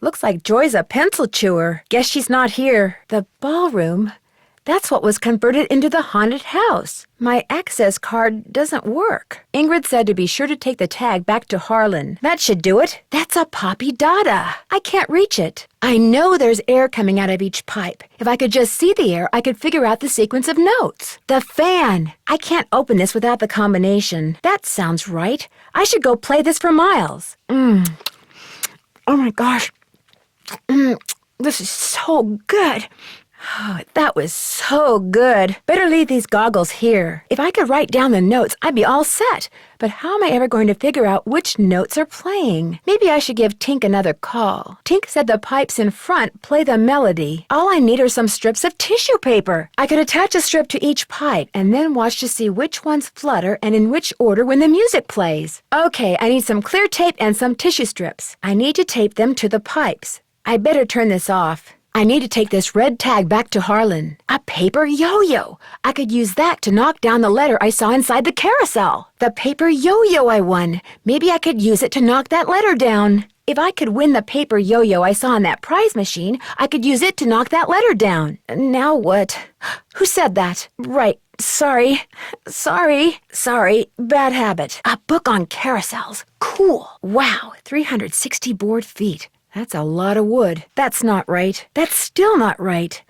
Looks like Joy's a pencil chewer. Guess she's not here. The ballroom? That's what was converted into the haunted house. My access card doesn't work. Ingrid said to be sure to take the tag back to Harlan. That should do it. That's a Poppy Dada. I can't reach it. I know there's air coming out of each pipe. If I could just see the air, I could figure out the sequence of notes. The fan. I can't open this without the combination. That sounds right. I should go play this for miles. Oh my gosh. This is so good. Oh, that was so good. Better leave these goggles here. If I could write down the notes, I'd be all set. But how am I ever going to figure out which notes are playing? Maybe I should give Tink another call. Tink said the pipes in front play the melody. All I need are some strips of tissue paper. I could attach a strip to each pipe and then watch to see which ones flutter and in which order when the music plays. Okay, I need some clear tape and some tissue strips. I need to tape them to the pipes. I better turn this off. I need to take this red tag back to Harlan. A paper yo-yo. I could use that to knock down the letter I saw inside the carousel. The paper yo-yo I won. Maybe I could use it to knock that letter down. If I could win the paper yo-yo I saw on that prize machine, I could use it to knock that letter down. Now what? Who said that? Right. Sorry. Bad habit. A book on carousels. Cool. Wow, 360 board feet. That's a lot of wood. That's not right. That's still not right.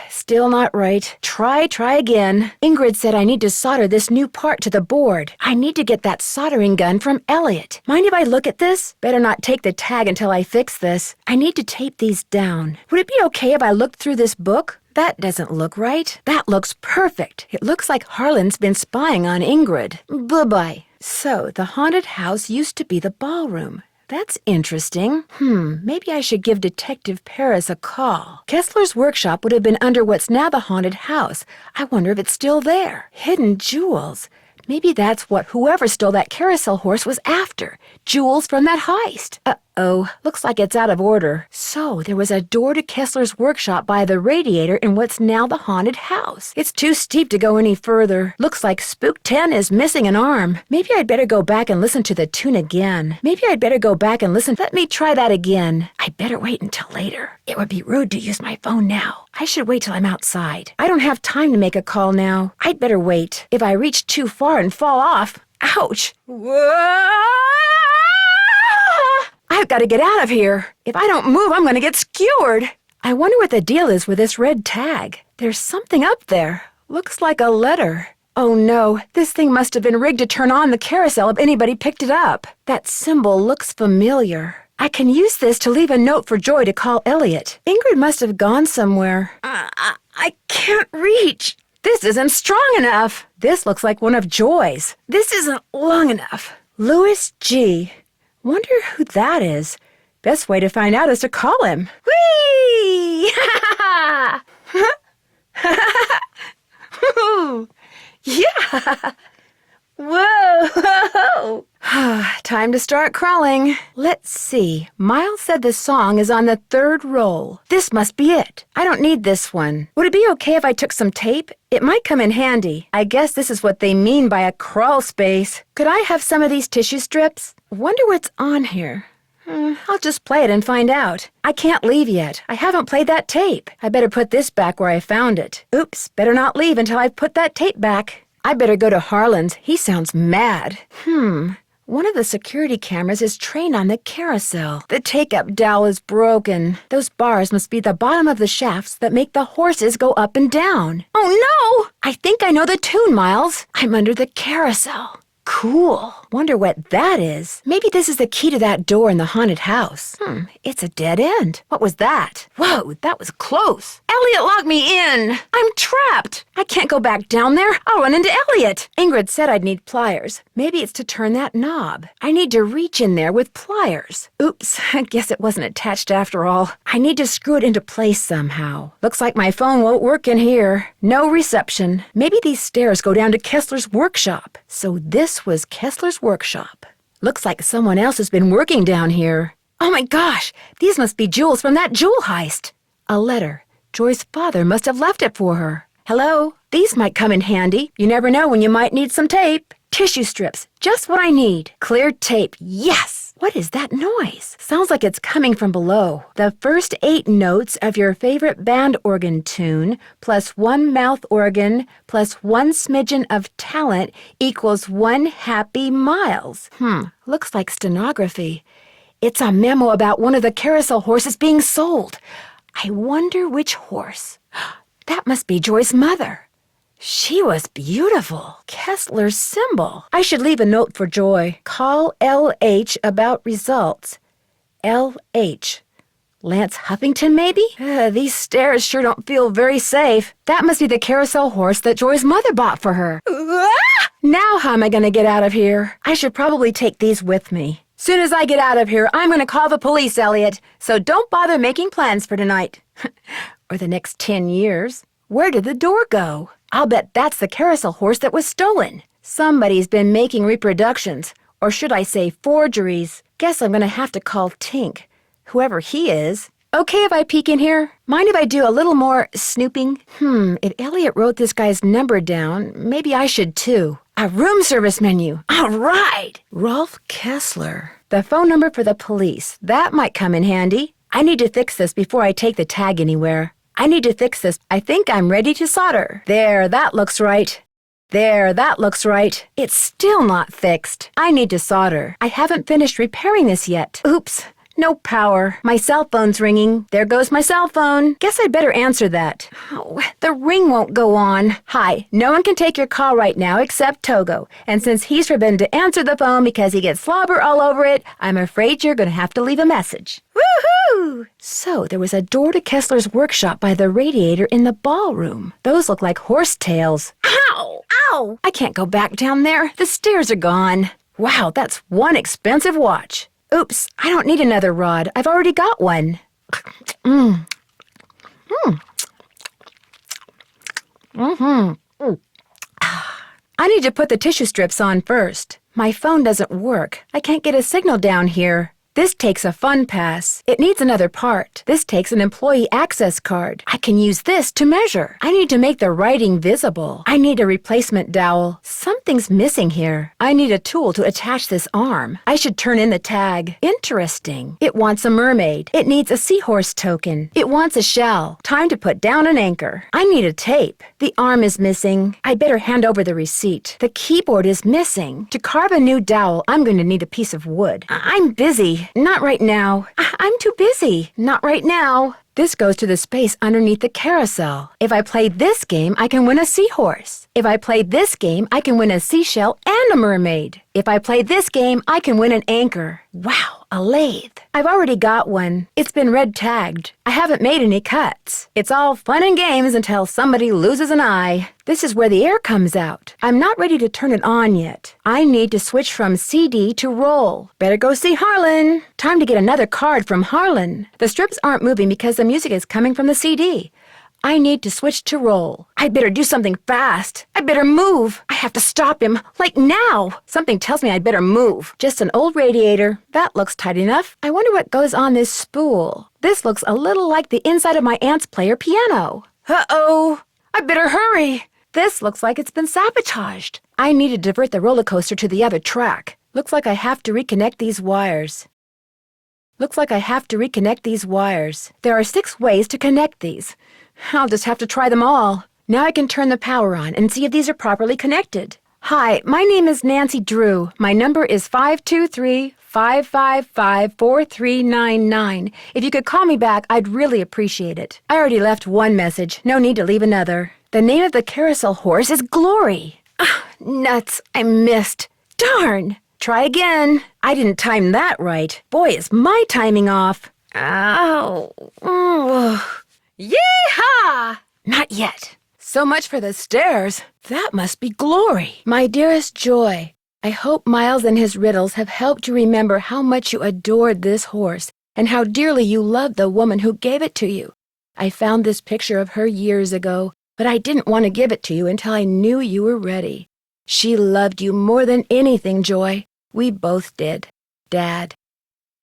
Still not right. Try again. Ingrid said I need to solder this new part to the board. I need to get that soldering gun from Elliott. Mind if I look at this? Better not take the tag until I fix this. I need to tape these down. Would it be okay if I looked through this book? That doesn't look right. That looks perfect. It looks like Harlan's been spying on Ingrid. Bye-bye. So, the haunted house used to be the ballroom. That's interesting. Maybe I should give Detective Paris a call. Kessler's workshop would have been under what's now the haunted house. I wonder if it's still there. Hidden jewels. Maybe that's what whoever stole that carousel horse was after. Jewels from that heist. Uh-oh, looks like it's out of order. So, there was a door to Kessler's workshop by the radiator in what's now the haunted house. It's too steep to go any further. Looks like Spook 10 is missing an arm. Maybe I'd better go back and listen to the tune again. Let me try that again. I'd better wait until later. It would be rude to use my phone now. I should wait till I'm outside. I don't have time to make a call now. I'd better wait. If I reach too far and fall off, ouch! Whoa! I've got to get out of here. If I don't move, I'm going to get skewered. I wonder what the deal is with this red tag. There's something up there. Looks like a letter. Oh no, this thing must have been rigged to turn on the carousel if anybody picked it up. That symbol looks familiar. I can use this to leave a note for Joy to call Elliott. Ingrid must have gone somewhere. I can't reach. This isn't strong enough. This looks like one of Joy's. This isn't long enough. Louis G. Wonder who that is. Best way to find out is to call him. Whee! Yeah! Whoa! Time to start crawling. Let's see. Miles said the song is on the third roll. This must be it. I don't need this one. Would it be okay if I took some tape? It might come in handy. I guess this is what they mean by a crawl space. Could I have some of these tissue strips? Wonder what's on here. I'll just play it and find out. I can't leave yet. I haven't played that tape. I better put this back where I found it. Oops, better not leave until I've put that tape back. I better go to Harlan's. He sounds mad. One of the security cameras is trained on the carousel. The take-up dowel is broken. Those bars must be the bottom of the shafts that make the horses go up and down. Oh no! I think I know the tune, Miles. I'm under the carousel. Cool. Wonder what that is. Maybe this is the key to that door in the haunted house. It's a dead end. What was that? Whoa, that was close. Elliott locked me in. I'm trapped. I can't go back down there. I'll run into Elliott. Ingrid said I'd need pliers. Maybe it's to turn that knob. I need to reach in there with pliers. Oops, I guess it wasn't attached after all. I need to screw it into place somehow. Looks like my phone won't work in here. No reception. Maybe these stairs go down to Kessler's workshop. So this was Kessler's workshop. Looks like someone else has been working down here. Oh my gosh, these must be jewels from that jewel heist. A letter. Joy's father must have left it for her. Hello? These might come in handy. You never know when you might need some tape. Tissue strips. Just what I need. Clear tape. Yes! What is that noise? Sounds like it's coming from below. The first 8 notes of your favorite band organ tune plus 1 mouth organ plus 1 smidgen of talent equals 1 happy Miles. Looks like stenography. It's a memo about one of the carousel horses being sold. I wonder which horse. That must be Joy's mother. She was beautiful. Kessler's symbol. I should leave a note for Joy. Call LH about results. LH. Lance Huffington, maybe? These stairs sure don't feel very safe. That must be the carousel horse that Joy's mother bought for her. Now how am I going to get out of here? I should probably take these with me. Soon as I get out of here, I'm going to call the police, Elliott. So don't bother making plans for tonight. Or the next 10 years. Where did the door go? I'll bet that's the carousel horse that was stolen. Somebody's been making reproductions, or should I say forgeries. Guess I'm gonna have to call Tink, whoever he is. Okay if I peek in here? Mind if I do a little more snooping? If Elliott wrote this guy's number down, maybe I should too. A room service menu. All right! Rolf Kessler. The phone number for the police. That might come in handy. I need to fix this before I take the tag anywhere. I need to fix this. I think I'm ready to solder. There, that looks right. There, that looks right. It's still not fixed. I need to solder. I haven't finished repairing this yet. Oops. No power. My cell phone's ringing. There goes my cell phone. Guess I'd better answer that. Oh, the ring won't go on. Hi, no one can take your call right now except Togo. And since he's forbidden to answer the phone because he gets slobber all over it, I'm afraid you're going to have to leave a message. Woohoo! So there was a door to Kessler's workshop by the radiator in the ballroom. Those look like horse tails. Ow! Ow! I can't go back down there. The stairs are gone. Wow, that's one expensive watch. Oops, I don't need another rod. I've already got one. I need to put the tissue strips on first. My phone doesn't work. I can't get a signal down here. This takes a fun pass. It needs another part. This takes an employee access card. I can use this to measure. I need to make the writing visible. I need a replacement dowel. Something's missing here. I need a tool to attach this arm. I should turn in the tag. Interesting. It wants a mermaid. It needs a seahorse token. It wants a shell. Time to put down an anchor. I need a tape. The arm is missing. I better hand over the receipt. The keyboard is missing. To carve a new dowel, I'm going to need a piece of wood. I'm busy. Not right now. I'm too busy. Not right now. This goes to the space underneath the carousel. If I play this game, I can win a seahorse. If I play this game, I can win a seashell and a mermaid. If I play this game, I can win an anchor. Wow, a lathe. I've already got one. It's been red tagged. I haven't made any cuts. It's all fun and games until somebody loses an eye. This is where the air comes out. I'm not ready to turn it on yet. I need to switch from CD to roll. Better go see Harlan. Time to get another card from Harlan. The strips aren't moving because the music is coming from the CD. I need to switch to roll. I better do something fast. I better move. I have to stop him, like now. Something tells me I'd better move. Just an old radiator. That looks tight enough. I wonder what goes on this spool. This looks a little like the inside of my aunt's player piano. Uh-oh. I better hurry. This looks like it's been sabotaged. I need to divert the roller coaster to the other track. Looks like I have to reconnect these wires. There are 6 ways to connect these. I'll just have to try them all. Now I can turn the power on and see if these are properly connected. Hi, my name is Nancy Drew. My number is 523-555-4399. If you could call me back, I'd really appreciate it. I already left one message. No need to leave another. The name of the carousel horse is Glory. Nuts. I missed. Darn. Try again. I didn't time that right. Boy, is my timing off. Ow. Yee-haw! Not yet. So much for the stairs. That must be Glory. My dearest Joy, I hope Miles and his riddles have helped you remember how much you adored this horse and how dearly you loved the woman who gave it to you. I found this picture of her years ago, but I didn't want to give it to you until I knew you were ready. She loved you more than anything, Joy. We both did. Dad.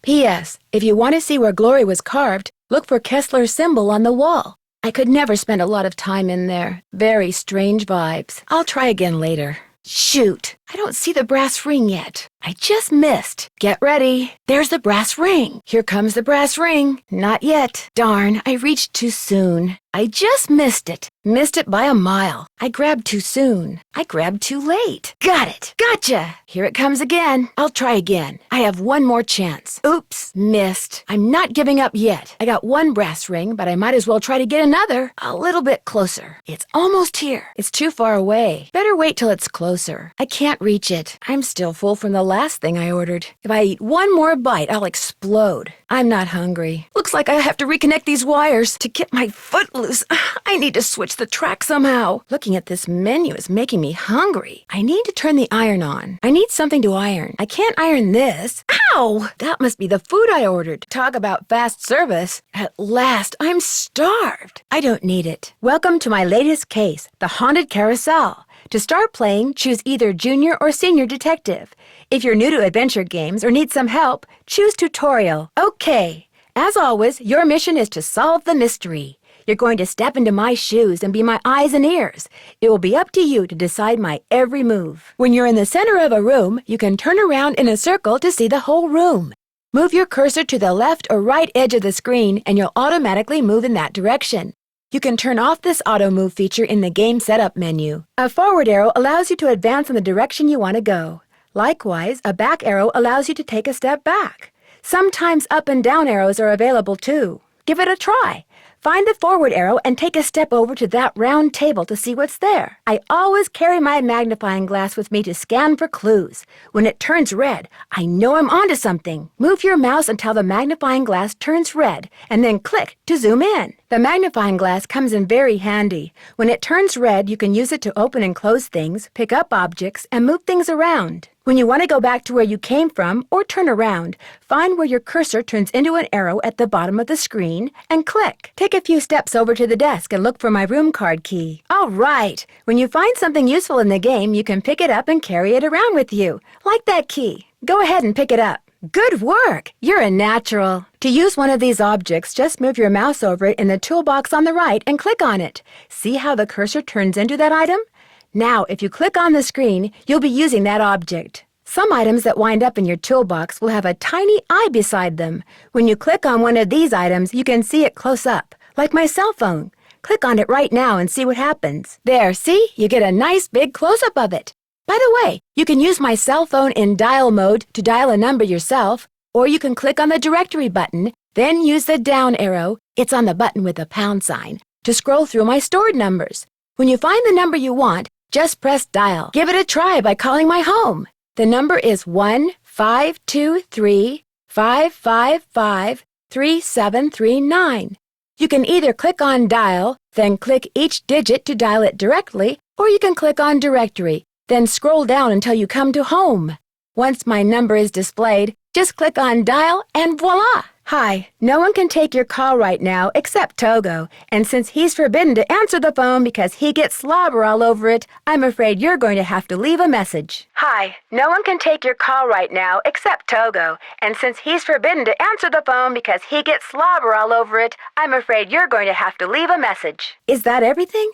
P.S. If you want to see where Glory was carved, look for Kessler's symbol on the wall. I could never spend a lot of time in there. Very strange vibes. I'll try again later. Shoot, I don't see the brass ring yet. I just missed. Get ready. There's the brass ring. Here comes the brass ring. Not yet. Darn, I reached too soon. I just missed it. Missed it by a mile. I grabbed too soon. I grabbed too late. Got it. Gotcha. Here it comes again. I'll try again. I have one more chance. Oops, missed. I'm not giving up yet. I got one brass ring, but I might as well try to get another. A little bit closer. It's almost here. It's too far away. Better wait till it's closer. I can't reach it. I'm still full from the last thing I ordered. If I eat one more bite, I'll explode. I'm not hungry. Looks like I have to reconnect these wires to get my foot loose. I need to switch the track somehow. Looking at this menu is making me hungry. I need to turn the iron on. I need something to iron. I can't iron this. Ow! That must be the food I ordered. Talk about fast service. At last, I'm starved. I don't need it. Welcome to my latest case, the Haunted Carousel. To start playing, choose either Junior or Senior Detective. If you're new to adventure games or need some help, choose Tutorial. Okay. As always, your mission is to solve the mystery. You're going to step into my shoes and be my eyes and ears. It will be up to you to decide my every move. When you're in the center of a room, you can turn around in a circle to see the whole room. Move your cursor to the left or right edge of the screen and you'll automatically move in that direction. You can turn off this auto move feature in the game setup menu. A forward arrow allows you to advance in the direction you want to go. Likewise, a back arrow allows you to take a step back. Sometimes up and down arrows are available too. Give it a try. Find the forward arrow and take a step over to that round table to see what's there. I always carry my magnifying glass with me to scan for clues. When it turns red, I know I'm onto something. Move your mouse until the magnifying glass turns red, and then click to zoom in. The magnifying glass comes in very handy. When it turns red, you can use it to open and close things, pick up objects, and move things around. When you want to go back to where you came from or turn around, find where your cursor turns into an arrow at the bottom of the screen and click. Take a few steps over to the desk and look for my room card key. All right! When you find something useful in the game, you can pick it up and carry it around with you, like that key. Go ahead and pick it up. Good work! You're a natural. To use one of these objects, just move your mouse over it in the toolbox on the right and click on it. See how the cursor turns into that item? Now, if you click on the screen, you'll be using that object. Some items that wind up in your toolbox will have a tiny eye beside them. When you click on one of these items, you can see it close up, like my cell phone. Click on it right now and see what happens. There, see? You get a nice big close-up of it. By the way, you can use my cell phone in dial mode to dial a number yourself, or you can click on the directory button, then use the down arrow, it's on the button with the pound sign, to scroll through my stored numbers. When you find the number you want, just press dial. Give it a try by calling my home. The number is 1-523-555-3739. You can either click on dial, then click each digit to dial it directly, or you can click on directory, then scroll down until you come to home. Once my number is displayed, just click on dial and voila! Hi, no one can take your call right now except Togo, and since he's forbidden to answer the phone because he gets slobber all over it, I'm afraid you're going to have to leave a message. Hi, no one can take your call right now except Togo, and since he's forbidden to answer the phone because he gets slobber all over it, I'm afraid you're going to have to leave a message. Is that everything?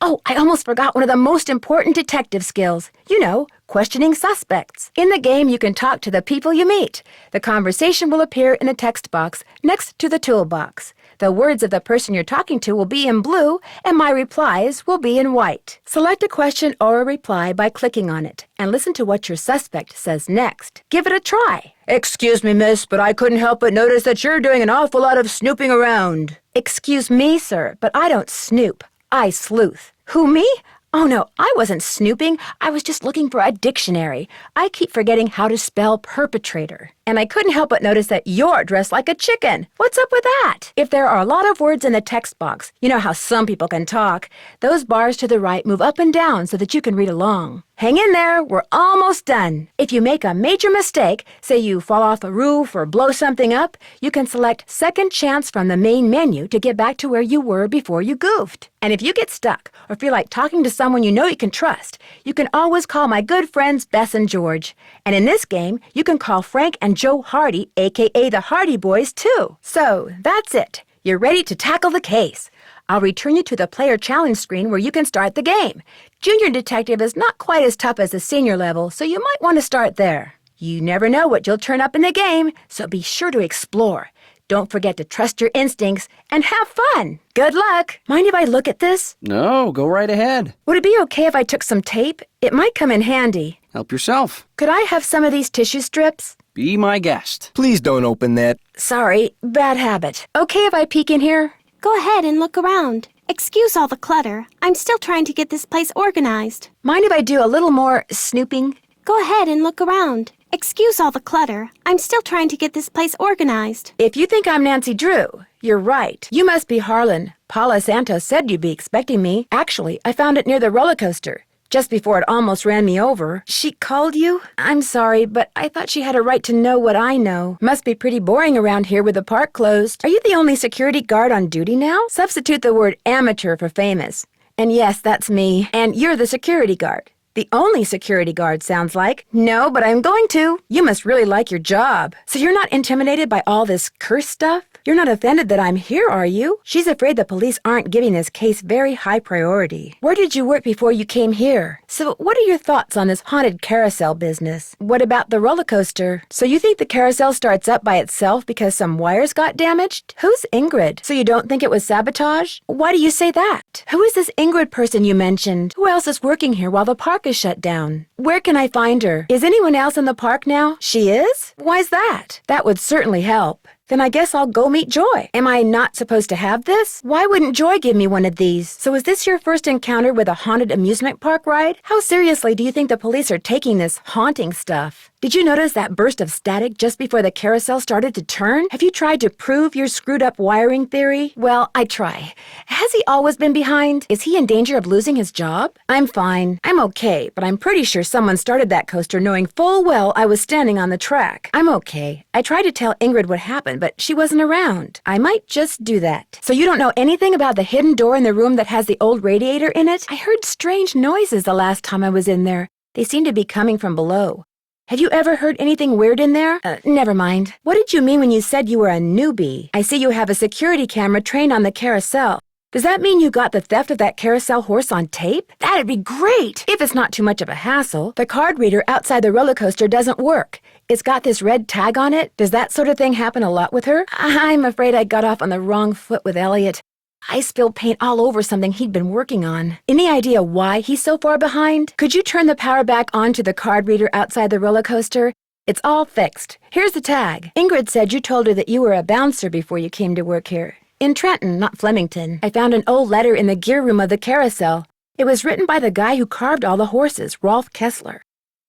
Oh, I almost forgot one of the most important detective skills. You know, questioning suspects. In the game, you can talk to the people you meet. The conversation will appear in a text box next to the toolbox. The words of the person you're talking to will be in blue, and my replies will be in white. Select a question or a reply by clicking on it, and listen to what your suspect says next. Give it a try. Excuse me, miss, but I couldn't help but notice that you're doing an awful lot of snooping around. Excuse me, sir, but I don't snoop. I sleuth. Who, me? Oh, no, I wasn't snooping. I was just looking for a dictionary. I keep forgetting how to spell perpetrator. And I couldn't help but notice that you're dressed like a chicken. What's up with that? If there are a lot of words in the text box, you know how some people can talk, those bars to the right move up and down so that you can read along. Hang in there, we're almost done. If you make a major mistake, say you fall off a roof or blow something up, you can select Second Chance from the main menu to get back to where you were before you goofed. And if you get stuck or feel like talking to someone you know you can trust, you can always call my good friends Bess and Geroge. And in this game, you can call Frank and Joe Hardy, a.k.a. the Hardy Boys, too. So, that's it. You're ready to tackle the case. I'll return you to the player challenge screen where you can start the game. Junior detective is not quite as tough as the senior level, so you might want to start there. You never know what you'll turn up in the game, so be sure to explore. Don't forget to trust your instincts and have fun. Good luck. Mind if I look at this? No, go right ahead. Would it be okay if I took some tape? It might come in handy. Help yourself. Could I have some of these tissue strips? Be my guest. Please don't open that. Sorry, bad habit. Okay if I peek in here? Go ahead and look around. Excuse all the clutter. I'm still trying to get this place organized. Mind if I do a little more snooping? Go ahead and look around. Excuse all the clutter. I'm still trying to get this place organized. If you think I'm Nancy Drew, you're right. You must be Harlan. Paula Santos said you'd be expecting me. Actually, I found it near the roller coaster. Just before it almost ran me over. She called you? I'm sorry, but I thought she had a right to know what I know. Must be pretty boring around here with the park closed. Are you the only security guard on duty now? Substitute the word amateur for famous. And yes, that's me. And you're the security guard. The only security guard sounds like. No, but I'm going to. You must really like your job. So you're not intimidated by all this curse stuff? You're not offended that I'm here, are you? She's afraid the police aren't giving this case very high priority. Where did you work before you came here? So what are your thoughts on this haunted carousel business? What about the roller coaster? So you think the carousel starts up by itself because some wires got damaged? Who's Ingrid? So you don't think it was sabotage? Why do you say that? Who is this Ingrid person you mentioned? Who else is working here while the park is shut down? Where can I find her? Is anyone else in the park now? She is? Why's that? That would certainly help. Then I guess I'll go meet Joy. Am I not supposed to have this? Why wouldn't Joy give me one of these? So is this your first encounter with a haunted amusement park ride? How seriously do you think the police are taking this haunting stuff? Did you notice that burst of static just before the carousel started to turn? Have you tried to prove your screwed-up wiring theory? Well, I try. Has he always been behind? Is he in danger of losing his job? I'm fine. I'm okay, but I'm pretty sure someone started that coaster knowing full well I was standing on the track. I'm okay. I tried to tell Ingrid what happened, but she wasn't around. I might just do that. So you don't know anything about the hidden door in the room that has the old radiator in it? I heard strange noises the last time I was in there. They seem to be coming from below. Have you ever heard anything weird in there? Never mind. What did you mean when you said you were a newbie? I see you have a security camera trained on the carousel. Does that mean you got the theft of that carousel horse on tape? That'd be great! If it's not too much of a hassle. The card reader outside the roller coaster doesn't work. It's got this red tag on it. Does that sort of thing happen a lot with her? I'm afraid I got off on the wrong foot with Elliott. I spilled paint all over something he'd been working on. Any idea why he's so far behind? Could you turn the power back on to the card reader outside the roller coaster? It's all fixed. Here's the tag. Ingrid said you told her that you were a bouncer before you came to work here. In Trenton, not Flemington. I found an old letter in the gear room of the carousel. It was written by the guy who carved all the horses, Rolf Kessler.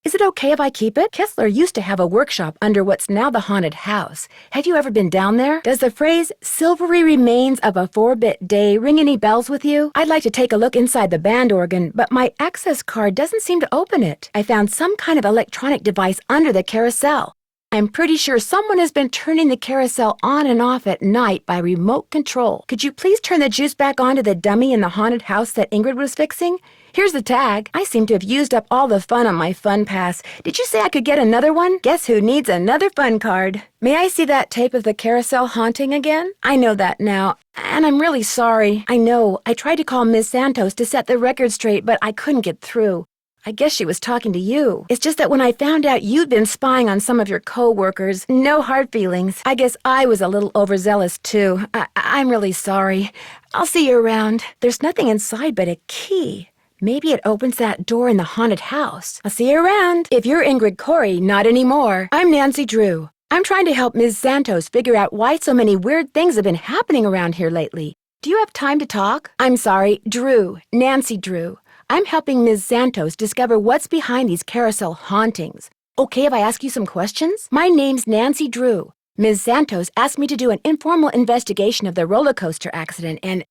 Is it okay if I keep it? Kessler used to have a workshop under what's now the haunted house. Have you ever been down there? Does the phrase, silvery remains of a 4-bit day, ring any bells with you? I'd like to take a look inside the band organ, but my access card doesn't seem to open it. I found some kind of electronic device under the carousel. I'm pretty sure someone has been turning the carousel on and off at night by remote control. Could you please turn the juice back on to the dummy in the haunted house that Ingrid was fixing? Here's the tag. I seem to have used up all the fun on my fun pass. Did you say I could get another one? Guess who needs another fun card? May I see that tape of the carousel haunting again? I know that now, and I'm really sorry. I know. I tried to call Ms. Santos to set the record straight, but I couldn't get through. I guess she was talking to you. It's just that when I found out you'd been spying on some of your co-workers, no hard feelings. I guess I was a little overzealous, too. I'm really sorry. I'll see you around. There's nothing inside but a key. Maybe it opens that door in the haunted house. I'll see you around. If you're Ingrid Corey, not anymore. I'm Nancy Drew. I'm trying to help Ms. Santos figure out why so many weird things have been happening around here lately. Do you have time to talk? I'm sorry, Drew. Nancy Drew. I'm helping Ms. Santos discover what's behind these carousel hauntings. Okay if I ask you some questions? My name's Nancy Drew. Ms. Santos asked me to do an informal investigation of the roller coaster accident and...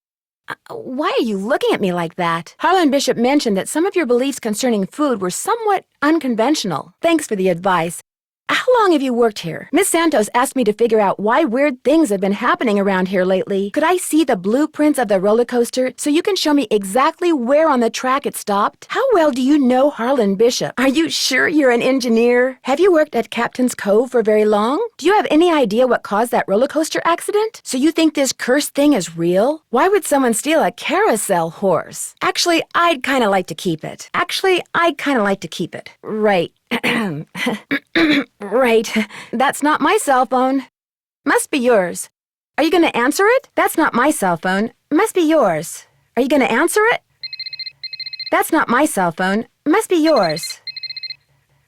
why are you looking at me like that? Harlan Bishop mentioned that some of your beliefs concerning food were somewhat unconventional. Thanks for the advice. How long have you worked here? Miss Santos asked me to figure out why weird things have been happening around here lately. Could I see the blueprints of the roller coaster so you can show me exactly where on the track it stopped? How well do you know Harlan Bishop? Are you sure you're an engineer? Have you worked at Captain's Cove for very long? Do you have any idea what caused that roller coaster accident? So you think this cursed thing is real? Why would someone steal a carousel horse? Actually, I'd kind of like to keep it. Right. Right. That's not my cell phone. Must be yours. Are you going to answer it? That's not my cell phone. Must be yours. Are you going to answer it? That's not my cell phone. Must be yours.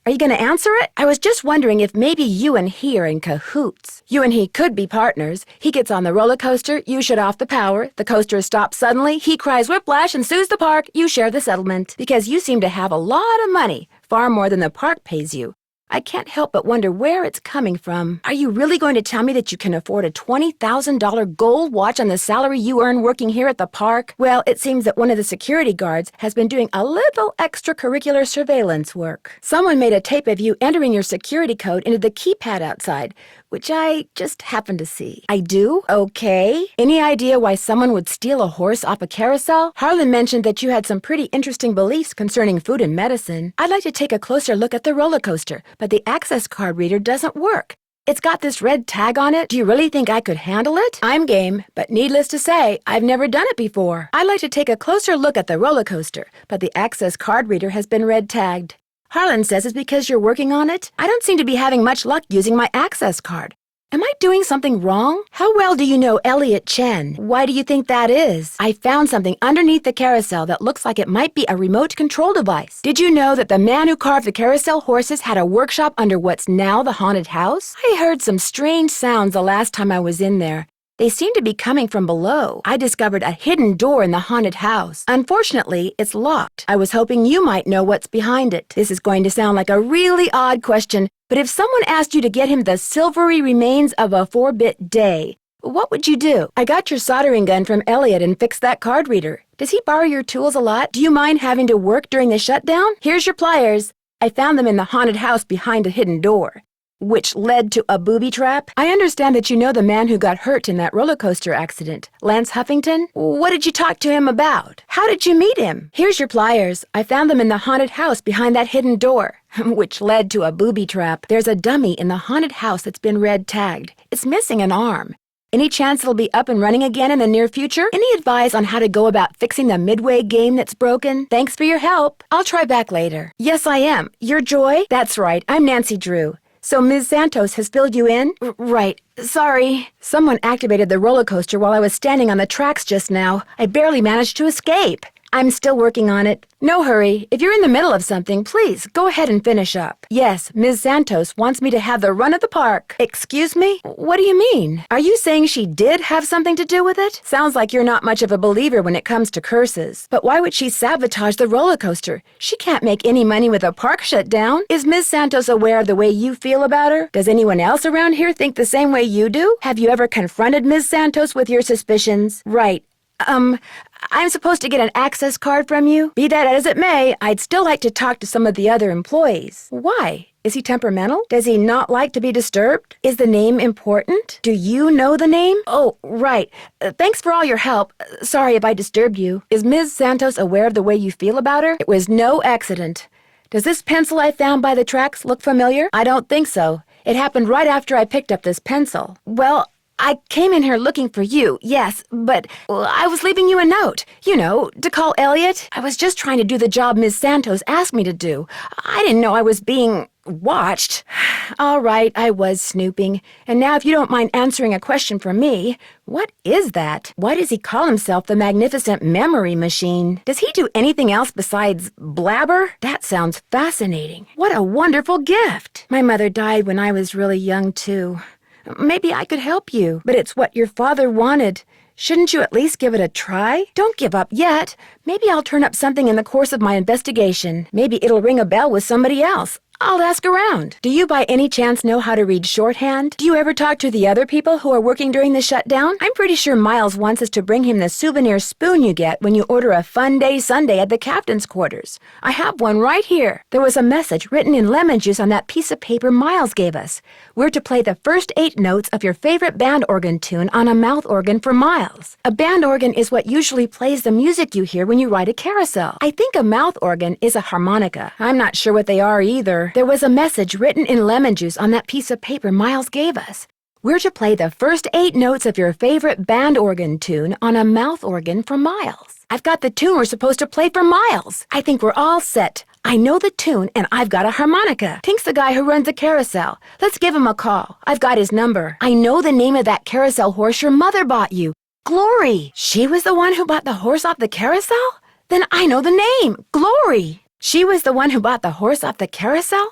Are you going to answer it? I was just wondering if maybe you and he are in cahoots. You and he could be partners. He gets on the roller coaster, you shut off the power, the coaster stops suddenly, he cries whiplash and sues the park, you share the settlement. Because you seem to have a lot of money, far more than the park pays you. I can't help but wonder where it's coming from. Are you really going to tell me that you can afford a $20,000 gold watch on the salary you earn working here at the park? Well, it seems that one of the security guards has been doing a little extracurricular surveillance work. Someone made a tape of you entering your security code into the keypad outside, which I just happened to see. I do? Okay. Any idea why someone would steal a horse off a carousel? Harlan mentioned that you had some pretty interesting beliefs concerning food and medicine. I'd like to take a closer look at the roller coaster, but the access card reader doesn't work. It's got this red tag on it. Do you really think I could handle it? I'm game, but needless to say, I've never done it before. I'd like to take a closer look at the roller coaster, but the access card reader has been red tagged. Harlan says it's because you're working on it. I don't seem to be having much luck using my access card. Am I doing something wrong? How well do you know Elliott Chen? Why do you think that is? I found something underneath the carousel that looks like it might be a remote control device. Did you know that the man who carved the carousel horses had a workshop under what's now the haunted house? I heard some strange sounds the last time I was in there. They seem to be coming from below. I discovered a hidden door in the haunted house. Unfortunately, it's locked. I was hoping you might know what's behind it. This is going to sound like a really odd question, but if someone asked you to get him the silvery remains of a 4-bit day, what would you do? I got your soldering gun from Elliott and fixed that card reader. Does he borrow your tools a lot? Do you mind having to work during the shutdown? Here's your pliers. I found them in the haunted house behind a hidden door, which led to a booby trap. I understand that you know the man who got hurt in that roller coaster accident, Lance Huffington. What did you talk to him about? How did you meet him? Here's your pliers. I found them in the haunted house behind that hidden door, which led to a booby trap. There's a dummy in the haunted house that's been red tagged. It's missing an arm. Any chance it'll be up and running again in the near future? Any advice on how to go about fixing the Midway game that's broken? Thanks for your help. I'll try back later. Yes, I am. You're Joy? That's right. I'm Nancy Drew. So Ms. Santos has filled you in? Right. Sorry. Someone activated the roller coaster while I was standing on the tracks just now. I barely managed to escape. I'm still working on it. No hurry. If you're in the middle of something, please go ahead and finish up. Yes, Ms. Santos wants me to have the run of the park. Excuse me? What do you mean? Are you saying she did have something to do with it? Sounds like you're not much of a believer when it comes to curses. But why would she sabotage the roller coaster? She can't make any money with a park shut down. Is Ms. Santos aware of the way you feel about her? Does anyone else around here think the same way you do? Have you ever confronted Ms. Santos with your suspicions? Right. I'm supposed to get an access card from you? Be that as it may, I'd still like to talk to some of the other employees. Why? Is he temperamental? Does he not like to be disturbed? Is the name important? Do you know the name? Oh, right. Thanks for all your help. Sorry if I disturbed you. Is Ms. Santos aware of the way you feel about her? It was no accident. Does this pencil I found by the tracks look familiar? I don't think so. It happened right after I picked up this pencil. Well, I came in here looking for you, yes, but I was leaving you a note. You know, to call Elliott. I was just trying to do the job Ms. Santos asked me to do. I didn't know I was being watched. All right, I was snooping. And now if you don't mind answering a question for me, what is that? Why does he call himself the Magnificent Memory Machine? Does he do anything else besides blabber? That sounds fascinating. What a wonderful gift. My mother died when I was really young, too. Maybe I could help you, but it's what your father wanted. Shouldn't you at least give it a try? Don't give up yet. Maybe I'll turn up something in the course of my investigation. Maybe it'll ring a bell with somebody else. I'll ask around. Do you by any chance know how to read shorthand? Do you ever talk to the other people who are working during the shutdown? I'm pretty sure Miles wants us to bring him the souvenir spoon you get when you order a Fun Day Sundae at the captain's quarters. I have one right here. There was a message written in lemon juice on that piece of paper Miles gave us. We're to play the first 8 notes of your favorite band organ tune on a mouth organ for Miles. A band organ is what usually plays the music you hear when you ride a carousel. I think a mouth organ is a harmonica. I'm not sure what they are either. There was a message written in lemon juice on that piece of paper Miles gave us. We're to play the first 8 notes of your favorite band organ tune on a mouth organ for Miles. I've got the tune we're supposed to play for Miles. I think we're all set. I know the tune, and I've got a harmonica. Tink's the guy who runs the carousel. Let's give him a call. I've got his number. I know the name of that carousel horse your mother bought you. Glory. She was the one who bought the horse off the carousel? Then I know the name. Glory. She was the one who bought the horse off the carousel?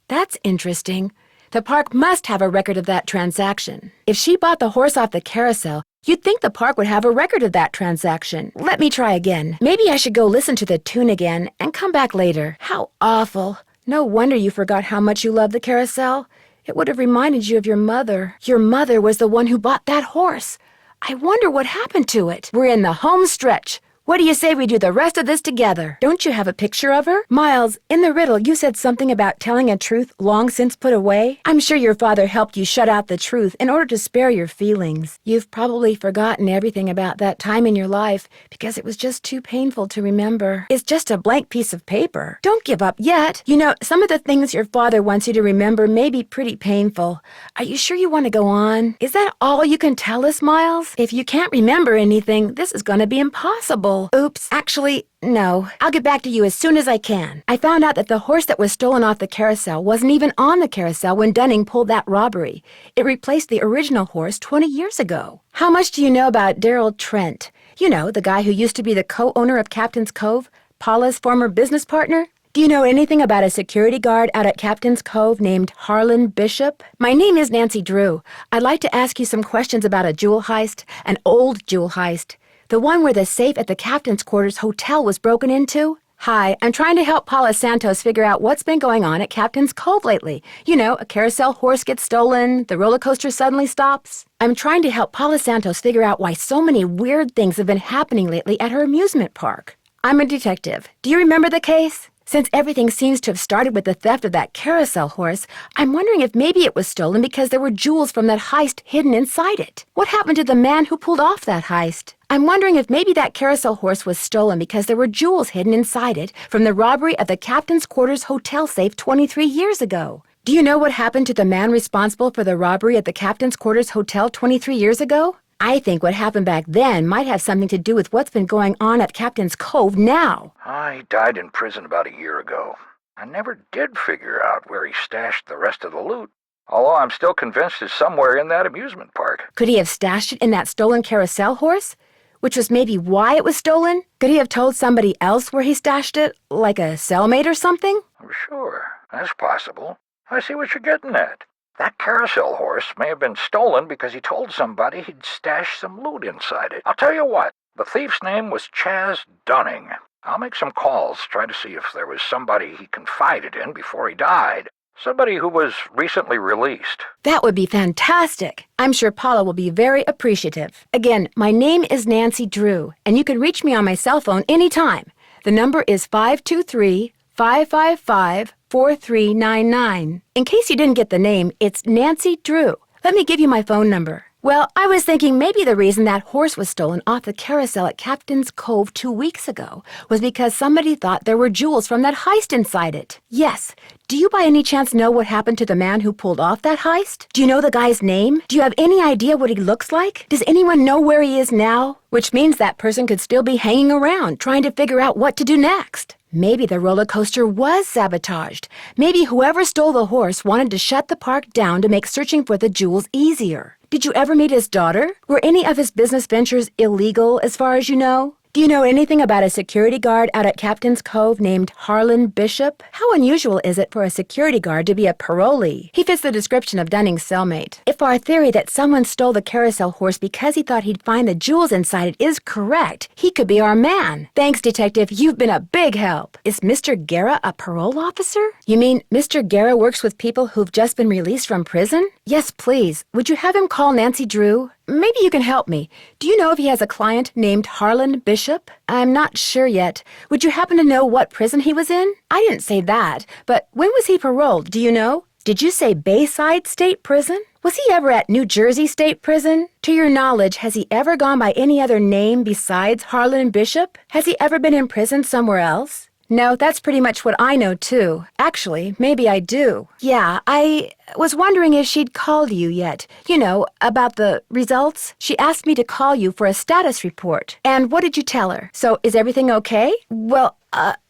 That's interesting. The park must have a record of that transaction. If she bought the horse off the carousel, you'd think the park would have a record of that transaction. Let me try again. Maybe I should go listen to the tune again and come back later. How awful. No wonder you forgot how much you love the carousel. It would have reminded you of your mother. Your mother was the one who bought that horse. I wonder what happened to it. We're in the home stretch. What do you say we do the rest of this together? Don't you have a picture of her? Miles, in the riddle you said something about telling a truth long since put away. I'm sure your father helped you shut out the truth in order to spare your feelings. You've probably forgotten everything about that time in your life because it was just too painful to remember. It's just a blank piece of paper. Don't give up yet. You know, some of the things your father wants you to remember may be pretty painful. Are you sure you want to go on? Is that all you can tell us, Miles? If you can't remember anything, this is going to be impossible. Oops. Actually, no. I'll get back to you as soon as I can. I found out that the horse that was stolen off the carousel wasn't even on the carousel when Dunning pulled that robbery. It replaced the original horse 20 years ago. How much do you know about Daryl Trent? You know, the guy who used to be the co-owner of Captain's Cove, Paula's former business partner? Do you know anything about a security guard out at Captain's Cove named Harlan Bishop? My name is Nancy Drew. I'd like to ask you some questions about a jewel heist, an old jewel heist. The one where the safe at the captain's quarters hotel was broken into? Hi, I'm trying to help Paula Santos figure out what's been going on at Captain's Cove lately. You know, a carousel horse gets stolen, the roller coaster suddenly stops. I'm trying to help Paula Santos figure out why so many weird things have been happening lately at her amusement park. I'm a detective. Do you remember the case? Since everything seems to have started with the theft of that carousel horse, I'm wondering if maybe it was stolen because there were jewels from that heist hidden inside it. What happened to the man who pulled off that heist? I'm wondering if maybe that carousel horse was stolen because there were jewels hidden inside it from the robbery of the Captain's Quarters hotel safe 23 years ago. Do you know what happened to the man responsible for the robbery at the Captain's Quarters hotel 23 years ago? I think what happened back then might have something to do with what's been going on at Captain's Cove now. He died in prison about a year ago. I never did figure out where he stashed the rest of the loot, although I'm still convinced it's somewhere in that amusement park. Could he have stashed it in that stolen carousel horse? Which was maybe why it was stolen? Could he have told somebody else where he stashed it, like a cellmate or something? Sure, that's possible. I see what you're getting at. That carousel horse may have been stolen because he told somebody he'd stashed some loot inside it. I'll tell you what, the thief's name was Chaz Dunning. I'll make some calls, try to see if there was somebody he confided in before he died. Somebody who was recently released. That would be fantastic. I'm sure Paula will be very appreciative. Again, my name is Nancy Drew, and you can reach me on my cell phone anytime. The number is 523-555-4399. In case you didn't get the name, it's Nancy Drew. Let me give you my phone number. Well, I was thinking maybe the reason that horse was stolen off the carousel at Captain's Cove 2 weeks ago was because somebody thought there were jewels from that heist inside it. Yes. Do you by any chance know what happened to the man who pulled off that heist? Do you know the guy's name? Do you have any idea what he looks like? Does anyone know where he is now? Which means that person could still be hanging around, trying to figure out what to do next. Maybe the roller coaster was sabotaged. Maybe whoever stole the horse wanted to shut the park down to make searching for the jewels easier. Did you ever meet his daughter? Were any of his business ventures illegal as far as you know? Do you know anything about a security guard out at Captain's Cove named Harlan Bishop? How unusual is it for a security guard to be a parolee? He fits the description of Dunning's cellmate. If our theory that someone stole the carousel horse because he thought he'd find the jewels inside it is correct, he could be our man. Thanks, Detective. You've been a big help. Is Mr. Guerra a parole officer? You mean Mr. Guerra works with people who've just been released from prison? Yes, please. Would you have him call Nancy Drew? Maybe you can help me. Do you know if he has a client named Harlan Bishop? I'm not sure yet. Would you happen to know what prison he was in? I didn't say that, but when was he paroled? Do you know? Did you say Bayside State Prison? Was he ever at New Jersey State Prison? To your knowledge, has he ever gone by any other name besides Harlan Bishop? Has he ever been in prison somewhere else? No, that's pretty much what I know, too. Actually, maybe I do. Yeah, I was wondering if she'd called you yet. You know, about the results. She asked me to call you for a status report. And what did you tell her? So, is everything okay? Well,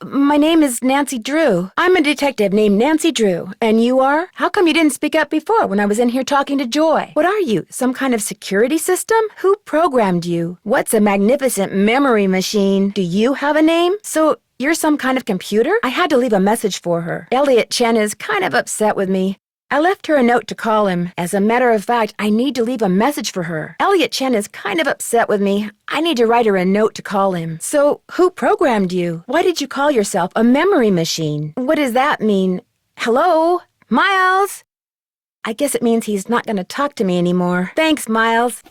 my name is Nancy Drew. I'm a detective named Nancy Drew. And you are? How come you didn't speak up before when I was in here talking to Joy? What are you, some kind of security system? Who programmed you? What's a magnificent memory machine? Do you have a name? So, you're some kind of computer? I had to leave a message for her. Elliott Chen is kind of upset with me. I left her a note to call him. As a matter of fact, I need to leave a message for her. Elliott Chen is kind of upset with me. I need to write her a note to call him. So, who programmed you? Why did you call yourself a memory machine? What does that mean? Hello? Miles? I guess it means he's not going to talk to me anymore. Thanks, Miles.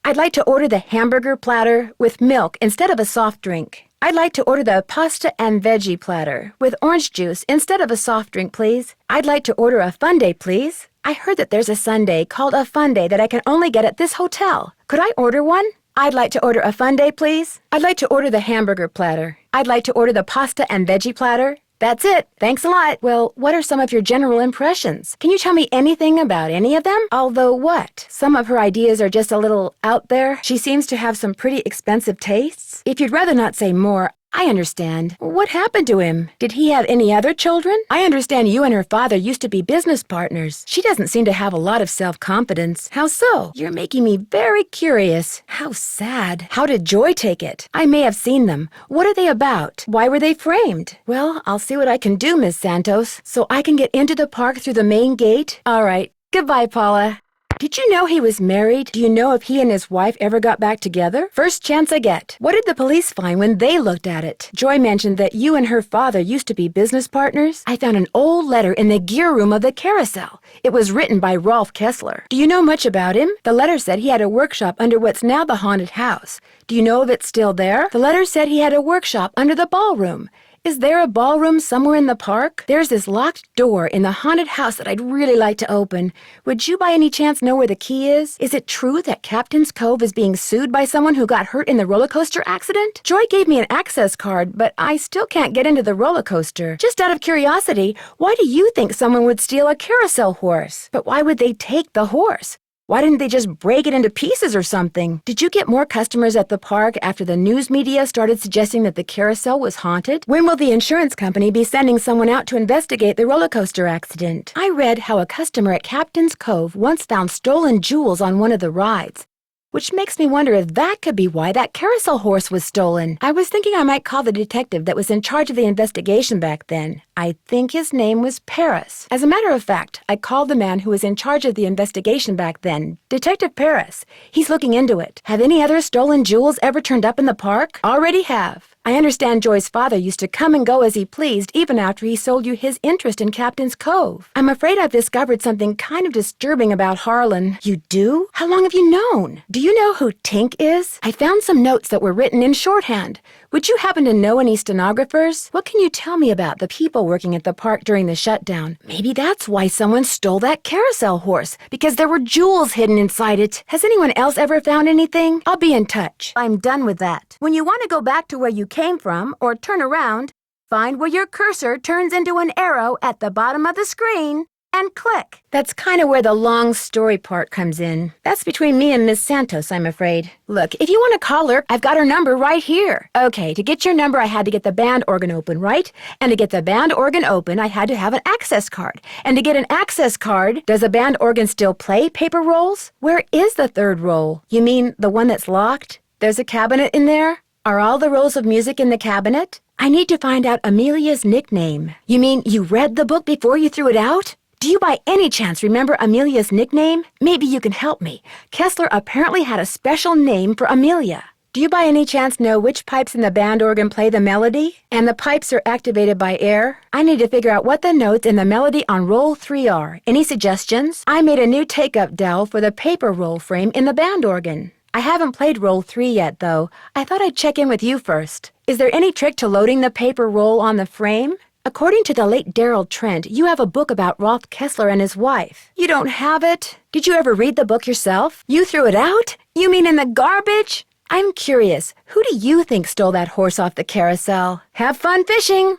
I'd like to order the hamburger platter with milk instead of a soft drink. I'd like to order the pasta and veggie platter with orange juice instead of a soft drink, please. I'd like to order a fundae, please. I heard that there's a sundae called a fundae that I can only get at this hotel. Could I order one? I'd like to order a fundae, please. I'd like to order the hamburger platter. I'd like to order the pasta and veggie platter. That's it. Thanks a lot. Well, what are some of your general impressions? Can you tell me anything about any of them? Although what? Some of her ideas are just a little out there. She seems to have some pretty expensive tastes. If you'd rather not say more, I understand. What happened to him? Did he have any other children? I understand you and her father used to be business partners. She doesn't seem to have a lot of self-confidence. How so? You're making me very curious. How sad. How did Joy take it? I may have seen them. What are they about? Why were they framed? Well, I'll see what I can do, Miss Santos, so I can get into the park through the main gate. All right. Goodbye, Paula. Did you know he was married? Do you know if he and his wife ever got back together? First chance I get. What did the police find when they looked at it? Joy mentioned that you and her father used to be business partners. I found an old letter in the gear room of the Carousel. It was written by Rolf Kessler. Do you know much about him? The letter said he had a workshop under what's now the Haunted House. Do you know if it's still there? The letter said he had a workshop under the Ballroom. Is there a ballroom somewhere in the park? There's this locked door in the haunted house that I'd really like to open. Would you by any chance know where the key is? Is it true that Captain's Cove is being sued by someone who got hurt in the roller coaster accident? Joy gave me an access card, but I still can't get into the roller coaster. Just out of curiosity, why do you think someone would steal a carousel horse? But why would they take the horse? Why didn't they just break it into pieces or something? Did you get more customers at the park after the news media started suggesting that the carousel was haunted? When will the insurance company be sending someone out to investigate the roller coaster accident? I read how a customer at Captain's Cove once found stolen jewels on one of the rides, which makes me wonder if that could be why that carousel horse was stolen. I was thinking I might call the detective that was in charge of the investigation back then. I think his name was Paris. As a matter of fact, I called the man who was in charge of the investigation back then, Detective Paris. He's looking into it. Have any other stolen jewels ever turned up in the park? Already have. I understand Joy's father used to come and go as he pleased even after he sold you his interest in Captain's Cove. I'm afraid I've discovered something kind of disturbing about Harlan. You do? How long have you known? Do you know who Tink is? I found some notes that were written in shorthand. Would you happen to know any stenographers? What can you tell me about the people working at the park during the shutdown? Maybe that's why someone stole that carousel horse, because there were jewels hidden inside it. Has anyone else ever found anything? I'll be in touch. I'm done with that. When you want to go back to where you came from or turn around, find where your cursor turns into an arrow at the bottom of the screen and click. That's kind of where the long story part comes in. That's between me and Miss Santos, I'm afraid. Look, if you want to call her, I've got her number right here. Okay, to get your number, I had to get the band organ open, right? And to get the band organ open, I had to have an access card. And to get an access card, does a band organ still play paper rolls? Where is the third roll? You mean the one that's locked? There's a cabinet in there? Are all the rolls of music in the cabinet? I need to find out Amelia's nickname. You mean you read the book before you threw it out? Do you by any chance remember Amelia's nickname? Maybe you can help me. Kessler apparently had a special name for Amelia. Do you by any chance know which pipes in the band organ play the melody? And the pipes are activated by air? I need to figure out what the notes in the melody on roll 3 are. Any suggestions? I made a new take-up dowel for the paper roll frame in the band organ. I haven't played roll 3 yet, though. I thought I'd check in with you first. Is there any trick to loading the paper roll on the frame? According to the late Daryl Trent, you have a book about Rolf Kessler and his wife. You don't have it? Did you ever read the book yourself? You threw it out? You mean in the garbage? I'm curious, who do you think stole that horse off the carousel? Have fun fishing!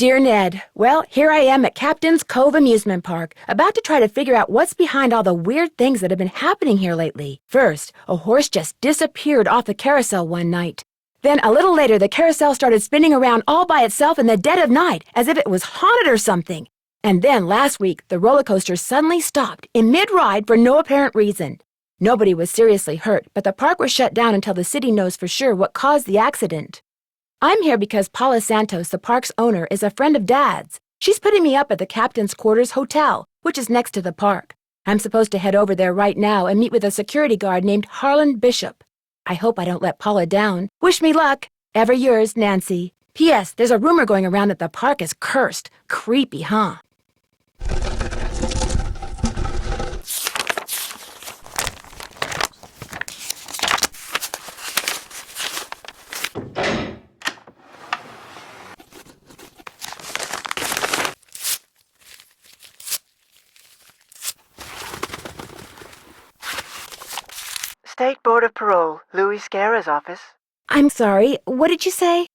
Dear Ned, well, here I am at Captain's Cove Amusement Park, about to try to figure out what's behind all the weird things that have been happening here lately. First, a horse just disappeared off the carousel one night. Then, a little later, the carousel started spinning around all by itself in the dead of night, as if it was haunted or something. And then, last week, the roller coaster suddenly stopped in mid-ride for no apparent reason. Nobody was seriously hurt, but the park was shut down until the city knows for sure what caused the accident. I'm here because Paula Santos, the park's owner, is a friend of Dad's. She's putting me up at the Captain's Quarters Hotel, which is next to the park. I'm supposed to head over there right now and meet with a security guard named Harlan Bishop. I hope I don't let Paula down. Wish me luck. Ever yours, Nancy. P.S. There's a rumor going around that the park is cursed. Creepy, huh? State Board of Parole, Louise Guerra's office. I'm sorry, what did you say?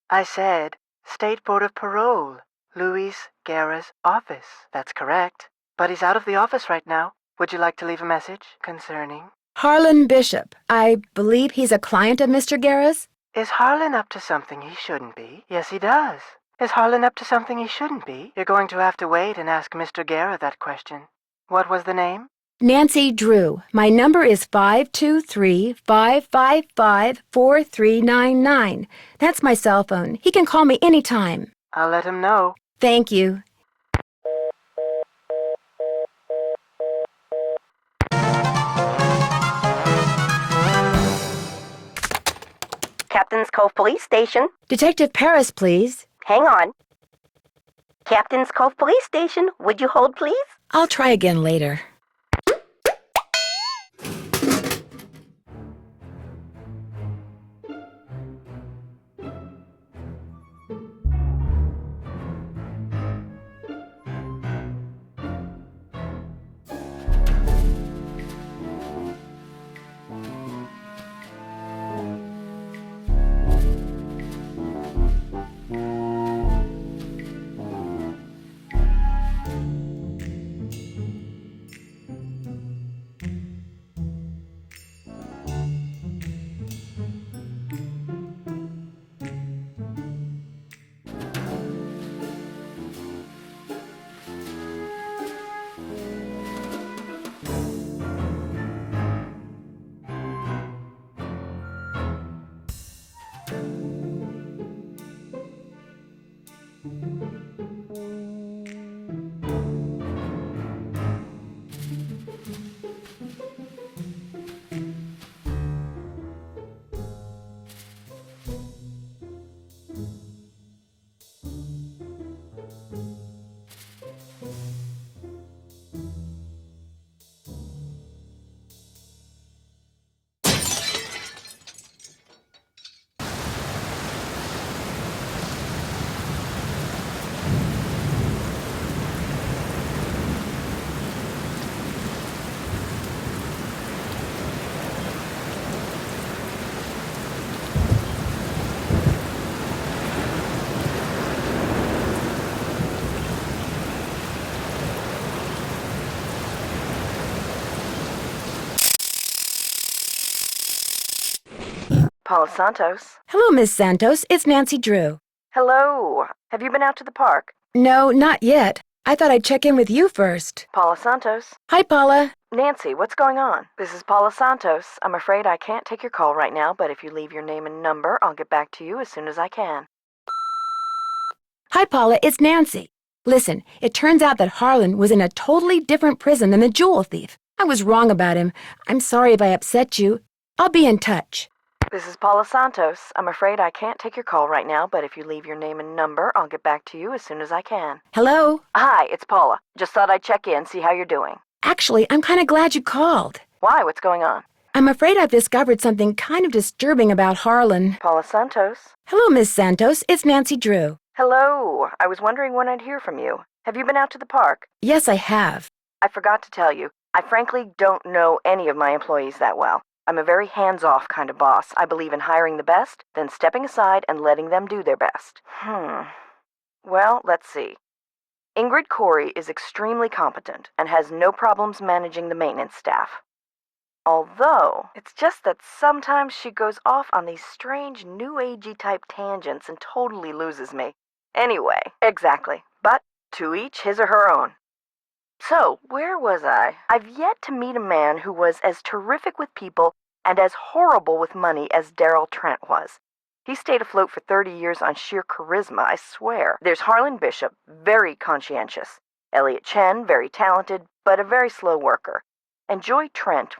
I said, State Board of Parole, Louise Guerra's office. That's correct. But he's out of the office right now. Would you like to leave a message concerning? Harlan Bishop. I believe he's a client of Mr. Guerra's? Is Harlan up to something he shouldn't be? Yes, he does. Is Harlan up to something he shouldn't be? You're going to have to wait and ask Mr. Guerra that question. What was the name? Nancy Drew. My number is 523-555-4399. That's my cell phone. He can call me anytime. I'll let him know. Thank you. Captain's Cove Police Station. Detective Paris, please. Hang on. Captain's Cove Police Station. Would you hold, please? I'll try again later. Paula Santos. Hello, Miss Santos. It's Nancy Drew. Hello. Have you been out to the park? No, not yet. I thought I'd check in with you first. Paula Santos. Hi, Paula. Nancy, what's going on? This is Paula Santos. I'm afraid I can't take your call right now, but if you leave your name and number, I'll get back to you as soon as I can. Hi, Paula. It's Nancy. Listen, it turns out that Harlan was in a totally different prison than the jewel thief. I was wrong about him. I'm sorry if I upset you. I'll be in touch. This is Paula Santos. I'm afraid I can't take your call right now, but if you leave your name and number, I'll get back to you as soon as I can. Hello? Hi, it's Paula. Just thought I'd check in, see how you're doing. Actually, I'm kind of glad you called. Why? What's going on? I'm afraid I've discovered something kind of disturbing about Harlan. Paula Santos. Hello, Miss Santos. It's Nancy Drew. Hello. I was wondering when I'd hear from you. Have you been out to the park? Yes, I have. I forgot to tell you. I frankly don't know any of my employees that well. I'm a very hands-off kind of boss. I believe in hiring the best, then stepping aside and letting them do their best. Well, let's see. Ingrid Corey is extremely competent and has no problems managing the maintenance staff. Although, it's just that sometimes she goes off on these strange new agey type tangents and totally loses me. Anyway, exactly. But to each his or her own. So, where was I? I've yet to meet a man who was as terrific with people and as horrible with money as Daryl Trent was. He stayed afloat for 30 years on sheer charisma, I swear. There's Harlan Bishop, very conscientious. Elliott Chen, very talented, but a very slow worker. And Joy Trent,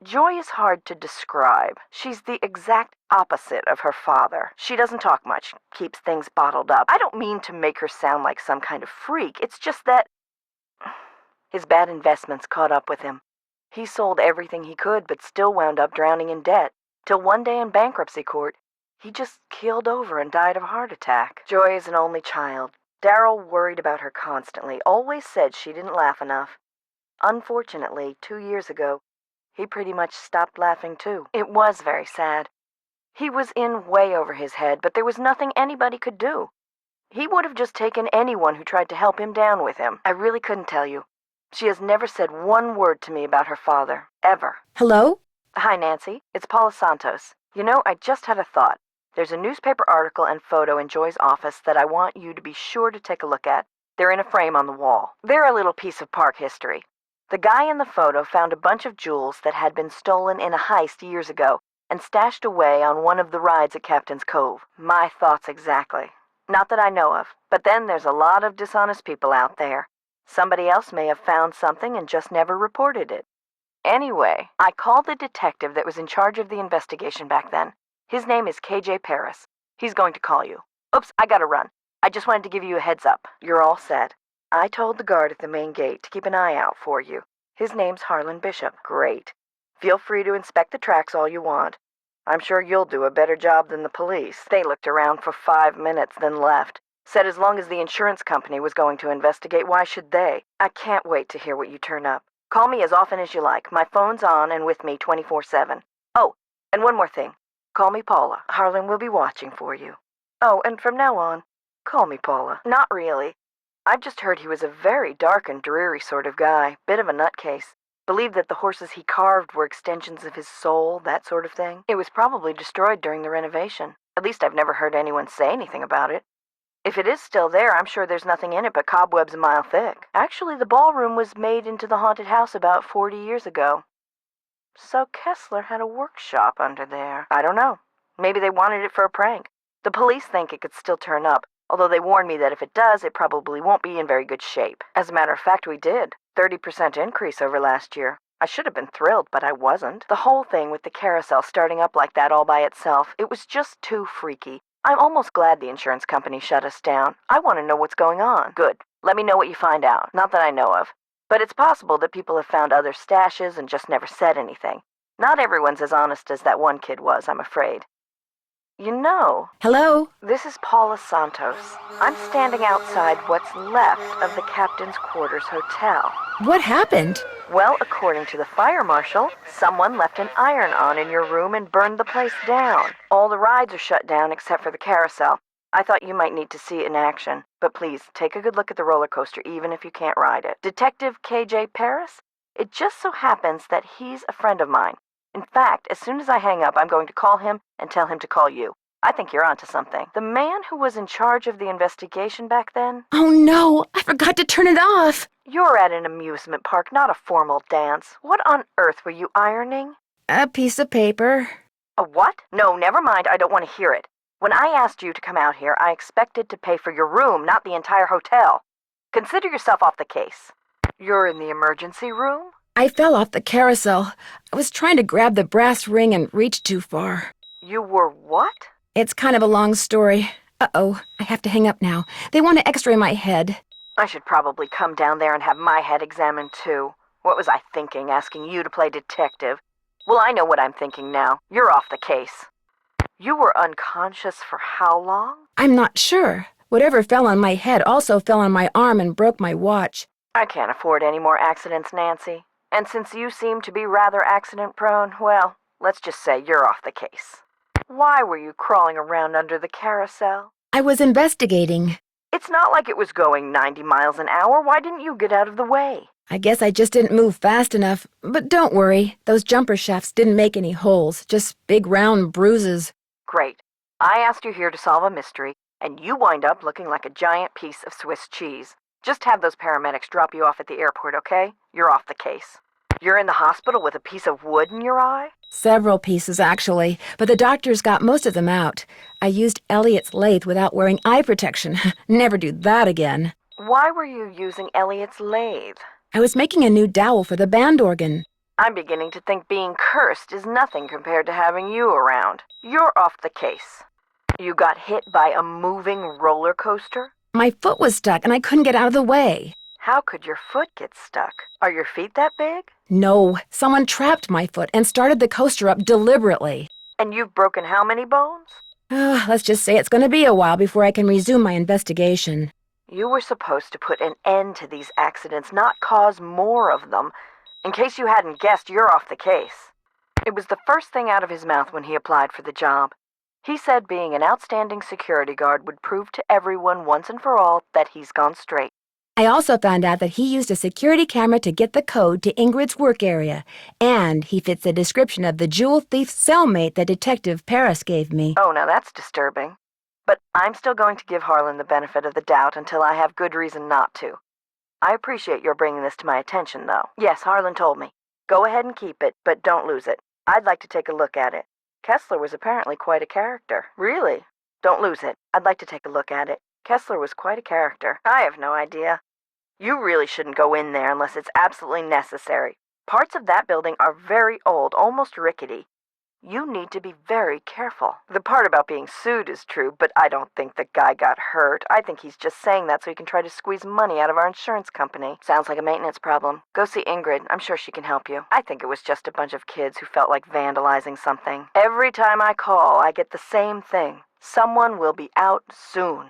Joy is hard to describe. She's the exact opposite of her father. She doesn't talk much, keeps things bottled up. I don't mean to make her sound like some kind of freak. It's just that his bad investments caught up with him. He sold everything he could, but still wound up drowning in debt. Till one day in bankruptcy court, he just keeled over and died of a heart attack. Joy is an only child. Daryl worried about her constantly, always said she didn't laugh enough. Unfortunately, 2 years ago, he pretty much stopped laughing too. It was very sad. He was in way over his head, but there was nothing anybody could do. He would have just taken anyone who tried to help him down with him. I really couldn't tell you. She has never said one word to me about her father, ever. Hello? Hi, Nancy. It's Paula Santos. You know, I just had a thought. There's a newspaper article and photo in Joy's office that I want you to be sure to take a look at. They're in a frame on the wall. They're a little piece of park history. The guy in the photo found a bunch of jewels that had been stolen in a heist years ago and stashed away on one of the rides at Captain's Cove. My thoughts exactly. Not that I know of, but then there's a lot of dishonest people out there. Somebody else may have found something and just never reported it. Anyway, I called the detective that was in charge of the investigation back then. His name is KJ Paris. He's going to call you. Oops, I gotta run. I just wanted to give you a heads up. You're all set. I told the guard at the main gate to keep an eye out for you. His name's Harlan Bishop. Great. Feel free to inspect the tracks all you want. I'm sure you'll do a better job than the police. They looked around for 5 minutes, then left. Said as long as the insurance company was going to investigate, why should they? I can't wait to hear what you turn up. Call me as often as you like. My phone's on and with me 24/7. Oh, and one more thing. Call me Paula. Harlan will be watching for you. Oh, and from now on, call me Paula. Not really. I've just heard he was a very dark and dreary sort of guy. Bit of a nutcase. Believed that the horses he carved were extensions of his soul, that sort of thing. It was probably destroyed during the renovation. At least I've never heard anyone say anything about it. If it is still there, I'm sure there's nothing in it but cobwebs a mile thick. Actually, the ballroom was made into the haunted house about 40 years ago. So Kessler had a workshop under there. I don't know. Maybe they wanted it for a prank. The police think it could still turn up, although they warned me that if it does, it probably won't be in very good shape. As a matter of fact, we did. 30% increase over last year. I should have been thrilled, but I wasn't. The whole thing with the carousel starting up like that all by itself, it was just too freaky. I'm almost glad the insurance company shut us down. I want to know what's going on. Good. Let me know what you find out. Not that I know of. But it's possible that people have found other stashes and just never said anything. Not everyone's as honest as that one kid was, I'm afraid. You know... Hello? This is Paula Santos. I'm standing outside what's left of the Captain's Quarters Hotel. What happened? Well, according to the fire marshal, someone left an iron on in your room and burned the place down. All the rides are shut down except for the carousel. I thought you might need to see it in action, but please, take a good look at the roller coaster even if you can't ride it. Detective KJ Paris? It just so happens that he's a friend of mine. In fact, as soon as I hang up, I'm going to call him and tell him to call you. I think you're onto something. The man who was in charge of the investigation back then? Oh no, I forgot to turn it off. You're at an amusement park, not a formal dance. What on earth were you ironing? A piece of paper. A what? No, never mind, I don't want to hear it. When I asked you to come out here, I expected to pay for your room, not the entire hotel. Consider yourself off the case. You're in the emergency room? I fell off the carousel. I was trying to grab the brass ring and reached too far. You were what? It's kind of a long story. Uh-oh, I have to hang up now. They want to x-ray my head. I should probably come down there and have my head examined too. What was I thinking, asking you to play detective? Well, I know what I'm thinking now. You're off the case. You were unconscious for how long? I'm not sure. Whatever fell on my head also fell on my arm and broke my watch. I can't afford any more accidents, Nancy. And since you seem to be rather accident-prone, well, let's just say you're off the case. Why were you crawling around under the carousel? I was investigating. It's not like it was going 90 miles an hour. Why didn't you get out of the way? I guess I just didn't move fast enough. But don't worry, those jumper shafts didn't make any holes, just big round bruises. Great. I asked you here to solve a mystery, and you wind up looking like a giant piece of Swiss cheese. Just have those paramedics drop you off at the airport, okay? You're off the case. You're in the hospital with a piece of wood in your eye? Several pieces, actually, but the doctors got most of them out. I used Elliott's lathe without wearing eye protection. Never do that again. Why were you using Elliott's lathe? I was making a new dowel for the band organ. I'm beginning to think being cursed is nothing compared to having you around. You're off the case. You got hit by a moving roller coaster? My foot was stuck and I couldn't get out of the way. How could your foot get stuck? Are your feet that big? No, someone trapped my foot and started the coaster up deliberately. And you've broken how many bones? Let's just say it's going to be a while before I can resume my investigation. You were supposed to put an end to these accidents, not cause more of them. In case you hadn't guessed, you're off the case. It was the first thing out of his mouth when he applied for the job. He said being an outstanding security guard would prove to everyone once and for all that he's gone straight. I also found out that he used a security camera to get the code to Ingrid's work area, and he fits the description of the jewel thief's cellmate that Detective Paris gave me. Oh, now that's disturbing. But I'm still going to give Harlan the benefit of the doubt until I have good reason not to. I appreciate your bringing this to my attention, though. Yes, Harlan told me. Go ahead and keep it, but don't lose it. I'd like to take a look at it. Kessler was apparently quite a character. Really? Don't lose it. I'd like to take a look at it. Kessler was quite a character. I have no idea. You really shouldn't go in there unless it's absolutely necessary. Parts of that building are very old, almost rickety. You need to be very careful. The part about being sued is true, but I don't think the guy got hurt. I think he's just saying that so he can try to squeeze money out of our insurance company. Sounds like a maintenance problem. Go see Ingrid. I'm sure she can help you. I think it was just a bunch of kids who felt like vandalizing something. Every time I call, I get the same thing. Someone will be out soon.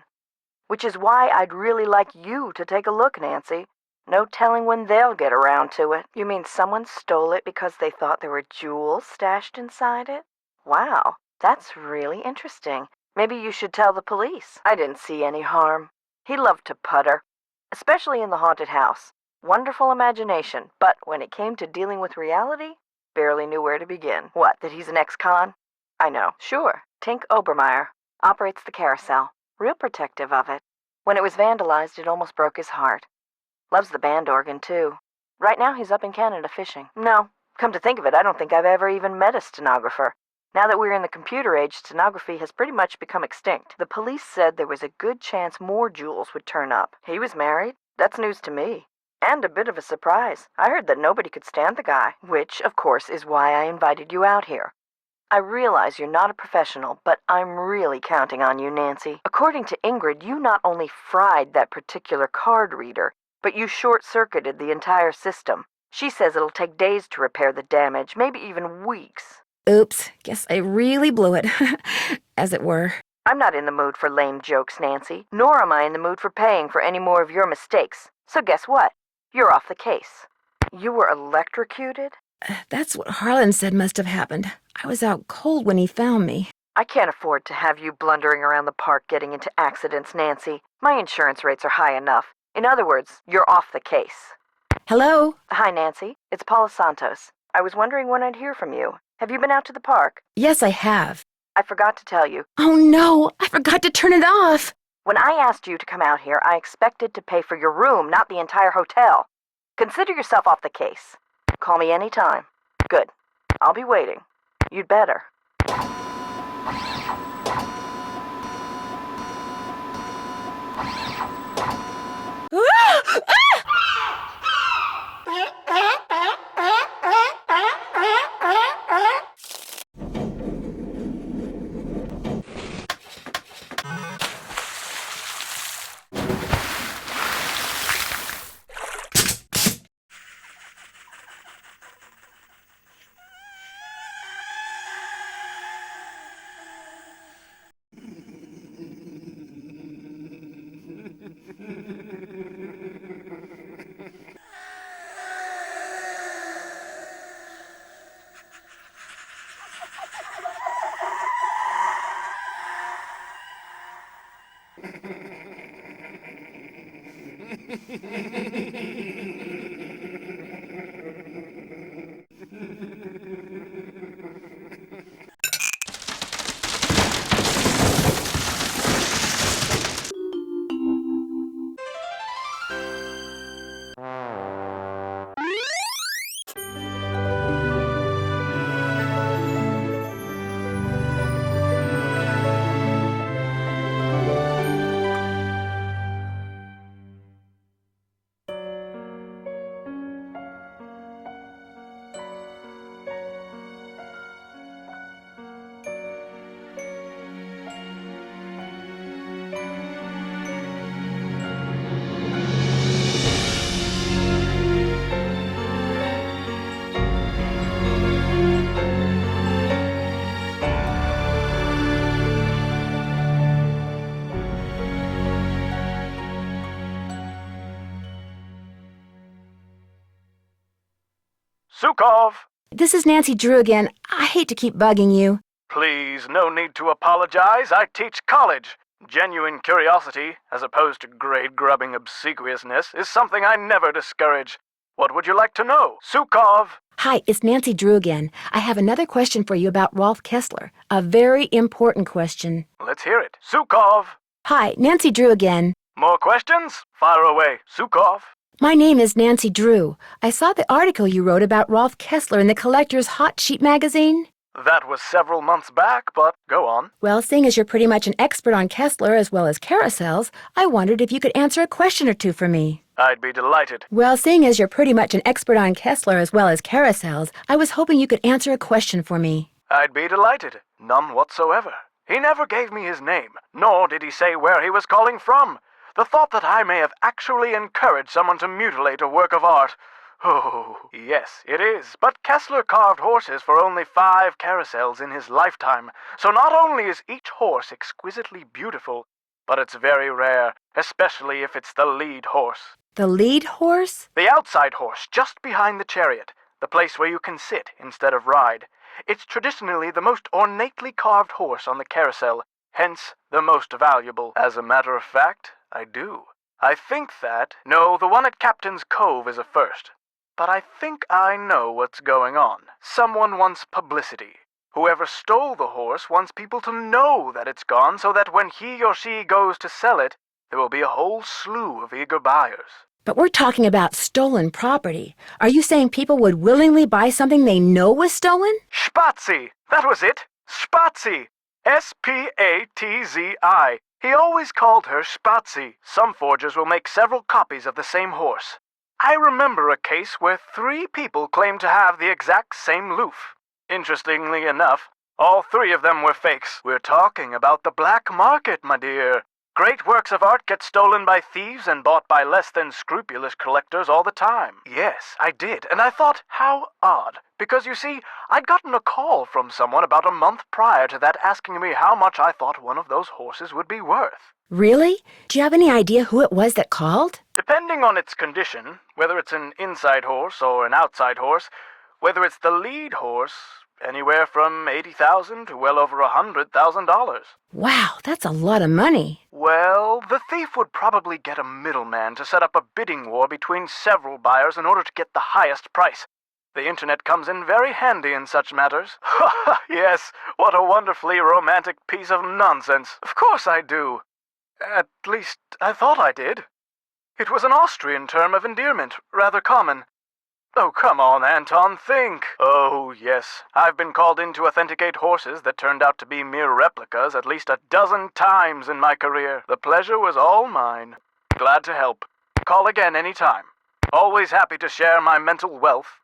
Which is why I'd really like you to take a look, Nancy. No telling when they'll get around to it. You mean someone stole it because they thought there were jewels stashed inside it? Wow, that's really interesting. Maybe you should tell the police. I didn't see any harm. He loved to putter, especially in the haunted house. Wonderful imagination, but when it came to dealing with reality, barely knew where to begin. What, that he's an ex-con? I know. Sure. Tink Obermeyer operates the Carousel. Real protective of it. When it was vandalized, it almost broke his heart. Loves the band organ, too. Right now, he's up in Canada fishing. No, come to think of it, I don't think I've ever even met a stenographer. Now that we're in the computer age, stenography has pretty much become extinct. The police said there was a good chance more jewels would turn up. He was married. That's news to me. And a bit of a surprise. I heard that nobody could stand the guy, which, of course, is why I invited you out here. I realize you're not a professional, but I'm really counting on you, Nancy. According to Ingrid, you not only fried that particular card reader, but you short-circuited the entire system. She says it'll take days to repair the damage, maybe even weeks. Oops, guess I really blew it, as it were. I'm not in the mood for lame jokes, Nancy, nor am I in the mood for paying for any more of your mistakes. So guess what? You're off the case. You were electrocuted? That's what Harlan said must have happened. I was out cold when he found me. I can't afford to have you blundering around the park getting into accidents, Nancy. My insurance rates are high enough. In other words, you're off the case. Hello? Hi, Nancy. It's Paula Santos. I was wondering when I'd hear from you. Have you been out to the park? Yes, I have. I forgot to tell you. Oh no, I forgot to turn it off. When I asked you to come out here, I expected to pay for your room, not the entire hotel. Consider yourself off the case. Call me anytime. Good. I'll be waiting. You'd better. Sukov! This is Nancy Drew again. I hate to keep bugging you. Please, no need to apologize. I teach college. Genuine curiosity, as opposed to grade-grubbing obsequiousness, is something I never discourage. What would you like to know? Sukov! Hi, it's Nancy Drew again. I have another question for you about Rolf Kessler. A very important question. Let's hear it. Sukov! Hi, Nancy Drew again. More questions? Fire away. Sukov! My name is Nancy Drew. I saw the article you wrote about Rolf Kessler in the Collector's Hot Sheet magazine. That was several months back, but go on. Well, seeing as you're pretty much an expert on Kessler as well as carousels, I wondered if you could answer a question or two for me. I'd be delighted. Well, seeing as you're pretty much an expert on Kessler as well as carousels, I was hoping you could answer a question for me. I'd be delighted. None whatsoever. He never gave me his name, nor did he say where he was calling from. The thought that I may have actually encouraged someone to mutilate a work of art. Oh, yes, it is. But Kessler carved horses for only 5 carousels in his lifetime, so not only is each horse exquisitely beautiful, but it's very rare, especially if it's the lead horse. The lead horse? The outside horse, just behind the chariot, the place where you can sit instead of ride. It's traditionally the most ornately carved horse on the carousel, hence the most valuable. As a matter of fact, I do. I think that... No, the one at Captain's Cove is a first. But I think I know what's going on. Someone wants publicity. Whoever stole the horse wants people to know that it's gone so that when he or she goes to sell it, there will be a whole slew of eager buyers. But we're talking about stolen property. Are you saying people would willingly buy something they know was stolen? Spazi! That was it! Spazi! S-P-A-T-Z-I. He always called her Spazi. Some forgers will make several copies of the same horse. I remember a case where 3 people claimed to have the exact same loof. Interestingly enough, all 3 of them were fakes. We're talking about the black market, my dear. Great works of art get stolen by thieves and bought by less than scrupulous collectors all the time. Yes, I did, and I thought, how odd. Because, you see, I'd gotten a call from someone about a month prior to that asking me how much I thought one of those horses would be worth. Really? Do you have any idea who it was that called? Depending on its condition, whether it's an inside horse or an outside horse, whether it's the lead horse, anywhere from $80,000 to well over $100,000. Wow, that's a lot of money. Well, the thief would probably get a middleman to set up a bidding war between several buyers in order to get the highest price. The internet comes in very handy in such matters. Yes, what a wonderfully romantic piece of nonsense. Of course I do. At least, I thought I did. It was an Austrian term of endearment, rather common. Oh, come on, Anton, think. Oh, yes, I've been called in to authenticate horses that turned out to be mere replicas at least a dozen times in my career. The pleasure was all mine. Glad to help. Call again any time. Always happy to share my mental wealth.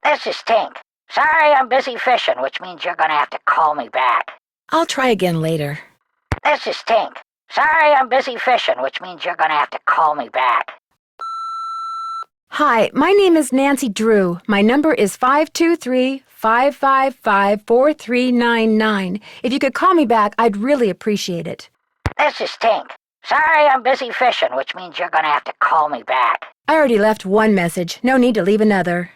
This is Tink. Sorry, I'm busy fishing, which means you're gonna have to call me back. I'll try again later. This is Tink. Sorry, I'm busy fishing, which means you're gonna have to call me back. Hi, my name is Nancy Drew. My number is 523-555-4399. If you could call me back, I'd really appreciate it. This is Tink. Sorry, I'm busy fishing, which means you're gonna have to call me back. I already left one message. No need to leave another.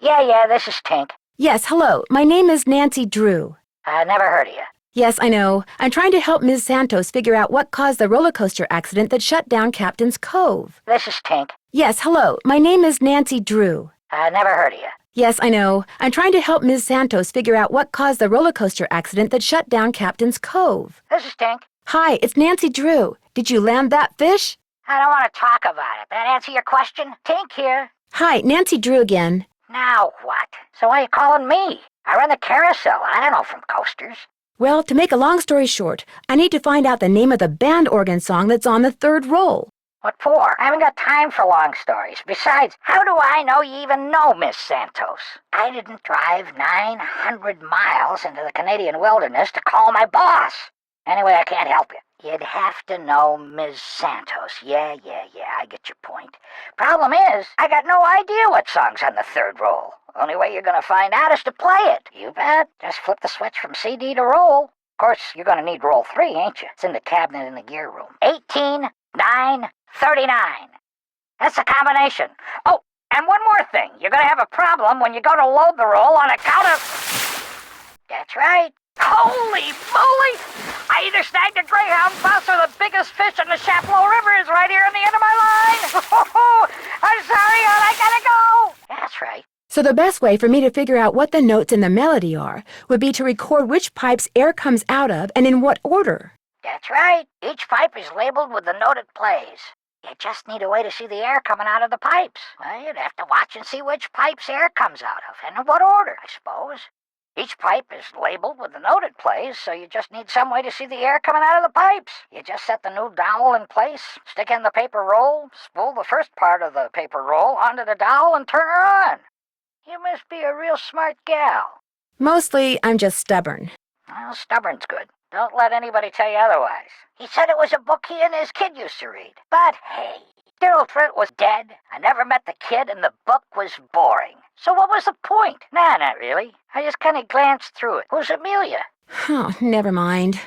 Yeah, this is Tink. Yes, hello. My name is Nancy Drew. Never heard of you. Yes, I know. I'm trying to help Ms. Santos figure out what caused the roller coaster accident that shut down Captain's Cove. This is Tink. Yes, hello. My name is Nancy Drew. Never heard of you. Yes, I know. I'm trying to help Ms. Santos figure out what caused the roller coaster accident that shut down Captain's Cove. This is Tink. Hi, it's Nancy Drew. Did you land that fish? I don't want to talk about it. That answer your question? Tink here. Hi, Nancy Drew again. Now what? So why are you calling me? I run the carousel. I don't know from coasters. Well, to make a long story short, I need to find out the name of the band organ song that's on the third roll. What for? I haven't got time for long stories. Besides, how do I know you even know Miss Santos? I didn't drive 900 miles into the Canadian wilderness to call my boss. Anyway, I can't help you. You'd have to know Ms. Santos. Yeah, I get your point. Problem is, I got no idea what song's on the third roll. Only way you're gonna find out is to play it. You bet. Just flip the switch from CD to roll. Of course, you're gonna need roll 3, ain't you? It's in the cabinet in the gear room. 18, 9, 39. That's the combination. Oh, and one more thing. You're gonna have a problem when you go to load the roll on account of... That's right. Holy moly! I either snagged a greyhound bus or the biggest fish in the Chapleau River is right here on the end of my line! I'm sorry, hon, I gotta go! That's right. So the best way for me to figure out what the notes in the melody are would be to record which pipes air comes out of and in what order. That's right. Each pipe is labeled with the note it plays. You just need a way to see the air coming out of the pipes. Well, you'd have to watch and see which pipes air comes out of, and in what order, I suppose. Each pipe is labeled with the note it plays, so you just need some way to see the air coming out of the pipes. You just set the new dowel in place, stick in the paper roll, spool the first part of the paper roll onto the dowel, and turn her on. You must be a real smart gal. Mostly, I'm just stubborn. Well, stubborn's good. Don't let anybody tell you otherwise. He said it was a book he and his kid used to read. But hey, Daryl Trent was dead. I never met the kid, and the book was boring. So what was the point? Nah, not really. I just kind of glanced through it. Who's Amelia? Oh, never mind.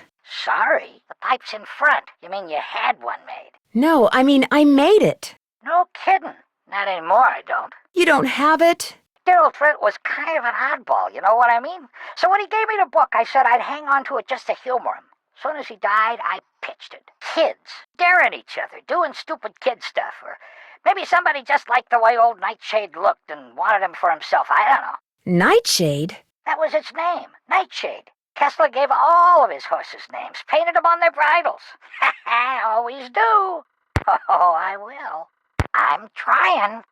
Sorry, the pipe's in front. You mean you had one made? No, I mean, I made it. No kidding. Not anymore, I don't. You don't have it? Daryl Trent was kind of an oddball, you know what I mean? So when he gave me the book, I said I'd hang on to it just to humor him. As soon as he died, I pitched it. Kids, daring each other, doing stupid kid stuff, or maybe somebody just liked the way old Nightshade looked and wanted him for himself, I don't know. Nightshade? That was its name, Nightshade. Kessler gave all of his horses names, painted them on their bridles. I always do. Oh, I will. I'm trying.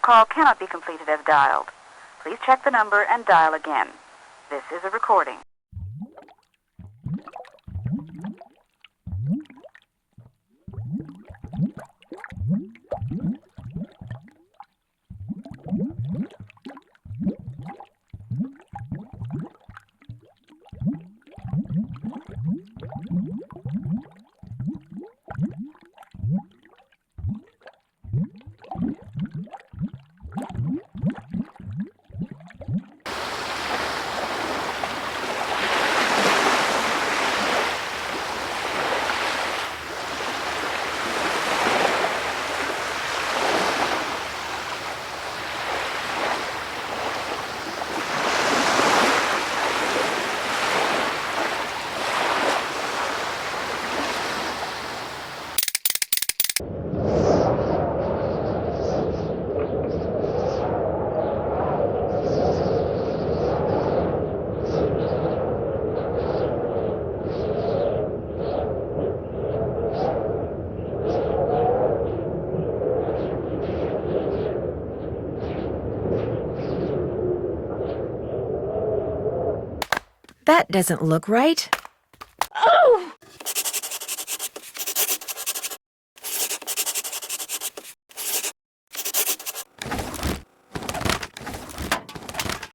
call cannot be completed as dialed. Please check the number and dial again. This is a recording. That doesn't look right.